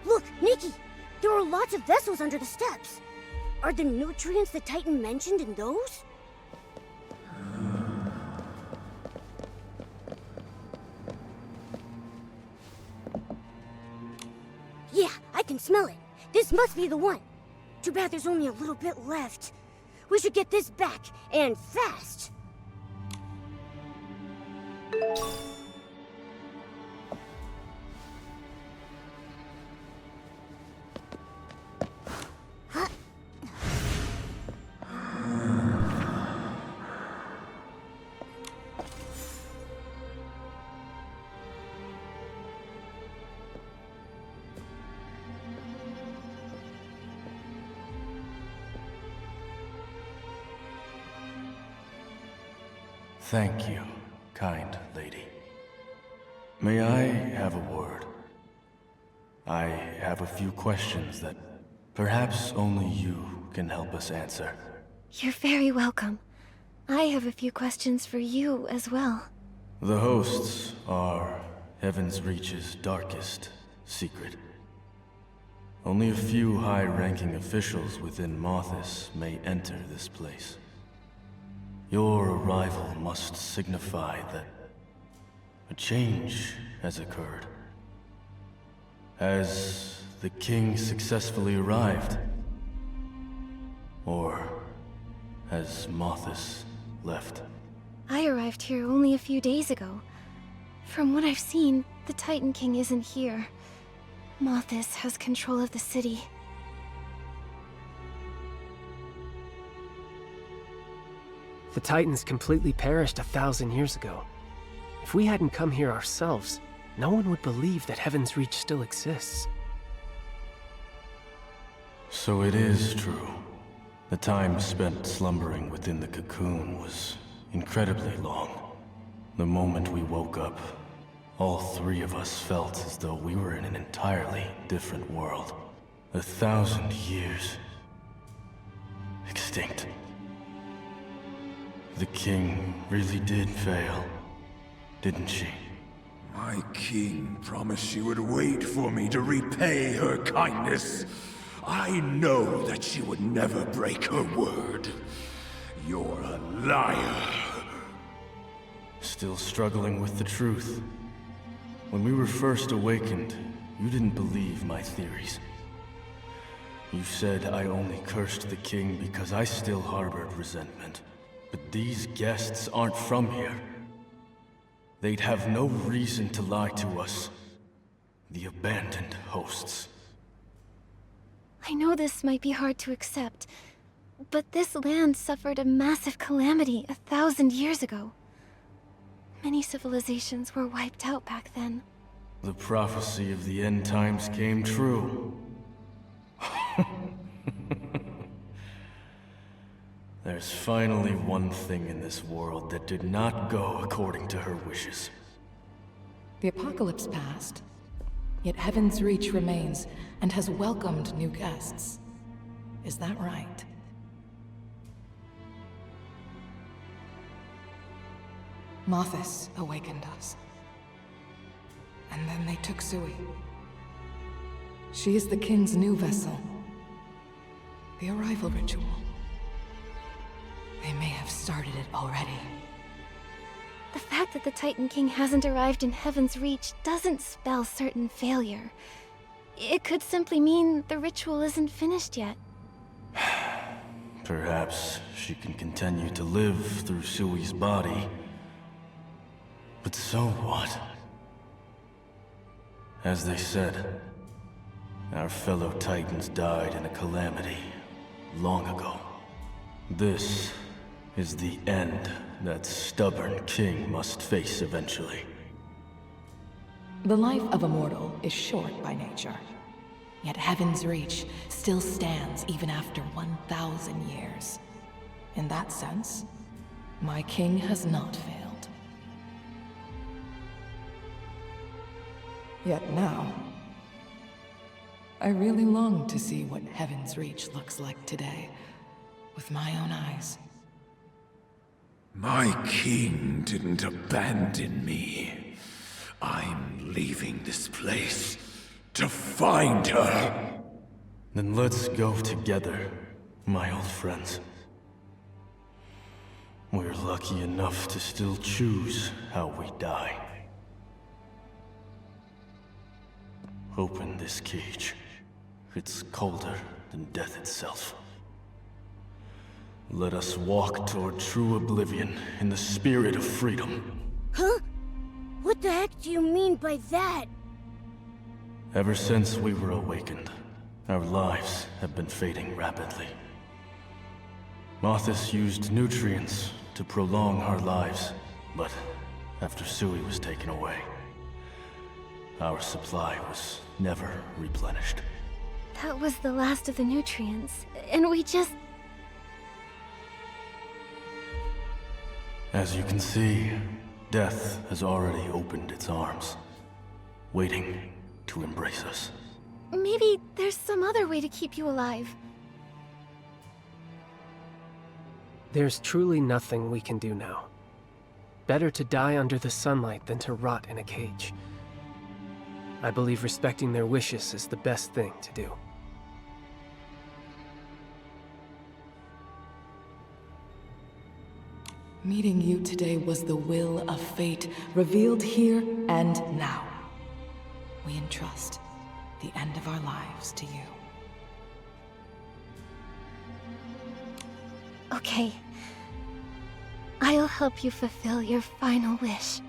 Look, Nikki! There are lots of vessels under the steps. Are the nutrients the Titan mentioned in those? Yeah, I can smell it. This must be the one. Too bad there's only a little bit left. We should get this back, and fast. Thank you, kind lady. May I have a word? I have a few questions that perhaps only you can help us answer. You're very welcome. I have a few questions for you as well. The hosts are Heaven's Reach's darkest secret. Only a few high-ranking officials within Mothis may enter this place. Your arrival must signify that a change has occurred. Has the king successfully arrived? Or has Mothis left? I arrived here only a few days ago. From what I've seen, the Titan King isn't here. Mothis has control of the city. The Titans completely perished 1,000 years ago. If we hadn't come here ourselves, no one would believe that Heaven's Reach still exists. So it is true. The time spent slumbering within the cocoon was incredibly long. The moment we woke up, all three of us felt as though we were in an entirely different world. 1,000 years. Extinct. The king really did fail, didn't she? My king promised she would wait for me to repay her kindness. I know that she would never break her word. You're a liar. Still struggling with the truth. When we were first awakened, you didn't believe my theories. You said I only cursed the king because I still harbored resentment. But these guests aren't from here. They'd have no reason to lie to us. The abandoned hosts. I know this might be hard to accept, but this land suffered a massive calamity 1,000 years ago. Many civilizations were wiped out back then. The prophecy of the end times came true. There's finally one thing in this world that did not go according to her wishes. The apocalypse passed, yet Heaven's Reach remains and has welcomed new guests. Is that right? Mothis awakened us. And then they took Sui. She is the king's new vessel. The arrival ritual. They may have started it already. The fact that the Titan King hasn't arrived in Heaven's Reach doesn't spell certain failure. It could simply mean the ritual isn't finished yet. Perhaps she can continue to live through Sui's body. But so what? As they said, our fellow Titans died in a calamity long ago. This is the end that stubborn king must face eventually. The life of a mortal is short by nature. Yet Heaven's Reach still stands even after 1,000 years. In that sense, my king has not failed. Yet now, I really long to see what Heaven's Reach looks like today, with my own eyes. My king didn't abandon me. I'm leaving this place to find her. Then let's go together, my old friends. We're lucky enough to still choose how we die. Open this cage. It's colder than death itself. Let us walk toward true oblivion in the spirit of freedom. Huh? What the heck do you mean by that? Ever since we were awakened, our lives have been fading rapidly. Mothis used nutrients to prolong our lives, but after Sui was taken away, our supply was never replenished. That was the last of the nutrients, and we just... As you can see, death has already opened its arms, waiting to embrace us. Maybe there's some other way to keep you alive. There's truly nothing we can do now. Better to die under the sunlight than to rot in a cage. I believe respecting their wishes is the best thing to do. Meeting you today was the will of fate, revealed here and now. We entrust the end of our lives to you. Okay. I'll help you fulfill your final wish.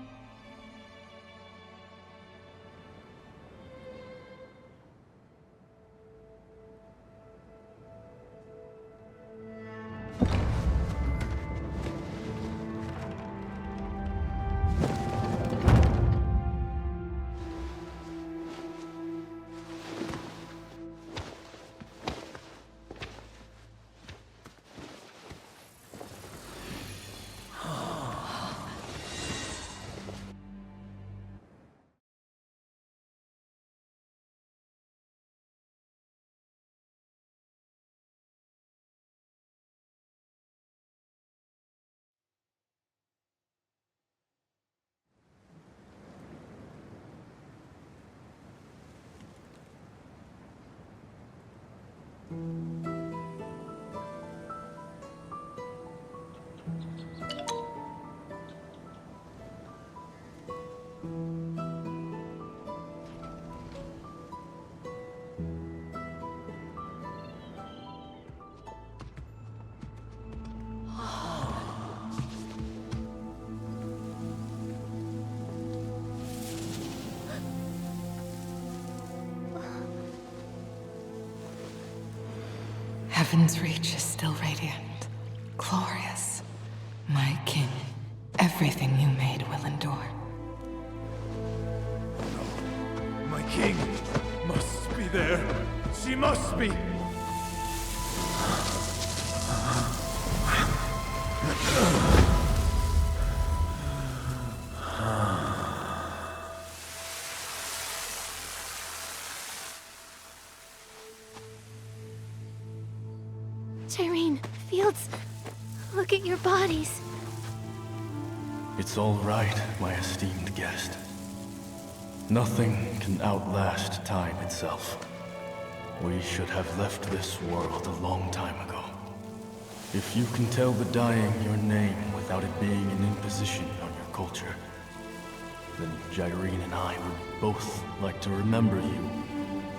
Heaven's Reach is still radiant, glorious. My king, everything you made will endure. My king must be there. She must be. Tyrene, Fields, look at your bodies. It's all right, my esteemed guest. Nothing can outlast time itself. We should have left this world a long time ago. If you can tell the dying your name without it being an imposition on your culture, then Gyrene and I would both like to remember you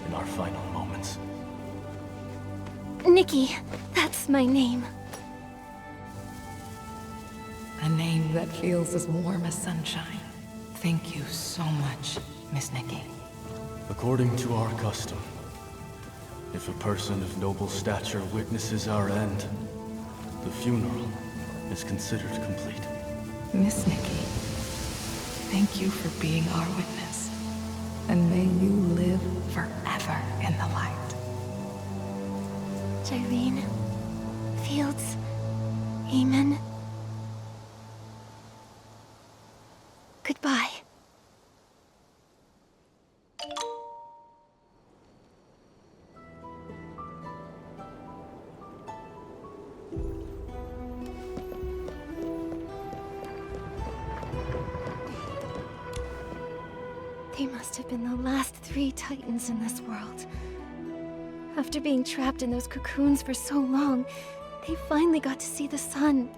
in our final moments. Nikki, that's my name. A name that feels as warm as sunshine. Thank you so much, Miss Nikki. According to our custom, if a person of noble stature witnesses our end, the funeral is considered complete. Miss Nikki, thank you for being our witness. And may you live forever in the light. Irene, Fields, Amen. Goodbye. They must have been the last 3 Titans in this world. After being trapped in those cocoons for so long, they finally got to see the sun.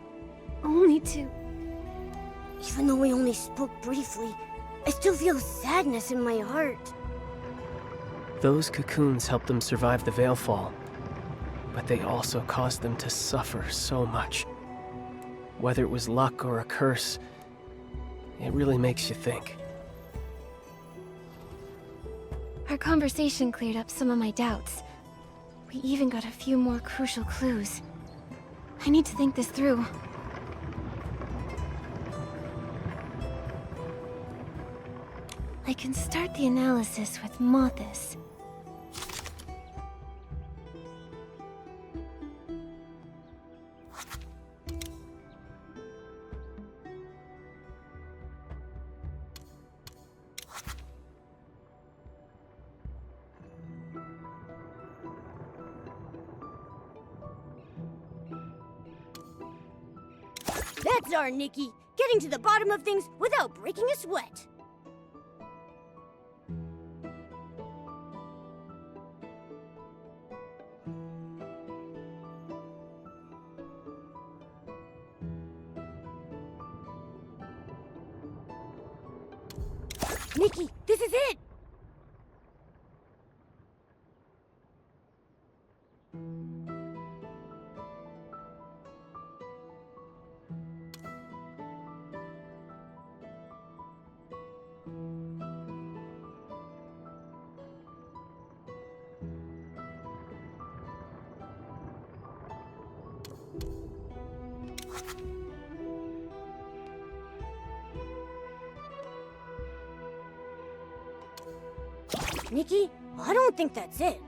Only to... Even though we only spoke briefly, I still feel sadness in my heart. Those cocoons helped them survive the Veilfall, but they also caused them to suffer so much. Whether it was luck or a curse, it really makes you think. Our conversation cleared up some of my doubts. We even got a few more crucial clues. I need to think this through. I can start the analysis with Mothis. That's our Nikki, getting to the bottom of things without breaking a sweat. Nikki, this is it! Nikki, I don't think that's it.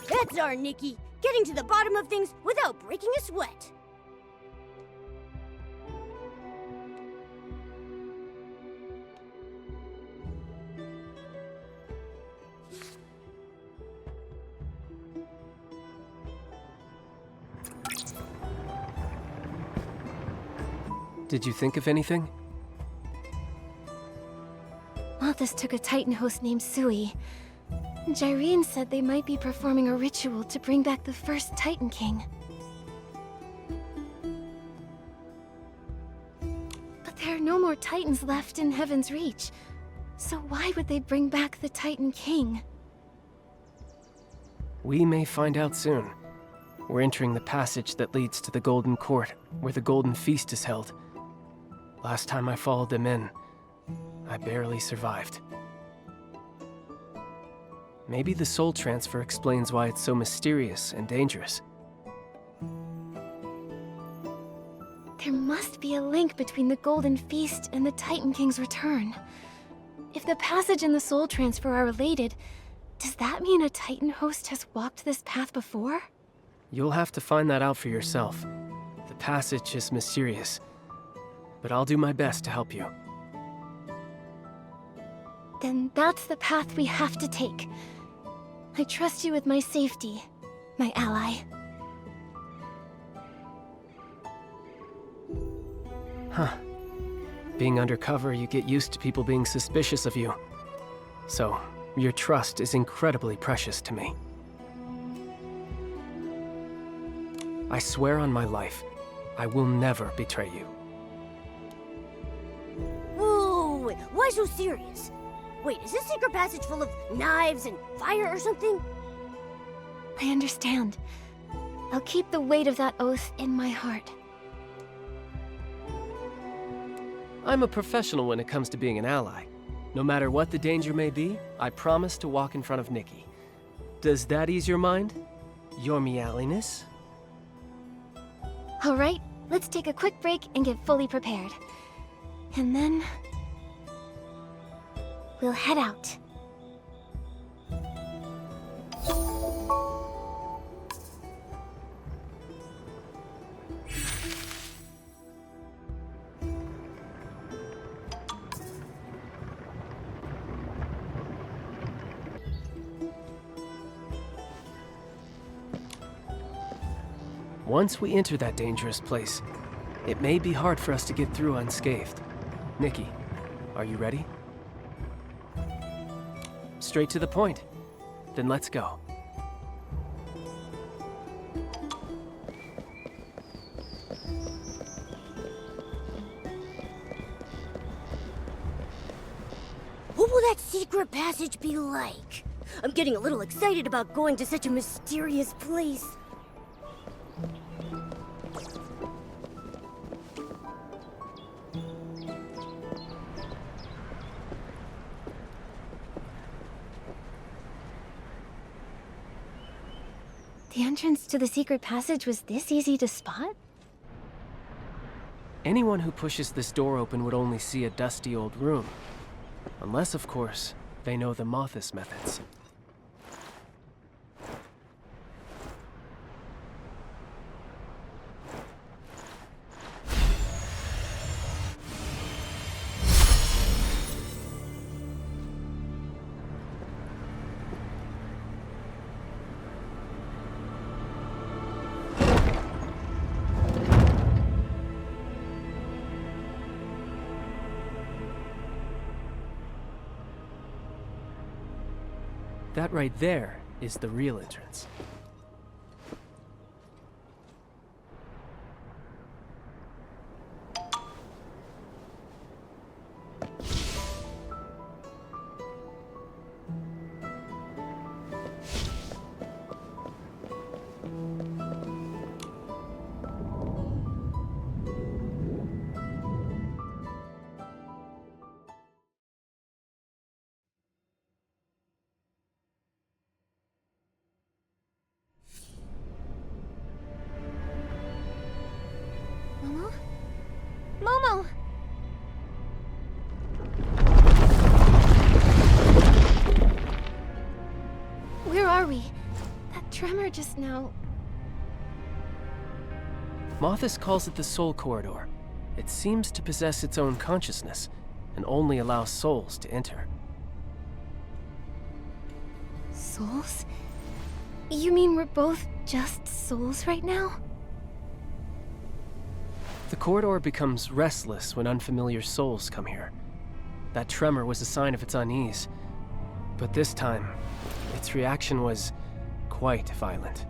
That's our Nikki, getting to the bottom of things without breaking a sweat. Did you think of anything? Mothis took a Titan host named Sui. Irene said they might be performing a ritual to bring back the first Titan King. But there are no more Titans left in Heaven's Reach. So why would they bring back the Titan King? We may find out soon. We're entering the passage that leads to the Golden Court, where the Golden Feast is held. Last time I followed them in, I barely survived. Maybe the soul transfer explains why it's so mysterious and dangerous. There must be a link between the Golden Feast and the Titan King's return. If the passage and the soul transfer are related, does that mean a Titan host has walked this path before? You'll have to find that out for yourself. The passage is mysterious, but I'll do my best to help you. Then that's the path we have to take. I trust you with my safety, my ally. Huh. Being undercover, you get used to people being suspicious of you. So, your trust is incredibly precious to me. I swear on my life, I will never betray you. Whoa, why so serious? Wait, is this secret passage full of knives and fire or something? I understand. I'll keep the weight of that oath in my heart. I'm a professional when it comes to being an ally. No matter what the danger may be, I promise to walk in front of Nikki. Does that ease your mind? Your meowiness? All right, let's take a quick break and get fully prepared. And then... we'll head out. Once we enter that dangerous place, it may be hard for us to get through unscathed. Nikki, are you ready? Straight to the point. Then let's go. What will that secret passage be like? I'm getting a little excited about going to such a mysterious place. The entrance to the secret passage was this easy to spot? Anyone who pushes this door open would only see a dusty old room. Unless, of course, they know the Mothis methods. That right there is the real entrance. Momo? Momo! Where are we? That tremor just now... Mothis calls it the Soul Corridor. It seems to possess its own consciousness, and only allows souls to enter. Souls? You mean we're both just souls right now? The corridor becomes restless when unfamiliar souls come here. That tremor was a sign of its unease. But this time, its reaction was quite violent.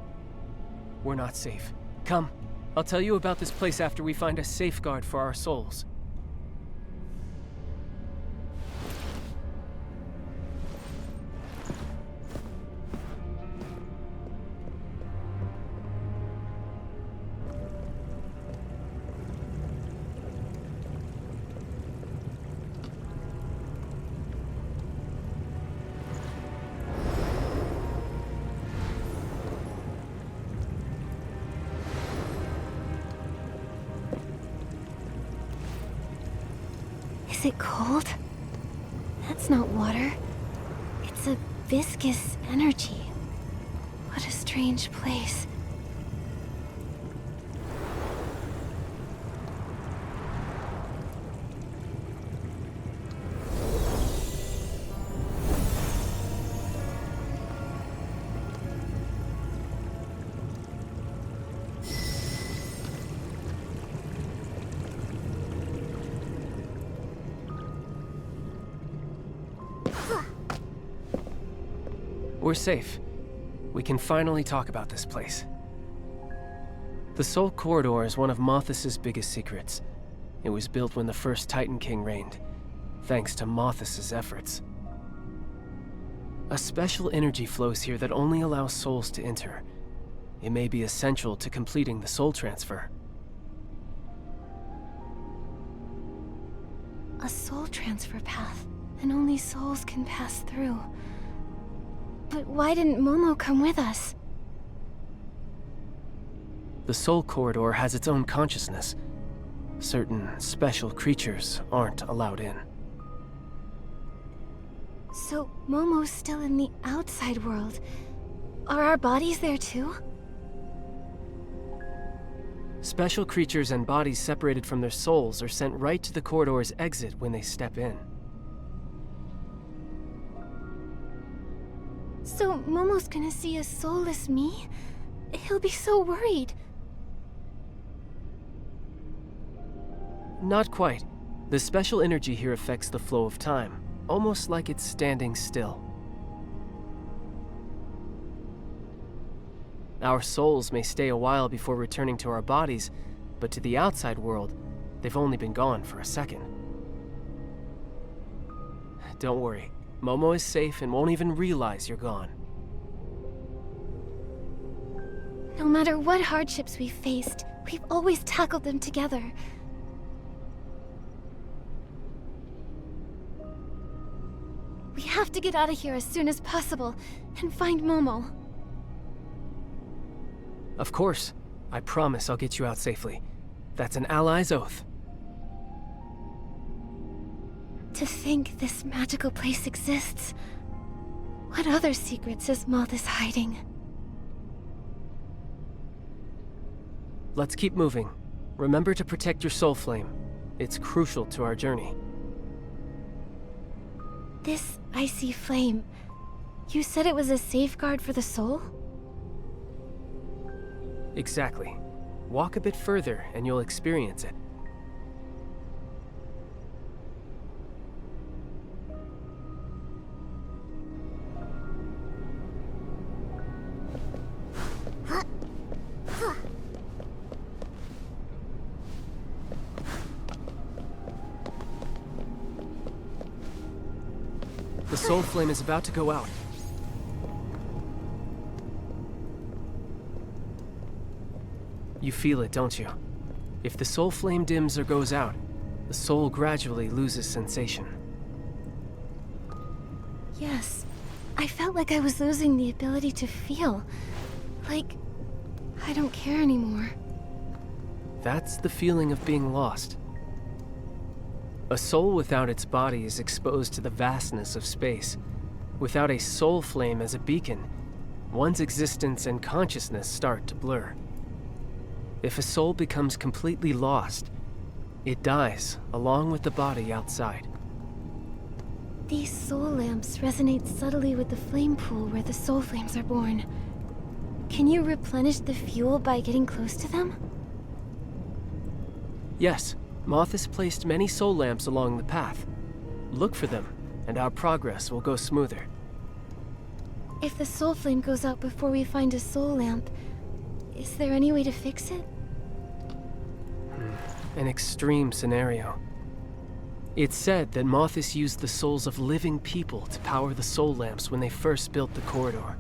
We're not safe. Come, I'll tell you about this place after we find a safeguard for our souls. Is it cold? That's not water. It's a viscous energy. What a strange place. We're safe. We can finally talk about this place. The Soul Corridor is one of Mothis' biggest secrets. It was built when the first Titan King reigned, thanks to Mothis' efforts. A special energy flows here that only allows souls to enter. It may be essential to completing the soul transfer. A soul transfer path, and only souls can pass through. But why didn't Momo come with us? The Soul Corridor has its own consciousness. Certain special creatures aren't allowed in. So Momo's still in the outside world. Are our bodies there too? Special creatures and bodies separated from their souls are sent right to the corridor's exit when they step in. So Momo's gonna see a soulless me? He'll be so worried. Not quite. The special energy here affects the flow of time, almost like it's standing still. Our souls may stay a while before returning to our bodies, but to the outside world, they've only been gone for a second. Don't worry, Momo is safe and won't even realize you're gone. No matter what hardships we've faced, we've always tackled them together. We have to get out of here as soon as possible and find Momo. Of course. I promise I'll get you out safely. That's an ally's oath. To think this magical place exists. What other secrets is Mothis hiding? Let's keep moving. Remember to protect your soul flame. It's crucial to our journey. This icy flame, you said it was a safeguard for the soul? Exactly. Walk a bit further and you'll experience it. The soul flame is about to go out. You feel it, don't you? If the soul flame dims or goes out, the soul gradually loses sensation. Yes. I felt like I was losing the ability to feel. Like, I don't care anymore. That's the feeling of being lost. A soul without its body is exposed to the vastness of space. Without a soul flame as a beacon, one's existence and consciousness start to blur. If a soul becomes completely lost, it dies along with the body outside. These soul lamps resonate subtly with the flame pool where the soul flames are born. Can you replenish the fuel by getting close to them? Yes, Mothis placed many soul lamps along the path. Look for them, and our progress will go smoother. If the soul flame goes out before we find a soul lamp, is there any way to fix it? An extreme scenario. It's said that Mothis used the souls of living people to power the soul lamps when they first built the corridor.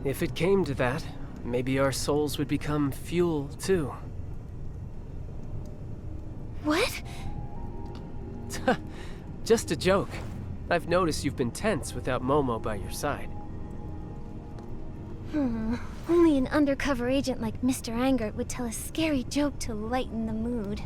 If it came to that, maybe our souls would become fuel too. What? Just a joke. I've noticed you've been tense without Momo by your side. Only an undercover agent like Mr. Angert would tell a scary joke to lighten the mood.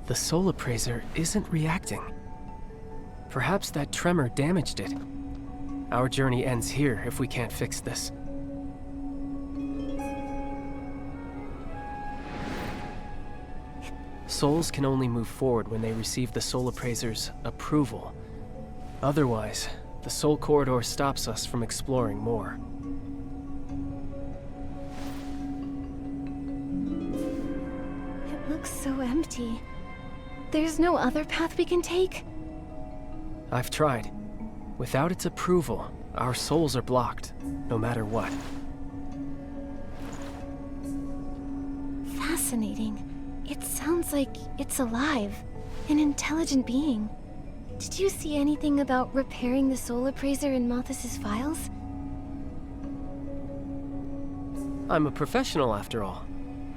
The soul appraiser isn't reacting. Perhaps that tremor damaged it. Our journey ends here if we can't fix this. Souls can only move forward when they receive the soul appraiser's approval. Otherwise, the soul corridor stops us from exploring more. It looks so empty. There's no other path we can take? I've tried. Without its approval, our souls are blocked, no matter what. Fascinating. It sounds like it's alive, an intelligent being. Did you see anything about repairing the soul appraiser in Mothis' files? I'm a professional after all.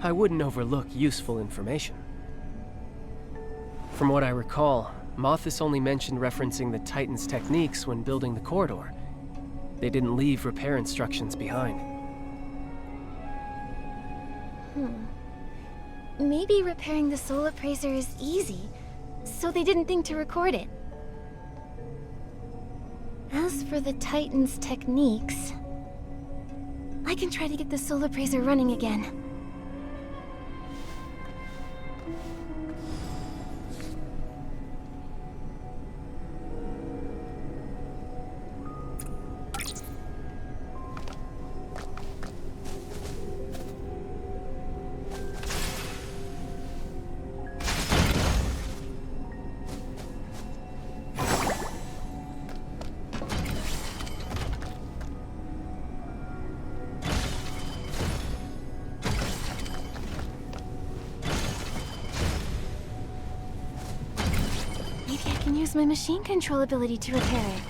I wouldn't overlook useful information. From what I recall, Mothis only mentioned referencing the Titan's techniques when building the corridor. They didn't leave repair instructions behind. Maybe repairing the soul appraiser is easy, so they didn't think to record it. As for the Titan's techniques, I can try to get the soul appraiser running again. Use my machine control ability to repair it.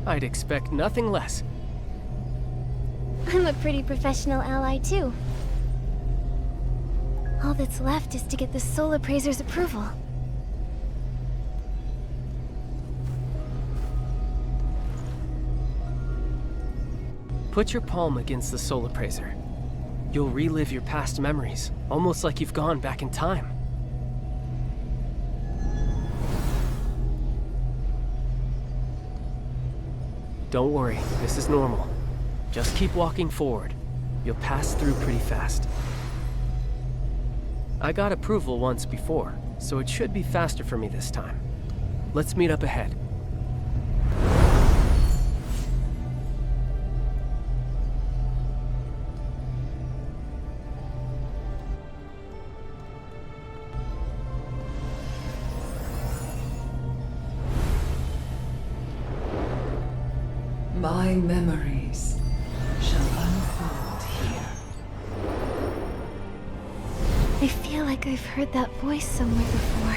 I'd expect nothing less. I'm a pretty professional ally, too. All that's left is to get the soul appraiser's approval. Put your palm against the soul appraiser. You'll relive your past memories, almost like you've gone back in time. Don't worry, this is normal. Just keep walking forward. You'll pass through pretty fast. I got approval once before, so it should be faster for me this time. Let's meet up ahead. My memories shall unfold here. I feel like I've heard that voice somewhere before.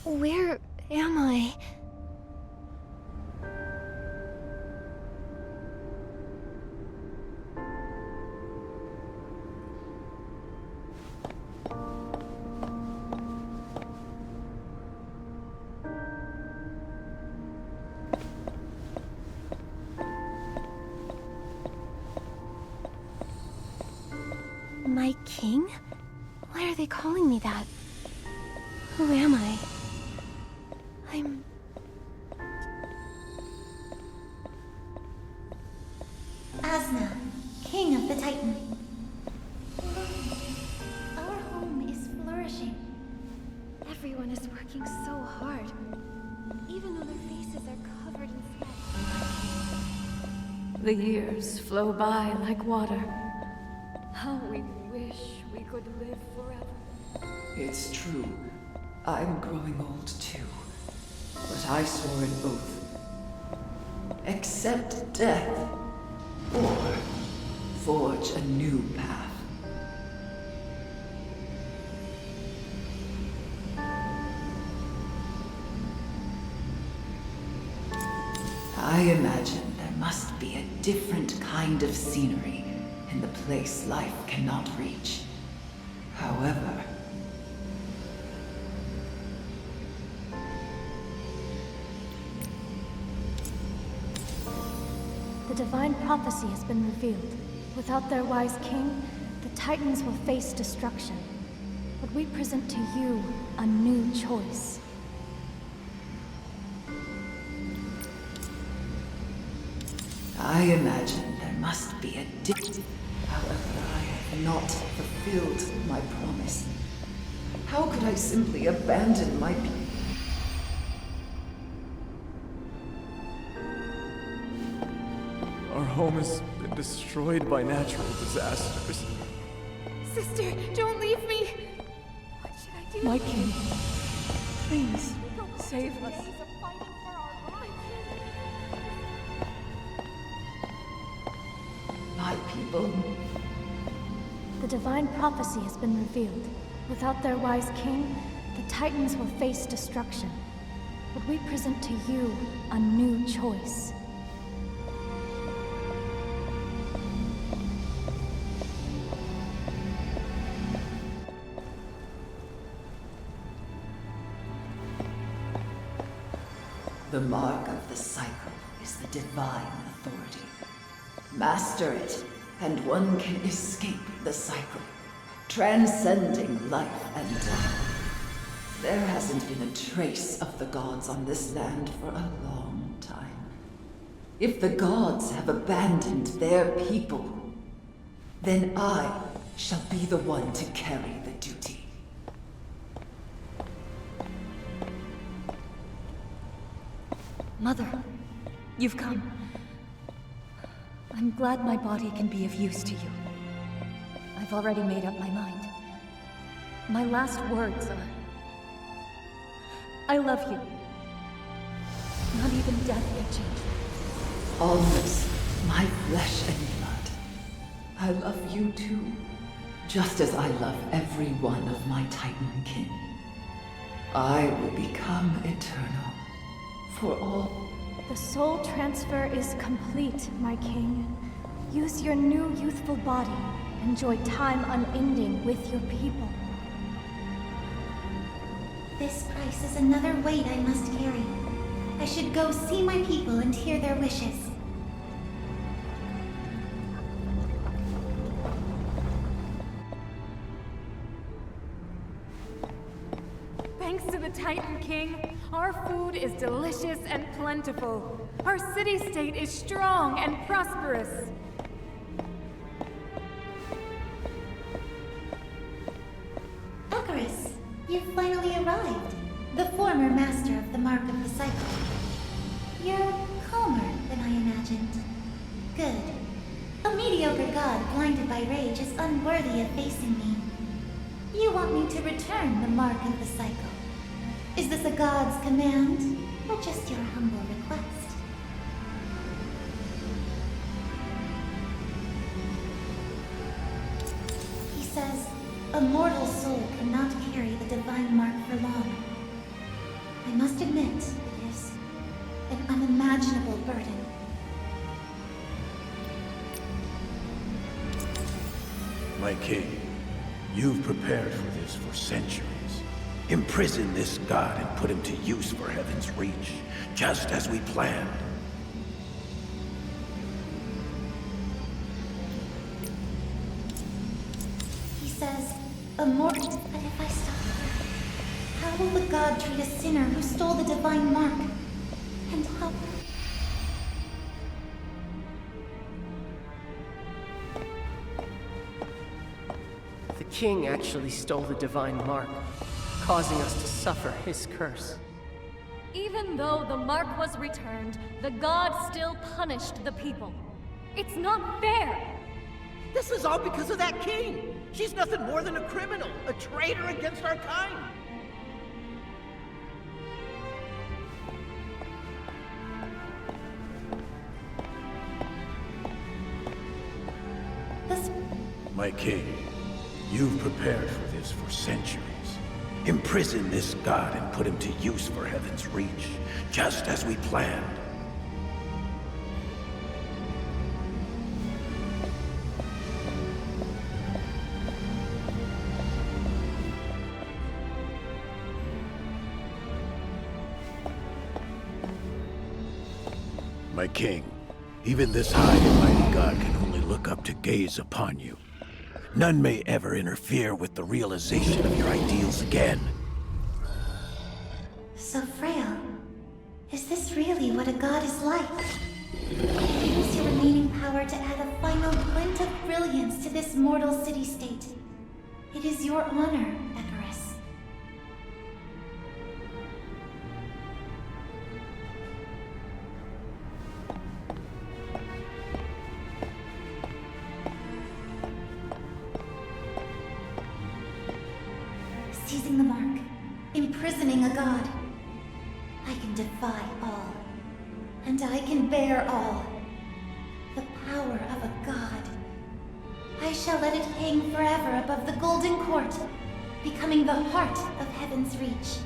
Where am I? My king? Why are they calling me that? Who am I? I'm... Asna, king of the Titan. Our home is flourishing. Everyone is working so hard, even though their faces are covered in sweat. The years flow by like water. How we wish we could live forever. It's true. I'm growing old too. But I swore an oath. Accept death, or forge a new path. I imagine there must be a different kind of scenery in the place life cannot reach. However, the divine prophecy has been revealed. Without their wise king, the Titans will face destruction. But we present to you a new choice. I imagine there must be a However, I have not fulfilled my promise. How could I simply abandon my people? Our home has been destroyed by natural disasters. Sister, don't leave me! What should I do? My king, please, save us. My people. The divine prophecy has been revealed. Without their wise king, the Titans will face destruction. But we present to you a new choice. The mark of the cycle is the divine authority. Master it, and one can escape the cycle, transcending life and death. There hasn't been a trace of the gods on this land for a long time. If the gods have abandoned their people, then I shall be the one to carry the duty. Mother, you've come. I'm glad my body can be of use to you. I've already made up my mind. My last words are... I love you. Not even death can change that. Almost my flesh and blood. I love you too, just as I love every one of my Titan kin. I will become eternal. For all. The soul transfer is complete, my king. Use your new youthful body. Enjoy time unending with your people. This price is another weight I must carry. I should go see my people and hear their wishes. Thanks to the Titan King, our food is delicious and plentiful. Our city-state is strong and prosperous. Icarus, you've finally arrived. The former master of the Mark of the Cycle. You're calmer than I imagined. Good. A mediocre god blinded by rage is unworthy of facing me. You want me to return the Mark of the Cycle. Is this a god's command, or just your humble request? He says, a mortal soul cannot carry the divine mark for long. I must admit, it is an unimaginable burden. My king, you've prepared for this for centuries. Imprison this god and put him to use for Heaven's Reach, just as we planned. He says, a mortal... But if I stop here, how will the god treat a sinner who stole the divine mark? And how... The king actually stole the divine mark, causing us to suffer his curse. Even though the mark was returned, the god still punished the people. It's not fair! This is all because of that king! She's nothing more than a criminal, a traitor against our kind! My king, you've prepared for this for centuries. Imprison this god and put him to use for Heaven's Reach, just as we planned. my king. Even this high and mighty god can only look up to gaze upon you. None may ever interfere with the realization of your ideals again. So frail. Is this really what a god is like? Use your remaining power to add a final glint of brilliance to this mortal city-state. It is your honor, Eberus. Seizing the mark. Imprisoning a god. I can defy all. And I can bear all. The power of a god. I shall let it hang forever above the Golden Court, becoming the heart of Heaven's Reach.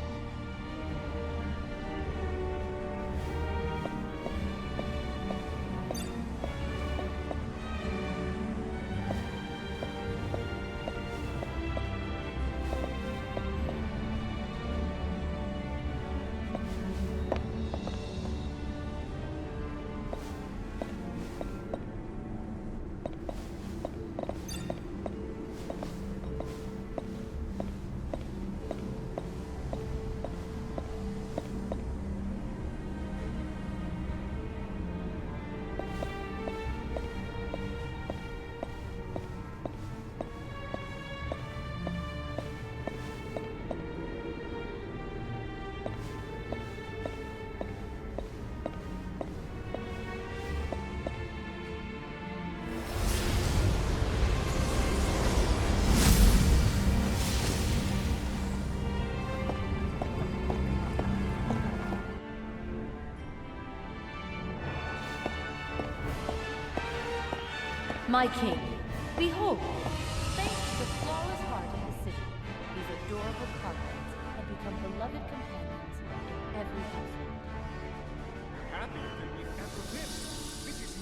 My king, behold, thanks to the flawless heart of the city, these adorable carpets have become beloved companions of every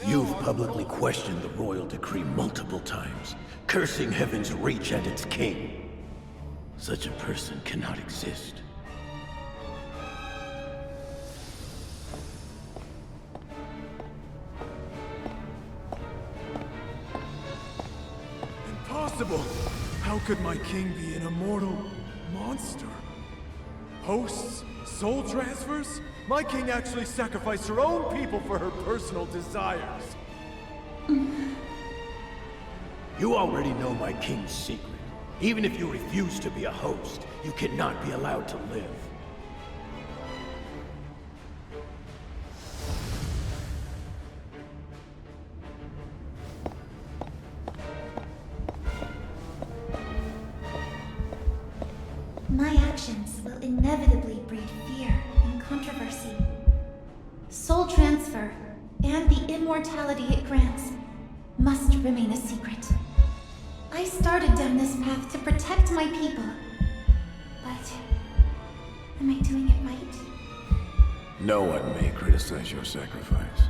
household. You've publicly questioned the royal decree multiple times, cursing Heaven's Reach and its king. Such a person cannot exist. Impossible! How could my king be an immortal monster? Hosts? Soul transfers? My king actually sacrificed her own people for her personal desires. You already know my king's secret. Even if you refuse to be a host, you cannot be allowed to live. My actions will inevitably breed fear and controversy. Soul transfer, and the immortality it grants, must remain a secret. I started down this path to protect my people. But am I doing it right? No one may criticize your sacrifice.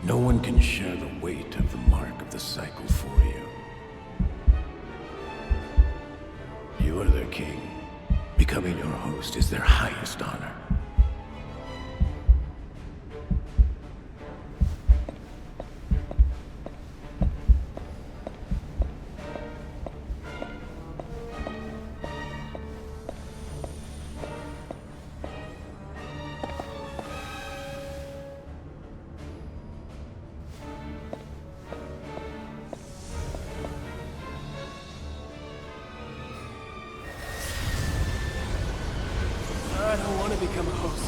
No one can share the weight of the mark of the cycle for you. You are their king. Becoming your host is their highest honor. I don't want to become a host.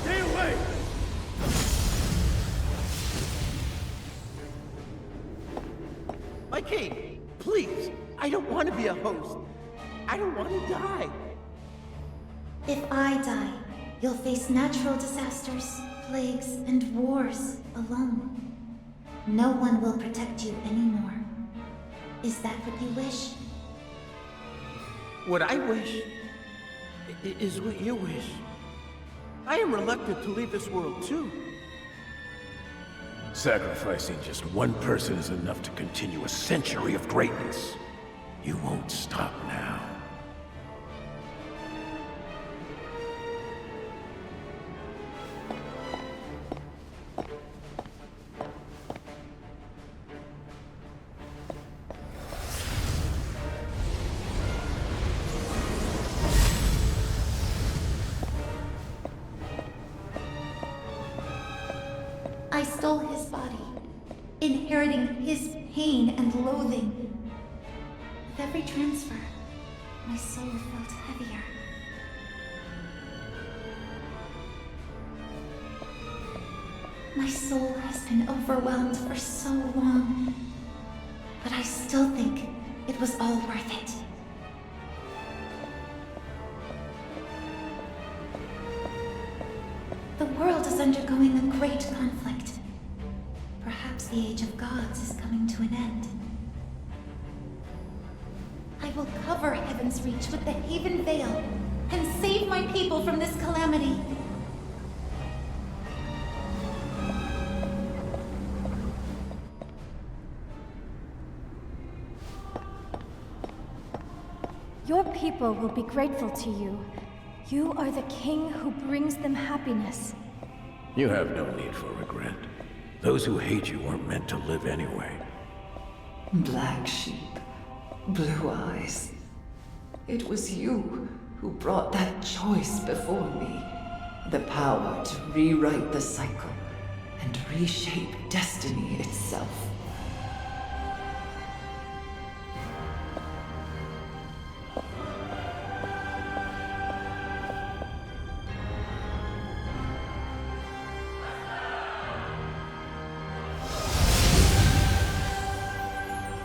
Stay away! My king, please, I don't want to be a host. I don't want to die. If I die, you'll face natural disasters, plagues, and wars alone. No one will protect you anymore. Is that what you wish? What I wish is what you wish. I am reluctant to leave this world too. Sacrificing just one person is enough to continue a century of greatness. You won't stop now. I stole his body, inheriting his pain and loathing. With every transfer, my soul felt heavier. My soul has been overwhelmed for so long, but I still think it was all worth it. The world is undergoing a great conflict. Perhaps the Age of Gods is coming to an end. I will cover Heaven's Reach with the Haven Veil and save my people from this calamity. Your people will be grateful to you. You are the king who brings them happiness. You have no need for regret. Those who hate you weren't meant to live anyway. Black sheep, blue eyes. It was you who brought that choice before me. The power to rewrite the cycle and reshape destiny itself.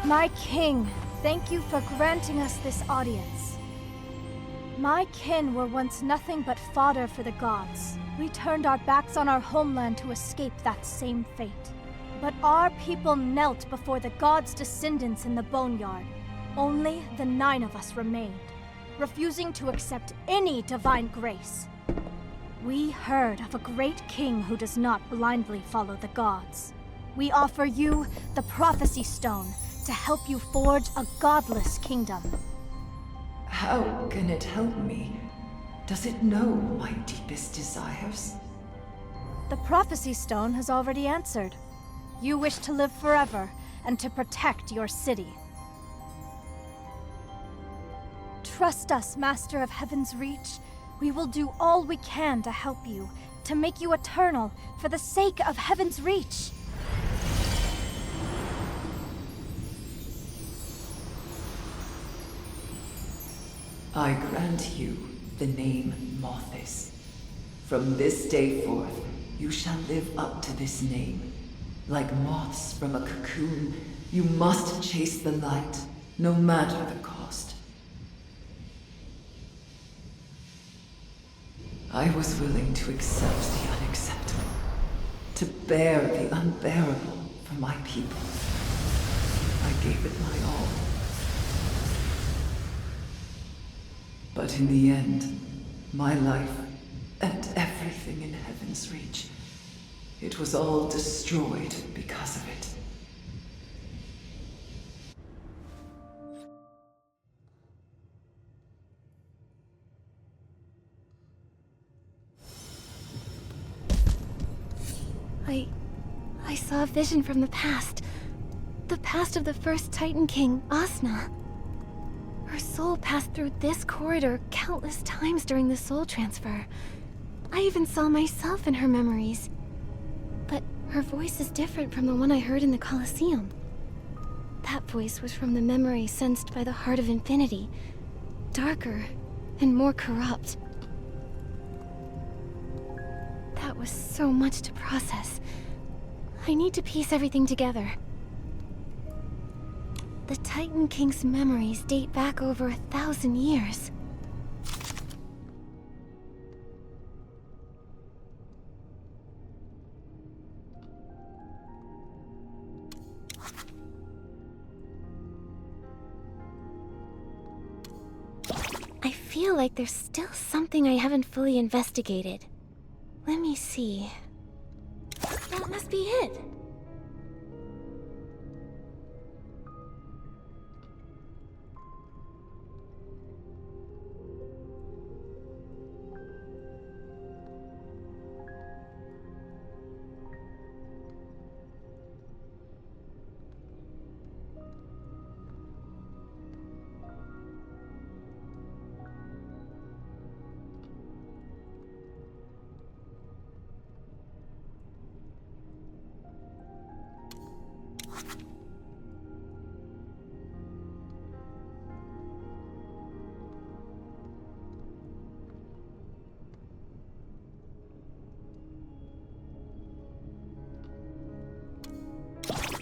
My king, thank you for granting us this audience. My kin were once nothing but fodder for the gods. We turned our backs on our homeland to escape that same fate. But our people knelt before the gods' descendants in the boneyard. Only the 9 of us remained, refusing to accept any divine grace. We heard of a great king who does not blindly follow the gods. We offer you the Prophecy Stone to help you forge a godless kingdom. How can it help me? Does it know my deepest desires? The Prophecy Stone has already answered. You wish to live forever and to protect your city. Trust us, Master of Heaven's Reach. We will do all we can to help you, to make you eternal for the sake of Heaven's Reach. I grant you the name Mothis. From this day forth, you shall live up to this name. Like moths from a cocoon, you must chase the light, no matter the cost. I was willing to accept the unacceptable, to bear the unbearable for my people. I gave it my all. But in the end, my life and everything in Heaven's Reach, it was all destroyed because of it. I saw a vision from the past. The past of the first Titan King, Asna. Her soul passed through this corridor countless times during the soul transfer. I even saw myself in her memories. But her voice is different from the one I heard in the Colosseum. That voice was from the memory sensed by the Heart of Infinity. Darker and more corrupt. That was so much to process. I need to piece everything together. The Titan King's memories date back over 1,000 years. I feel like there's still something I haven't fully investigated. Let me see. That must be it.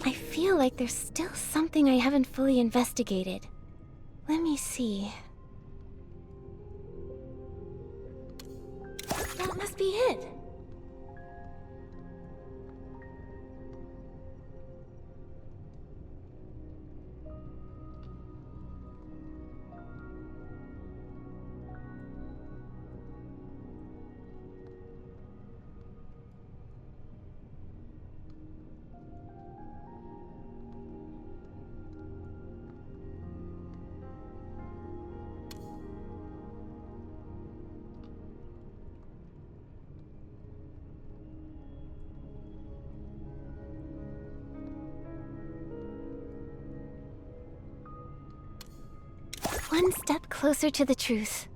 I feel like there's still something I haven't fully investigated. Let me see. That must be it. One step closer to the truth.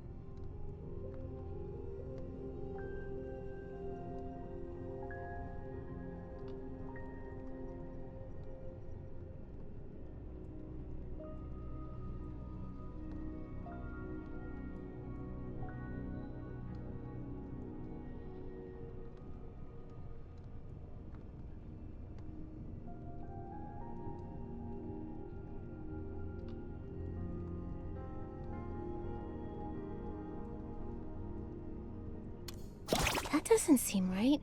That doesn't seem right.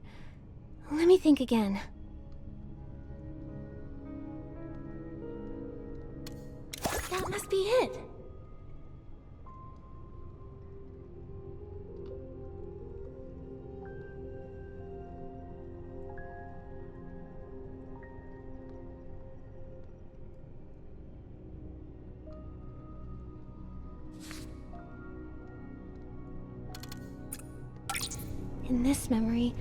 Let me think again. That must be it. In this memory,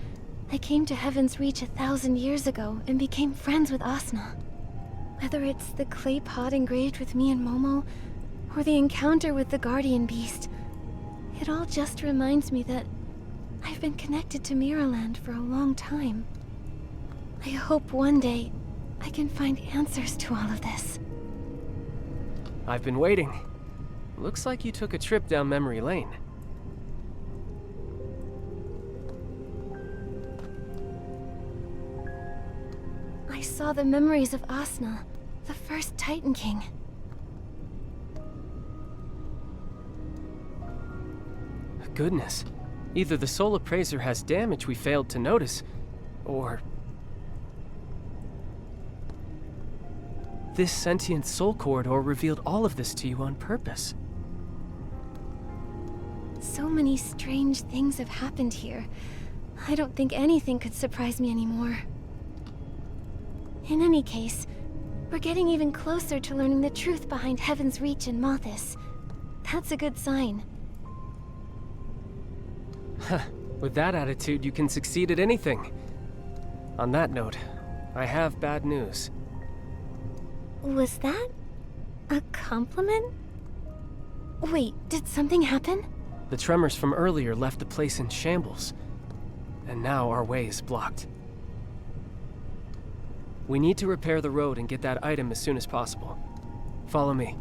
I came to Heaven's Reach 1,000 years ago and became friends with Asna. Whether it's the clay pot engraved with me and Momo, or the encounter with the guardian beast, it all just reminds me that I've been connected to Miraland for a long time. I hope one day I can find answers to all of this. I've been waiting. Looks like you took a trip down memory lane. I saw the memories of Asna, the first Titan King. Goodness. Either the soul appraiser has damage we failed to notice, or... this sentient soul corridor revealed all of this to you on purpose. So many strange things have happened here. I don't think anything could surprise me anymore. In any case, we're getting even closer to learning the truth behind Heaven's Reach and Mothis. That's a good sign. With that attitude, you can succeed at anything. On that note, I have bad news. Was that a compliment? Wait, did something happen? The tremors from earlier left the place in shambles, and now our way is blocked. We need to repair the road and get that item as soon as possible. Follow me.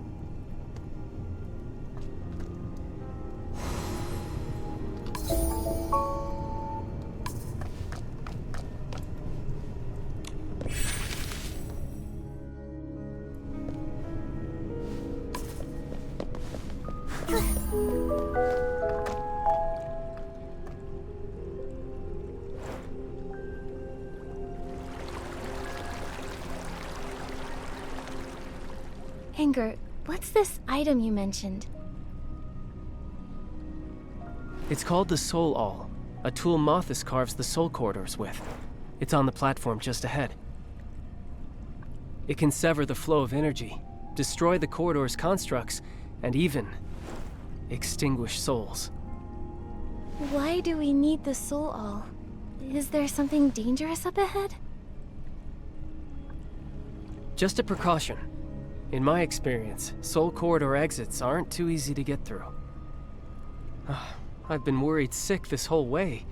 Anger, what's this item you mentioned? It's called the Soul Awl, a tool Mothis carves the soul corridors with. It's on the platform just ahead. It can sever the flow of energy, destroy the corridor's constructs, and even extinguish souls. Why do we need the Soul Awl? Is there something dangerous up ahead? Just a precaution. In my experience, soul corridor exits aren't too easy to get through. I've been worried sick this whole way.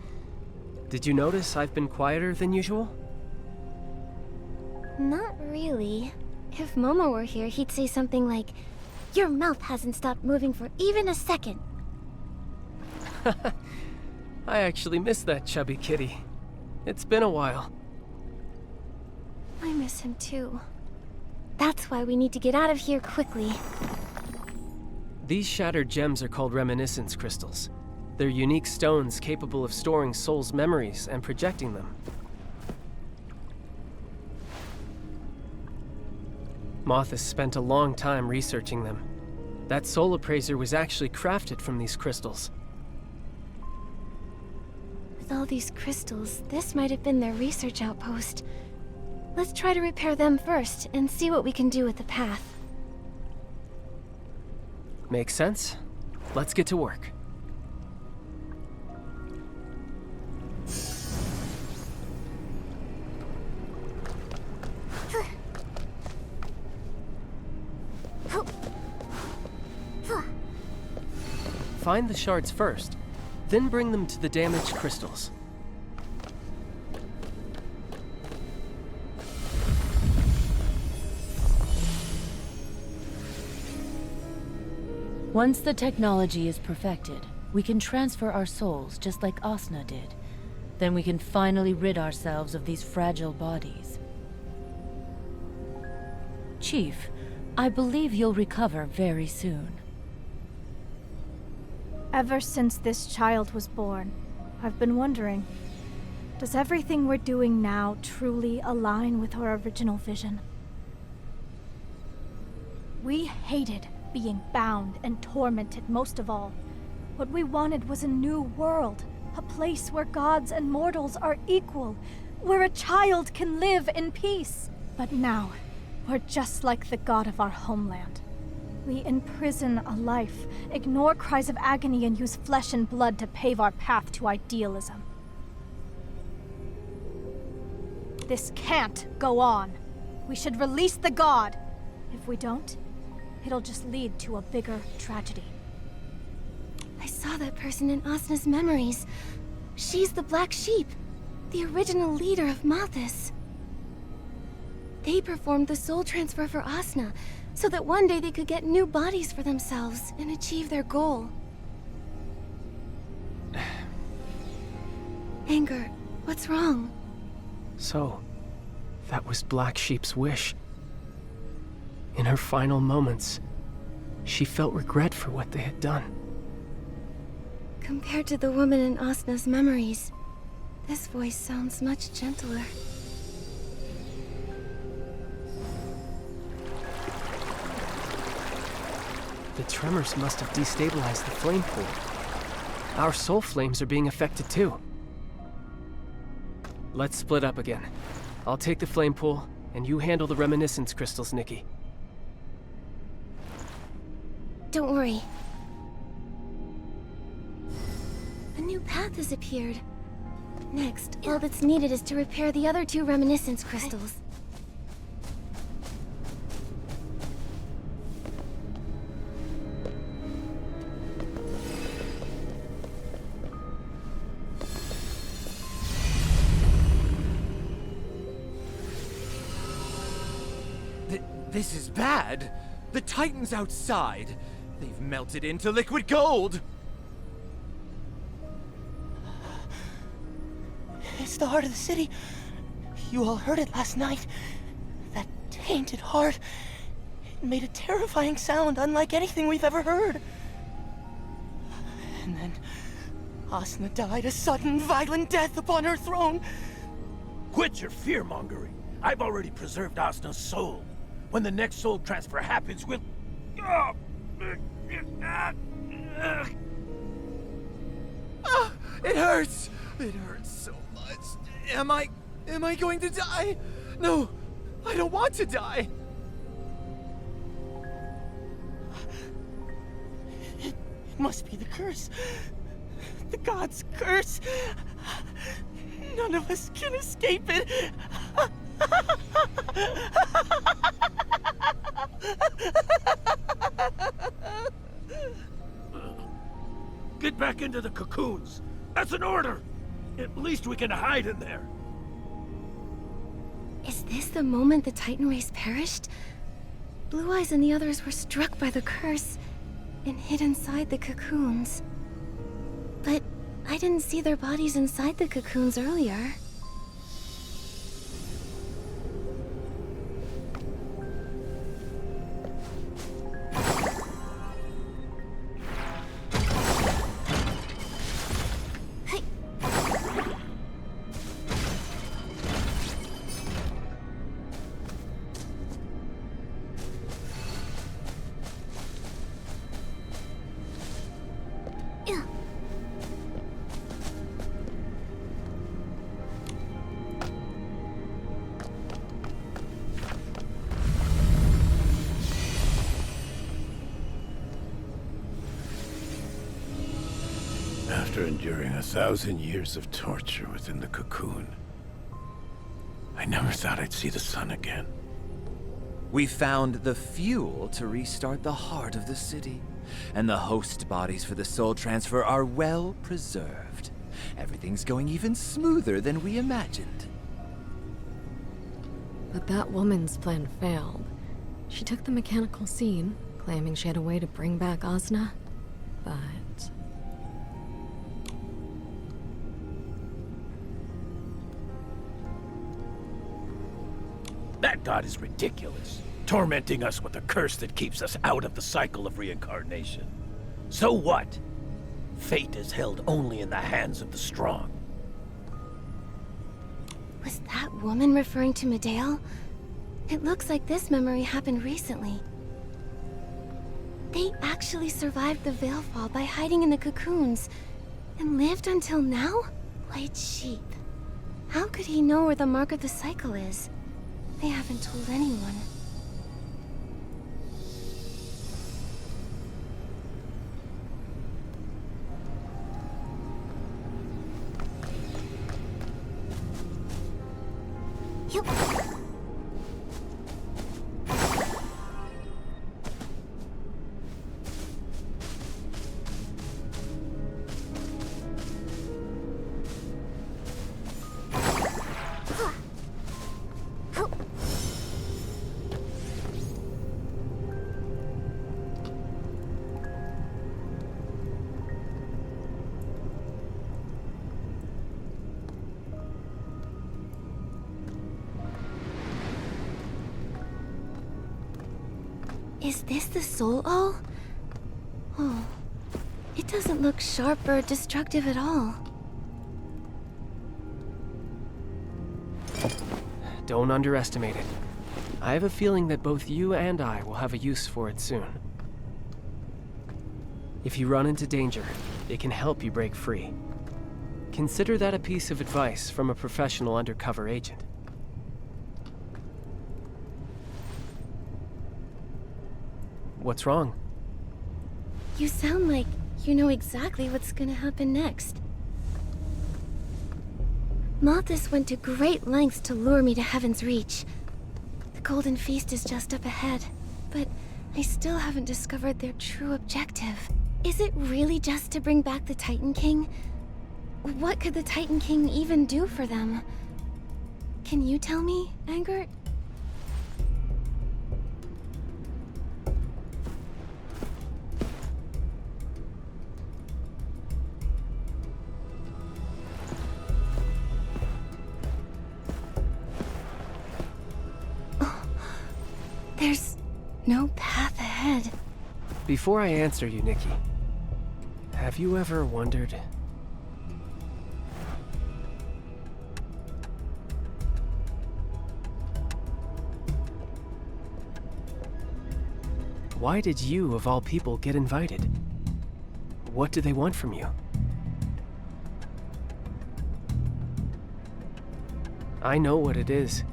Did you notice I've been quieter than usual? Not really. If Momo were here, he'd say something like, "Your mouth hasn't stopped moving for even a second." I actually miss that chubby kitty. It's been a while. I miss him too. That's why we need to get out of here quickly. These shattered gems are called reminiscence crystals. They're unique stones capable of storing souls' memories and projecting them. Mothis spent a long time researching them. That soul appraiser was actually crafted from these crystals. With all these crystals, this might have been their research outpost. Let's try to repair them first and see what we can do with the path. Makes sense. Let's get to work. Find the shards first, then bring them to the damaged crystals. Once the technology is perfected, we can transfer our souls just like Asna did. Then we can finally rid ourselves of these fragile bodies. Chief, I believe you'll recover very soon. Ever since this child was born, I've been wondering, does everything we're doing now truly align with our original vision? We hated being bound and tormented most of all. What we wanted was a new world, a place where gods and mortals are equal, where a child can live in peace. But now, we're just like the god of our homeland. We imprison a life, ignore cries of agony, and use flesh and blood to pave our path to idealism. This can't go on. We should release the god. If we don't, it'll just lead to a bigger tragedy. I saw that person in Asna's memories. She's the Black Sheep, the original leader of Mothis. They performed the soul transfer for Asna, so that one day they could get new bodies for themselves and achieve their goal. Anger, what's wrong? So, that was Black Sheep's wish. In her final moments, she felt regret for what they had done. Compared to the woman in Asna's memories, this voice sounds much gentler. The tremors must have destabilized the flame pool. Our soul flames are being affected too. Let's split up again. I'll take the flame pool, and you handle the reminiscence crystals, Nikki. Don't worry. A new path has appeared. Next, all that's needed is to repair the other two reminiscence crystals. This is bad. The Titan's outside. They've melted into liquid gold. It's the heart of the city. You all heard it last night. That tainted heart. It made a terrifying sound unlike anything we've ever heard. And then Asna died a sudden, violent death upon her throne. Quit your fear-mongering. I've already preserved Asna's soul. When the next soul transfer happens, we'll... It hurts! It hurts so much. Am I going to die? No, I don't want to die. It must be the curse. The god's curse. None of us can escape it. Get back into the cocoons. That's an order. At least we can hide in there. Is this the moment the Titan race perished? Blue Eyes and the others were struck by the curse and hid inside the cocoons. But I didn't see their bodies inside the cocoons earlier. 1,000 years of torture within the cocoon. I never thought I'd see the sun again. We found the fuel to restart the heart of the city, and the host bodies for the soul transfer are well preserved. Everything's going even smoother than we imagined. But that woman's plan failed. She took the mechanical scene, claiming she had a way to bring back Osna, but... That god is ridiculous, tormenting us with a curse that keeps us out of the cycle of reincarnation. So what? Fate is held only in the hands of the strong. Was that woman referring to Medale? It looks like this memory happened recently. They actually survived the Veilfall by hiding in the cocoons, and lived until now? White sheep. How could he know where the mark of the cycle is? They haven't told anyone. Is this the soul all? Oh, it doesn't look sharp or destructive at all. Don't underestimate it. I have a feeling that both you and I will have a use for it soon. If you run into danger, it can help you break free. Consider that a piece of advice from a professional undercover agent. What's wrong? You sound like you know exactly what's gonna happen next. Malthus went to great lengths to lure me to Heaven's Reach. The Golden Feast is just up ahead, but I still haven't discovered their true objective. Is it really just to bring back the Titan King? What could the Titan King even do for them? Can you tell me, Angert? There's no path ahead. Before I answer you, Nikki, have you ever wondered... why did you, of all people, get invited? What do they want from you? I know what it is.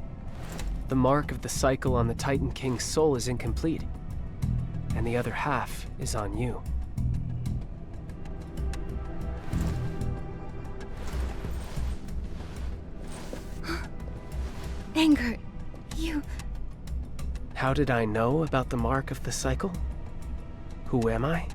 The mark of the cycle on the Titan King's soul is incomplete, and the other half is on you. Angert, you... How did I know about the mark of the cycle? Who am I?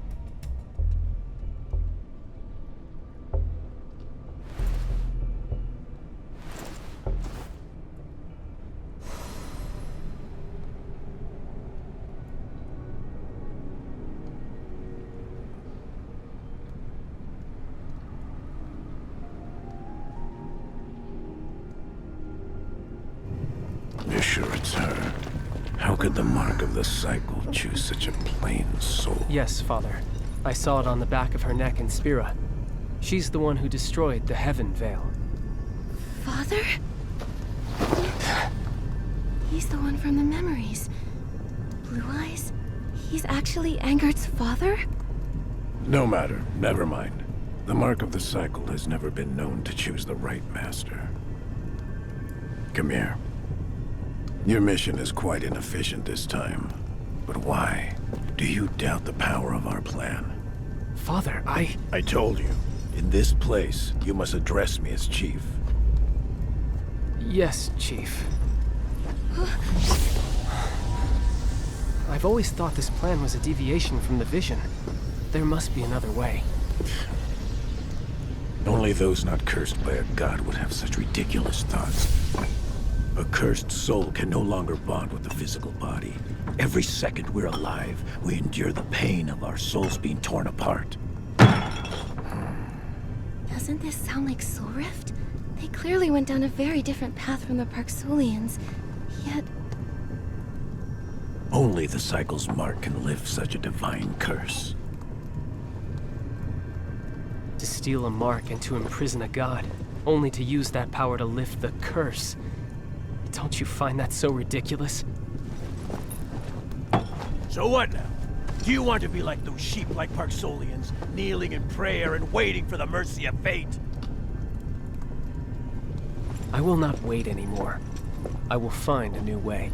You're sure it's her? How could the mark of the cycle choose such a plain soul? Yes, Father. I saw it on the back of her neck in Spira. She's the one who destroyed the Heaven Veil. Father? He's the one from the memories. Blue eyes? He's actually Angert's father? No matter. Never mind. The mark of the cycle has never been known to choose the right master. Come here. Your mission is quite inefficient this time. But why? Do you doubt the power of our plan? Father, I told you. In this place, you must address me as Chief. Yes, Chief. I've always thought this plan was a deviation from the vision. There must be another way. Only those not cursed by a god would have such ridiculous thoughts. A cursed soul can no longer bond with the physical body. Every second we're alive, we endure the pain of our souls being torn apart. Doesn't this sound like Soul Rift? They clearly went down a very different path from the Parksulians, yet... Only the cycle's mark can lift such a divine curse. To steal a mark and to imprison a god, only to use that power to lift the curse. Don't you find that so ridiculous? So what now? Do you want to be like those sheep like Parksolians, kneeling in prayer and waiting for the mercy of fate? I will not wait anymore. I will find a new way.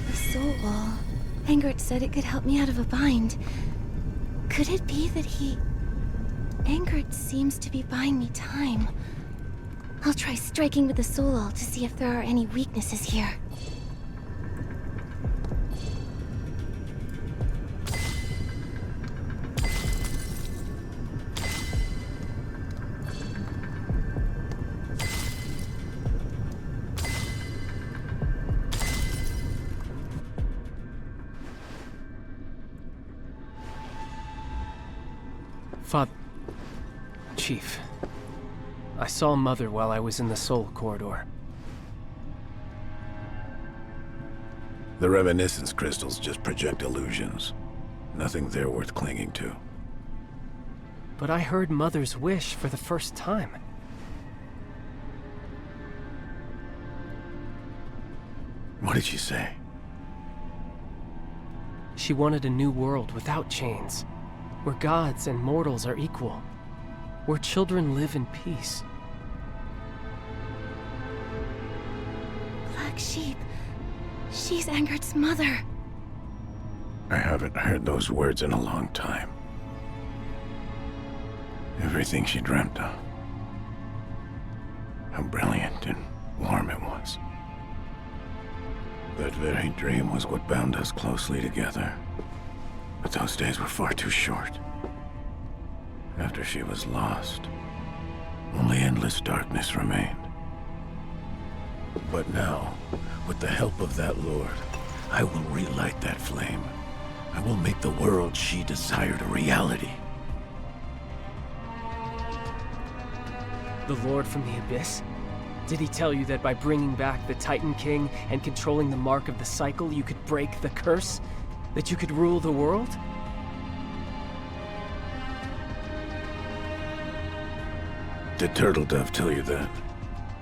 The soul wall. Angert said it could help me out of a bind. Could it be that he... Angert seems to be buying me time. I'll try striking with the soul wall to see if there are any weaknesses here. Chief, I saw Mother while I was in the Soul Corridor. The reminiscence crystals just project illusions. Nothing there worth clinging to. But I heard Mother's wish for the first time. What did she say? She wanted a new world without chains, where gods and mortals are equal. Where children live in peace. Black Sheep. She's Angert's mother. I haven't heard those words in a long time. Everything she dreamt of. How brilliant and warm it was. That very dream was what bound us closely together. But those days were far too short. After she was lost, only endless darkness remained. But now, with the help of that Lord, I will relight that flame. I will make the world she desired a reality. The Lord from the Abyss? Did he tell you that by bringing back the Titan King and controlling the mark of the cycle, you could break the curse? That you could rule the world? Did Turtle Dove tell you that?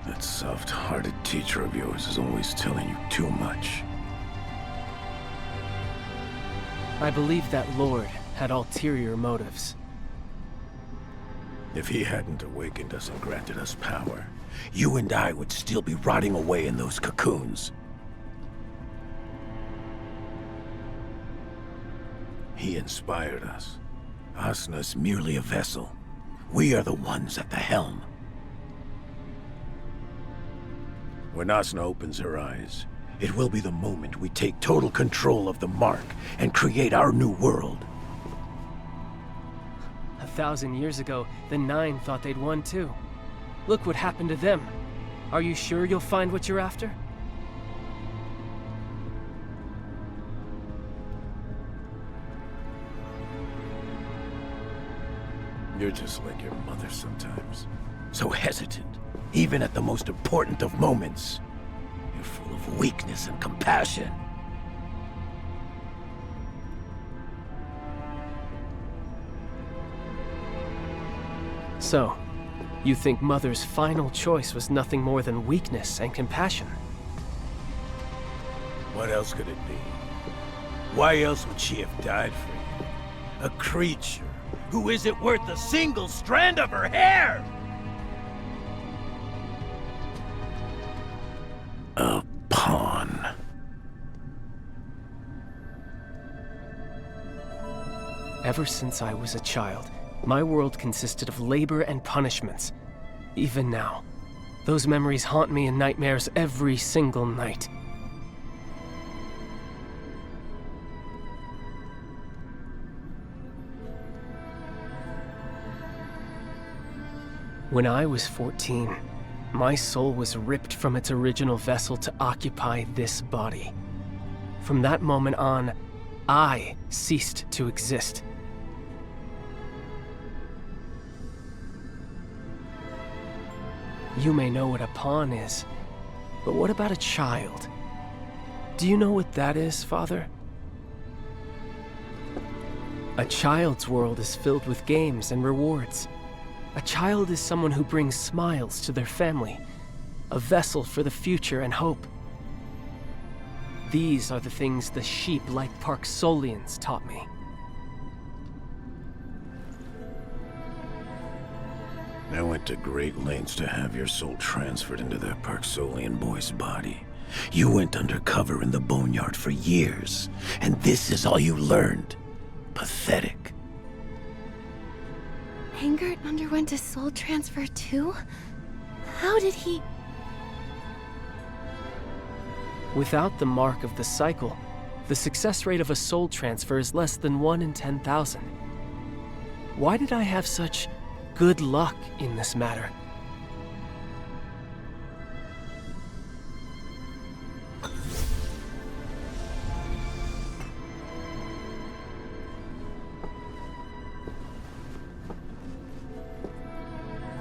That soft-hearted teacher of yours is always telling you too much. I believe that Lord had ulterior motives. If he hadn't awakened us and granted us power, you and I would still be rotting away in those cocoons. He inspired us. Asna's merely a vessel. We are the ones at the helm. When Asna opens her eyes, it will be the moment we take total control of the mark and create our new world. 1,000 years ago, the Nine thought they'd won too. Look what happened to them. Are you sure you'll find what you're after? You're just like your mother sometimes. So hesitant, even at the most important of moments. You're full of weakness and compassion. So, you think Mother's final choice was nothing more than weakness and compassion? What else could it be? Why else would she have died for you? A creature who isn't worth a single strand of her hair! A pawn. Ever since I was a child, my world consisted of labor and punishments. Even now, those memories haunt me in nightmares every single night. When I was 14, my soul was ripped from its original vessel to occupy this body. From that moment on, I ceased to exist. You may know what a pawn is, but what about a child? Do you know what that is, Father? A child's world is filled with games and rewards. A child is someone who brings smiles to their family, a vessel for the future and hope. These are the things the sheep-like Parksolians taught me. I went to great lengths to have your soul transferred into that Parksolian boy's body. You went undercover in the boneyard for years, and this is all you learned. Pathetic. Angert underwent a soul transfer too? How did he... Without the mark of the cycle, the success rate of a soul transfer is less than 1 in 10,000. Why did I have such good luck in this matter?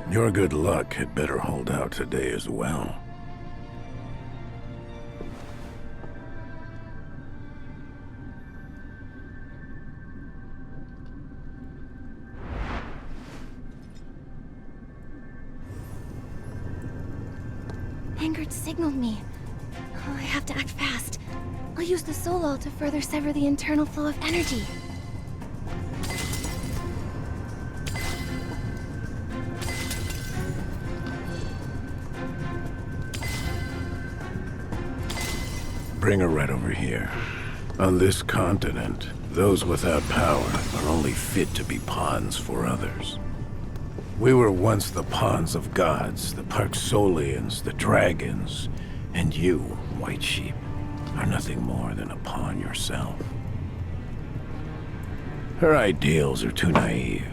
Your good luck had better hold out today as well. Angert signaled me. Oh, I have to act fast. I'll use the soul all to further sever the internal flow of energy. Bring her right over here. On this continent, those without power are only fit to be pawns for others. We were once the pawns of gods, the Parksolians, the dragons, and you, White Sheep, are nothing more than a pawn yourself. Her ideals are too naive.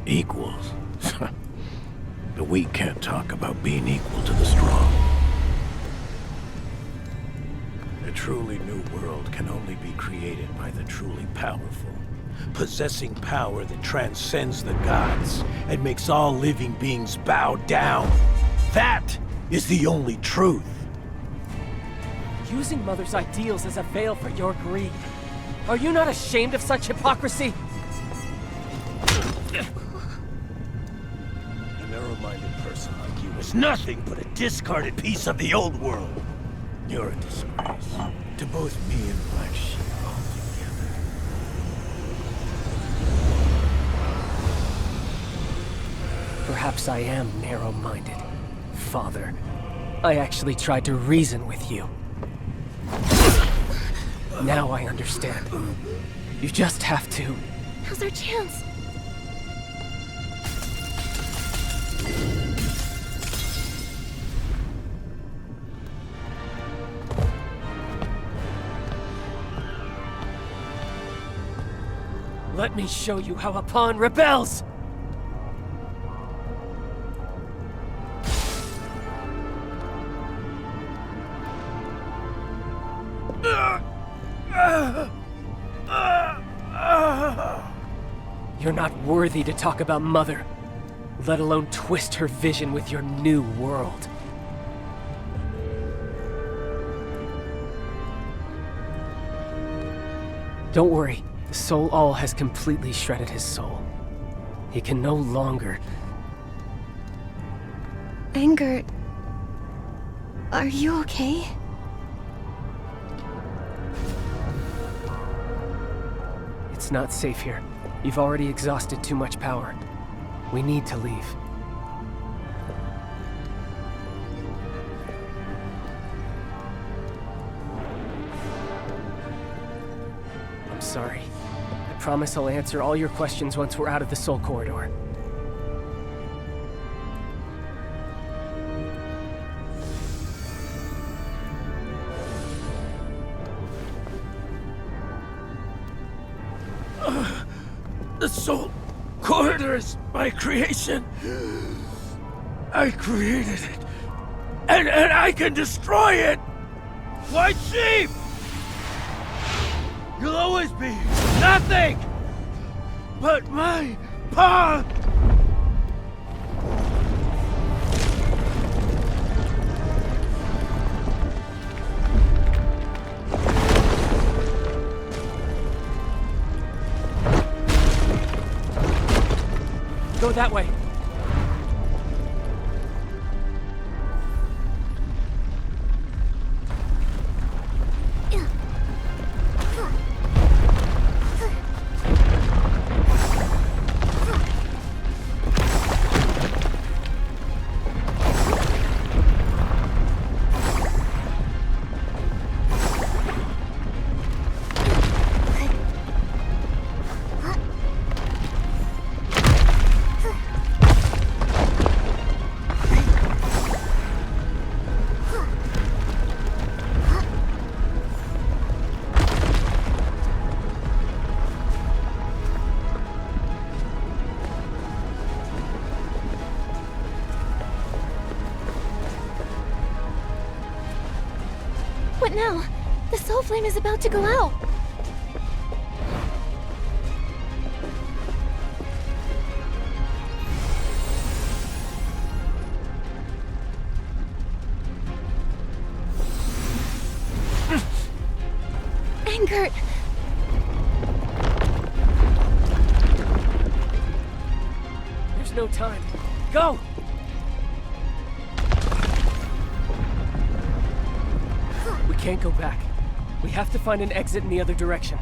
Equals. The weak can't talk about being equal to the strong. A truly new world can only be created by the truly powerful, possessing power that transcends the gods and makes all living beings bow down. That is the only truth. Using Mother's ideals as a veil for your greed. Are you not ashamed of such hypocrisy? A narrow-minded person like you is nothing but a discarded piece of the old world. You're a disgrace to both me and Black Sheep altogether. Perhaps I am narrow-minded, Father. I actually tried to reason with you. Now I understand. You just have to... Now's our chance. Let me show you how a pawn rebels! You're not worthy to talk about Mother, let alone twist her vision with your new world. Don't worry, the Soul All has completely shredded his soul. He can no longer... Angert... Are you okay? It's not safe here. You've already exhausted too much power. We need to leave. I'm sorry. I promise I'll answer all your questions once we're out of the Soul Corridor. The Soul Corridor is my creation. I created it. And I can destroy it! White sheep! You'll always be nothing but my pawn! Go that way. What now? The soul flame is about to go out. Angert! There's no time. Go! We can't go back. We have to find an exit in the other direction.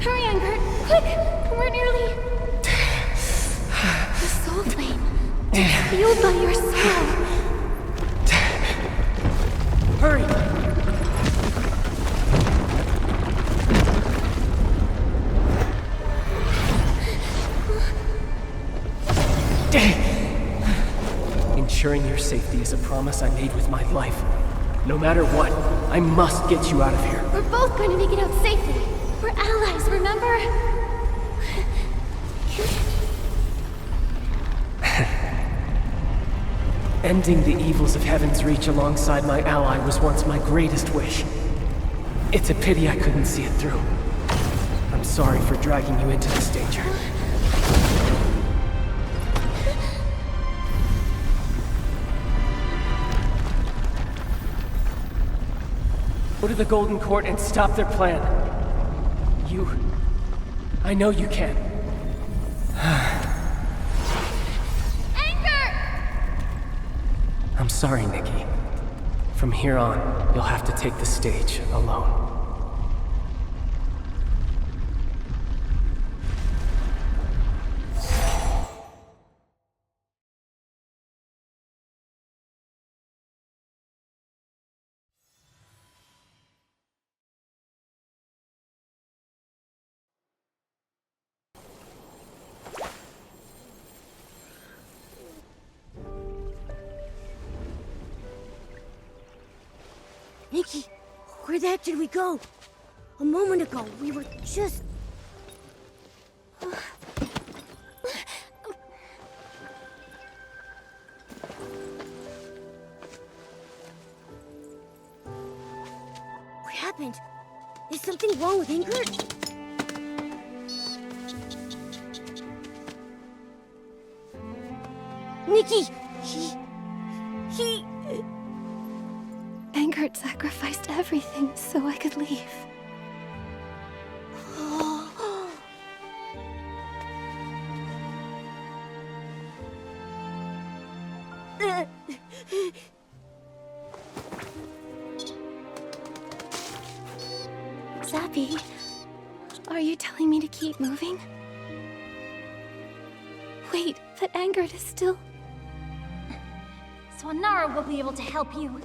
Hurry, Angert! Quick! We're nearly... The soul flame. Fueled by your soul. Hurry! Ensuring your safety is a promise I made with my life. No matter what, I must get you out of here. We're both going to make it out safely. We're allies, remember? Ending the evils of Heaven's Reach alongside my ally was once my greatest wish. It's a pity I couldn't see it through. I'm sorry for dragging you into this danger. Go to the Golden Court and stop their plan. I know you can. I'm sorry, Nikki. From here on, you'll have to take the stage alone. Nikki, where the heck did we go? A moment ago, we were just... What happened? Is something wrong with Ingrid? Nikki! He... Angert sacrificed everything so I could leave. happy. Are you telling me to keep moving? Wait, but Angert is still... Swanara will be able to help you.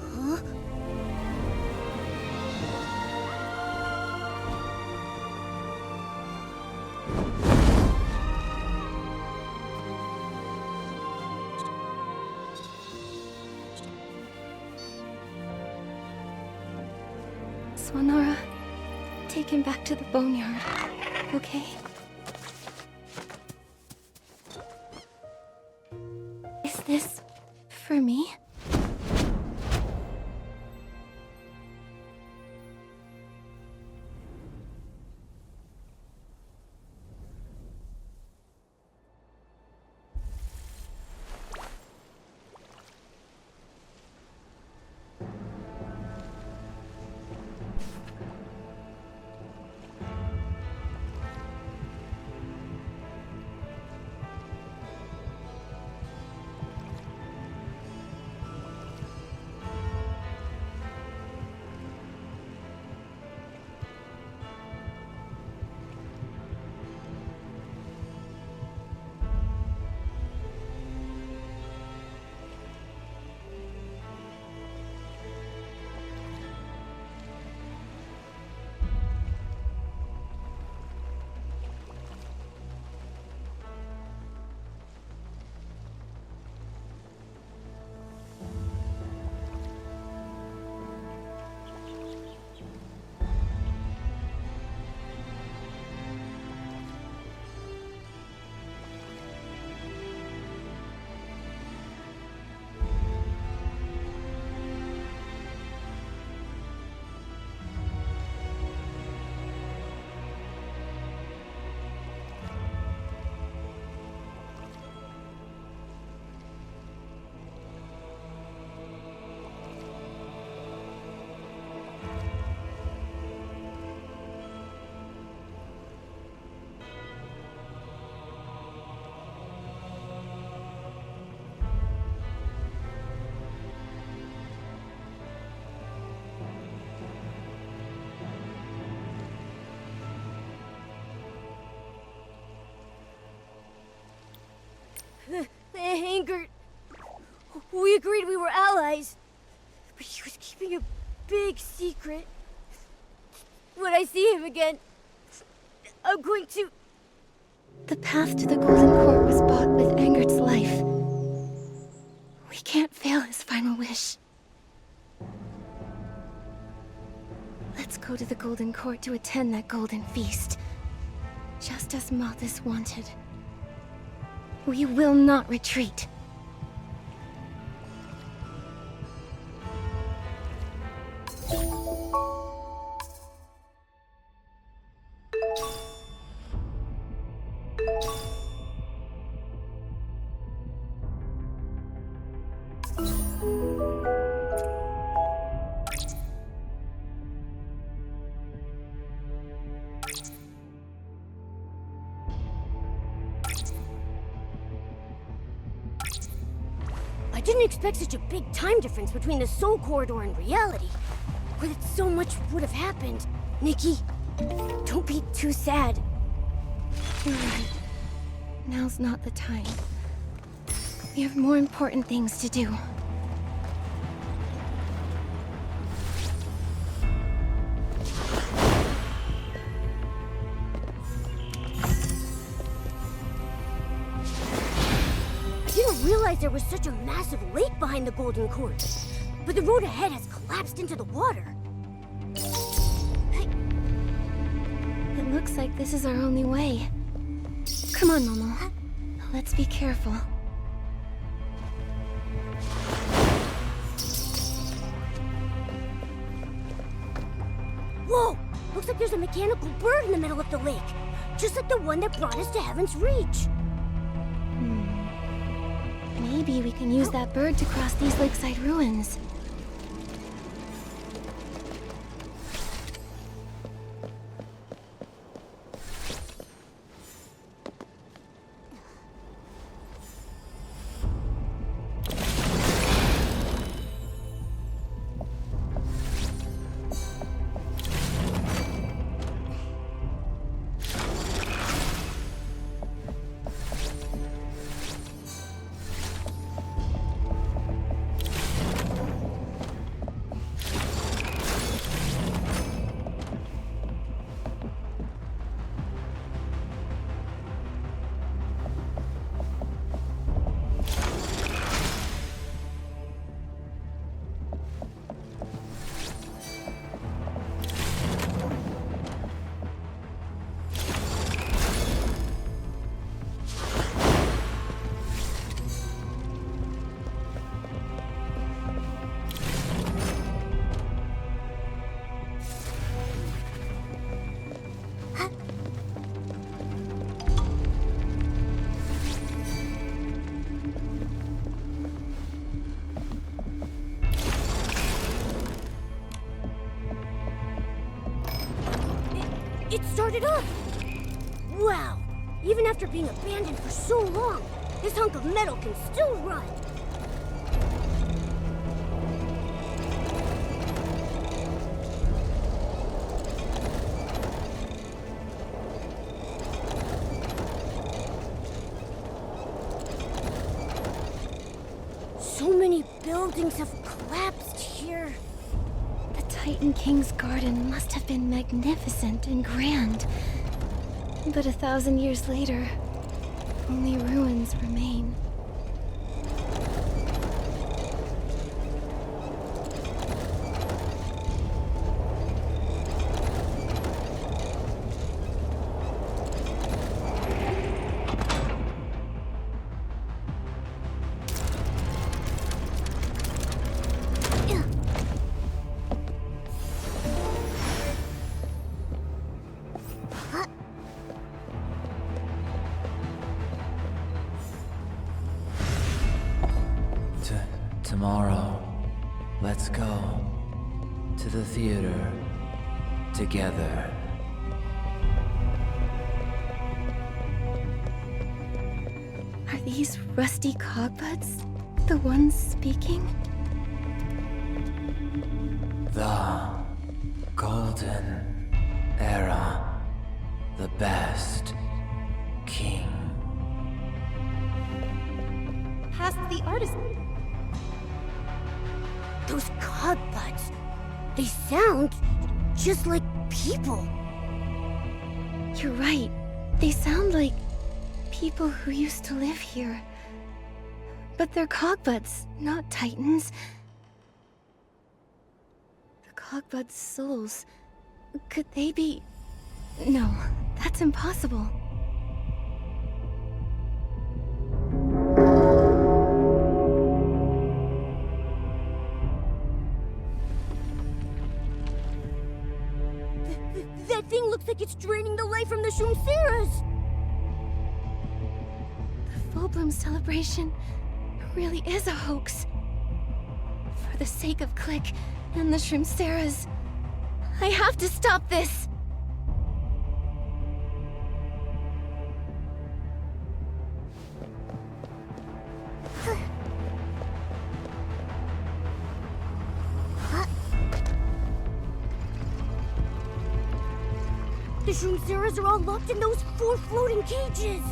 Huh? Swanara, take him back to the boneyard, okay? Is this for me? Angert, we agreed we were allies, but he was keeping a big secret. When I see him again, I'm going to... The path to the Golden Court was bought with Angert's life. We can't fail his final wish. Let's go to the Golden Court to attend that golden feast, just as Malthus wanted. We will not retreat. I didn't expect such a big time difference between the Soul Corridor and reality, where that so much would have happened. Nikki, don't be too sad. You're right. Now's not the time. We have more important things to do. I didn't realize there was such a massive lake behind the Golden Court, but the road ahead has collapsed into the water. It looks like this is our only way. Come on, Momo. Let's be careful. Whoa! Looks like there's a mechanical bird in the middle of the lake, just like the one that brought us to Heaven's Reach. Maybe we can use that bird to cross these lakeside ruins. It started up! Wow! Even after being abandoned for so long, this hunk of metal can still run. So many buildings have collapsed here. The Titan King's garden must have been magnificent and grand. But 1,000 years later, only ruins remain. Tomorrow, let's go to the theater together. Are these rusty cogbuds the ones speaking? The golden era, the best king. Past the artist. Those cogbuds, they sound just like people. You're right. They sound like people who used to live here. But they're cogbuds, not titans. The cogbuds' souls. Could they be... No, that's impossible. That thing looks like it's draining the life from the Shroomceras! The full bloom celebration really is a hoax. For the sake of Click and the Shroomceras, I have to stop this! The Shroomceras are all locked in those 4 floating cages!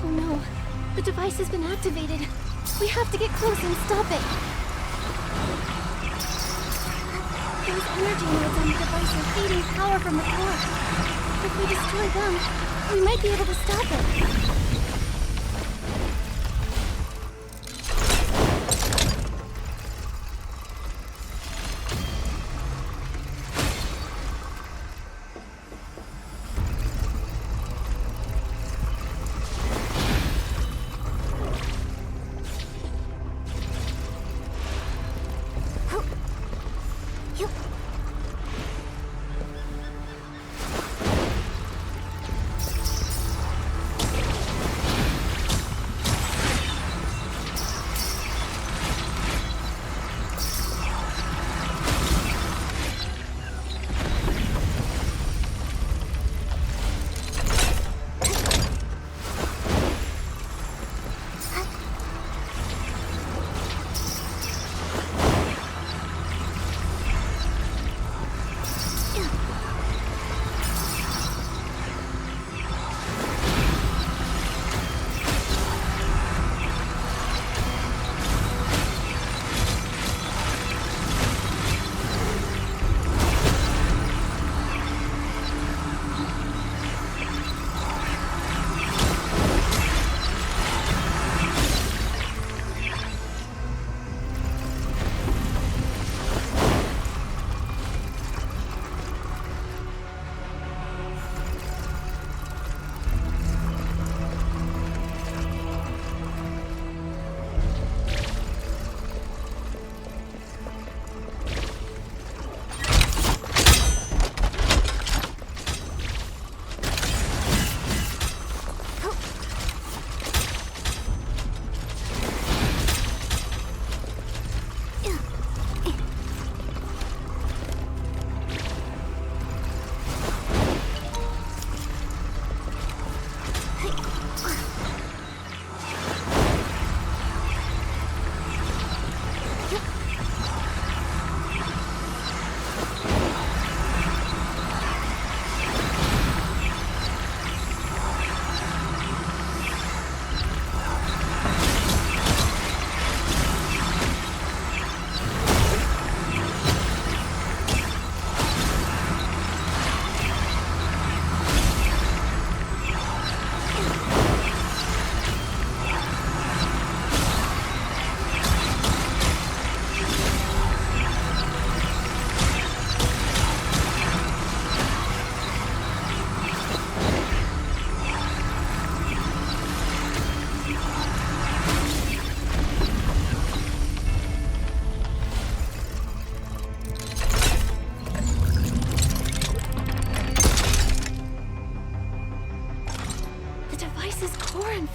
Oh no, the device has been activated. We have to get close and stop it. Those energy nodes on the device are feeding power from the core. If we destroy them, we might be able to stop it.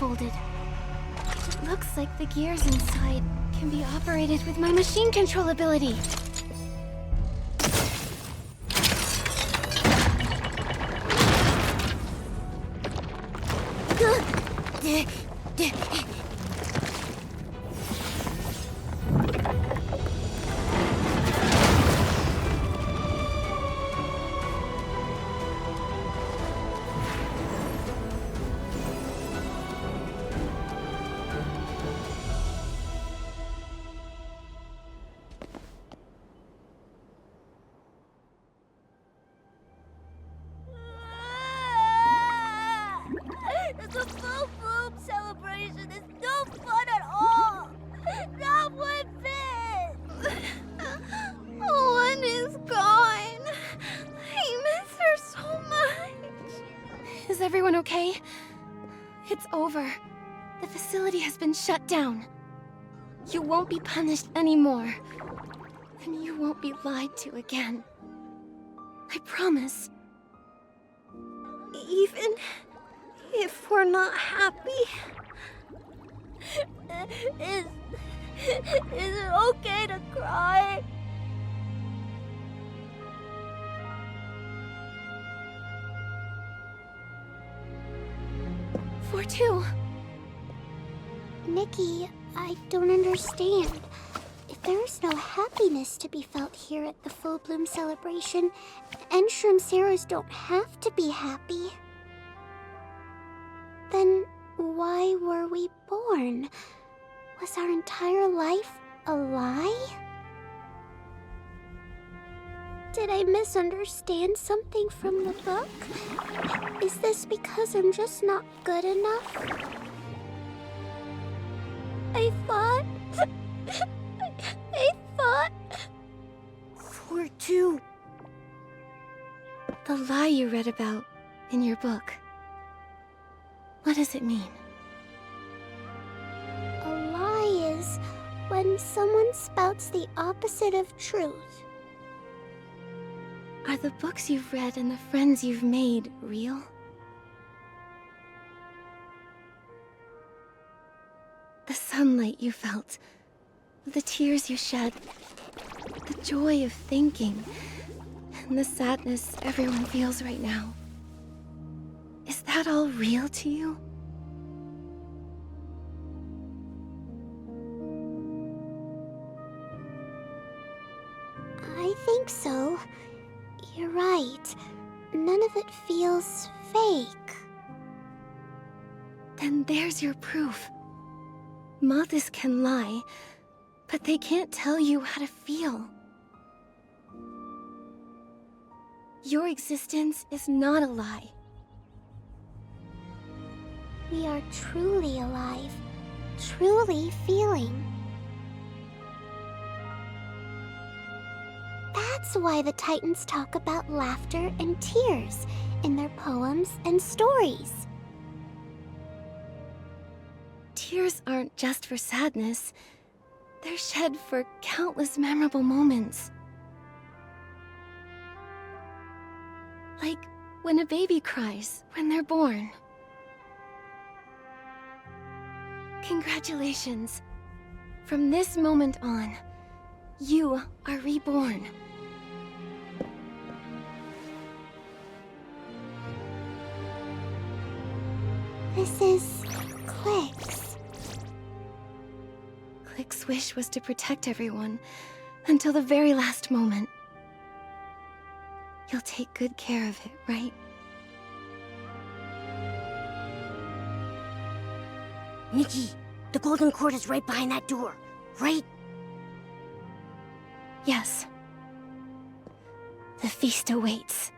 unfolded. It looks like the gears inside can be operated with my machine control ability. The full bloom celebration is no fun at all! Not one bit! One is gone. I miss her so much. Is everyone okay? It's over. The facility has been shut down. You won't be punished anymore. And you won't be lied to again. I promise. Even if we're not happy. Is it okay to cry? For two. Nikki, I don't understand. If there is no happiness to be felt here at the Full Bloom celebration, Enshroom's heroes don't have to be happy. Then why were we born? Was our entire life a lie? Did I misunderstand something from the book? Is this because I'm just not good enough? I thought... For two. The lie you read about in your book. What does it mean? A lie is when someone spouts the opposite of truth. Are the books you've read and the friends you've made real? The sunlight you felt, the tears you shed, the joy of thinking, and the sadness everyone feels right now. Is that all real to you? I think so. You're right. None of it feels fake. Then there's your proof. Moths can lie, but they can't tell you how to feel. Your existence is not a lie. We are truly alive, truly feeling. That's why the Titans talk about laughter and tears in their poems and stories. Tears aren't just for sadness. They're shed for countless memorable moments. Like when a baby cries when they're born. Congratulations. From this moment on, you are reborn. This is Click's. Click's wish was to protect everyone until the very last moment. You'll take good care of it, right? Nikki, the golden cord is right behind that door, right? Yes. The feast awaits.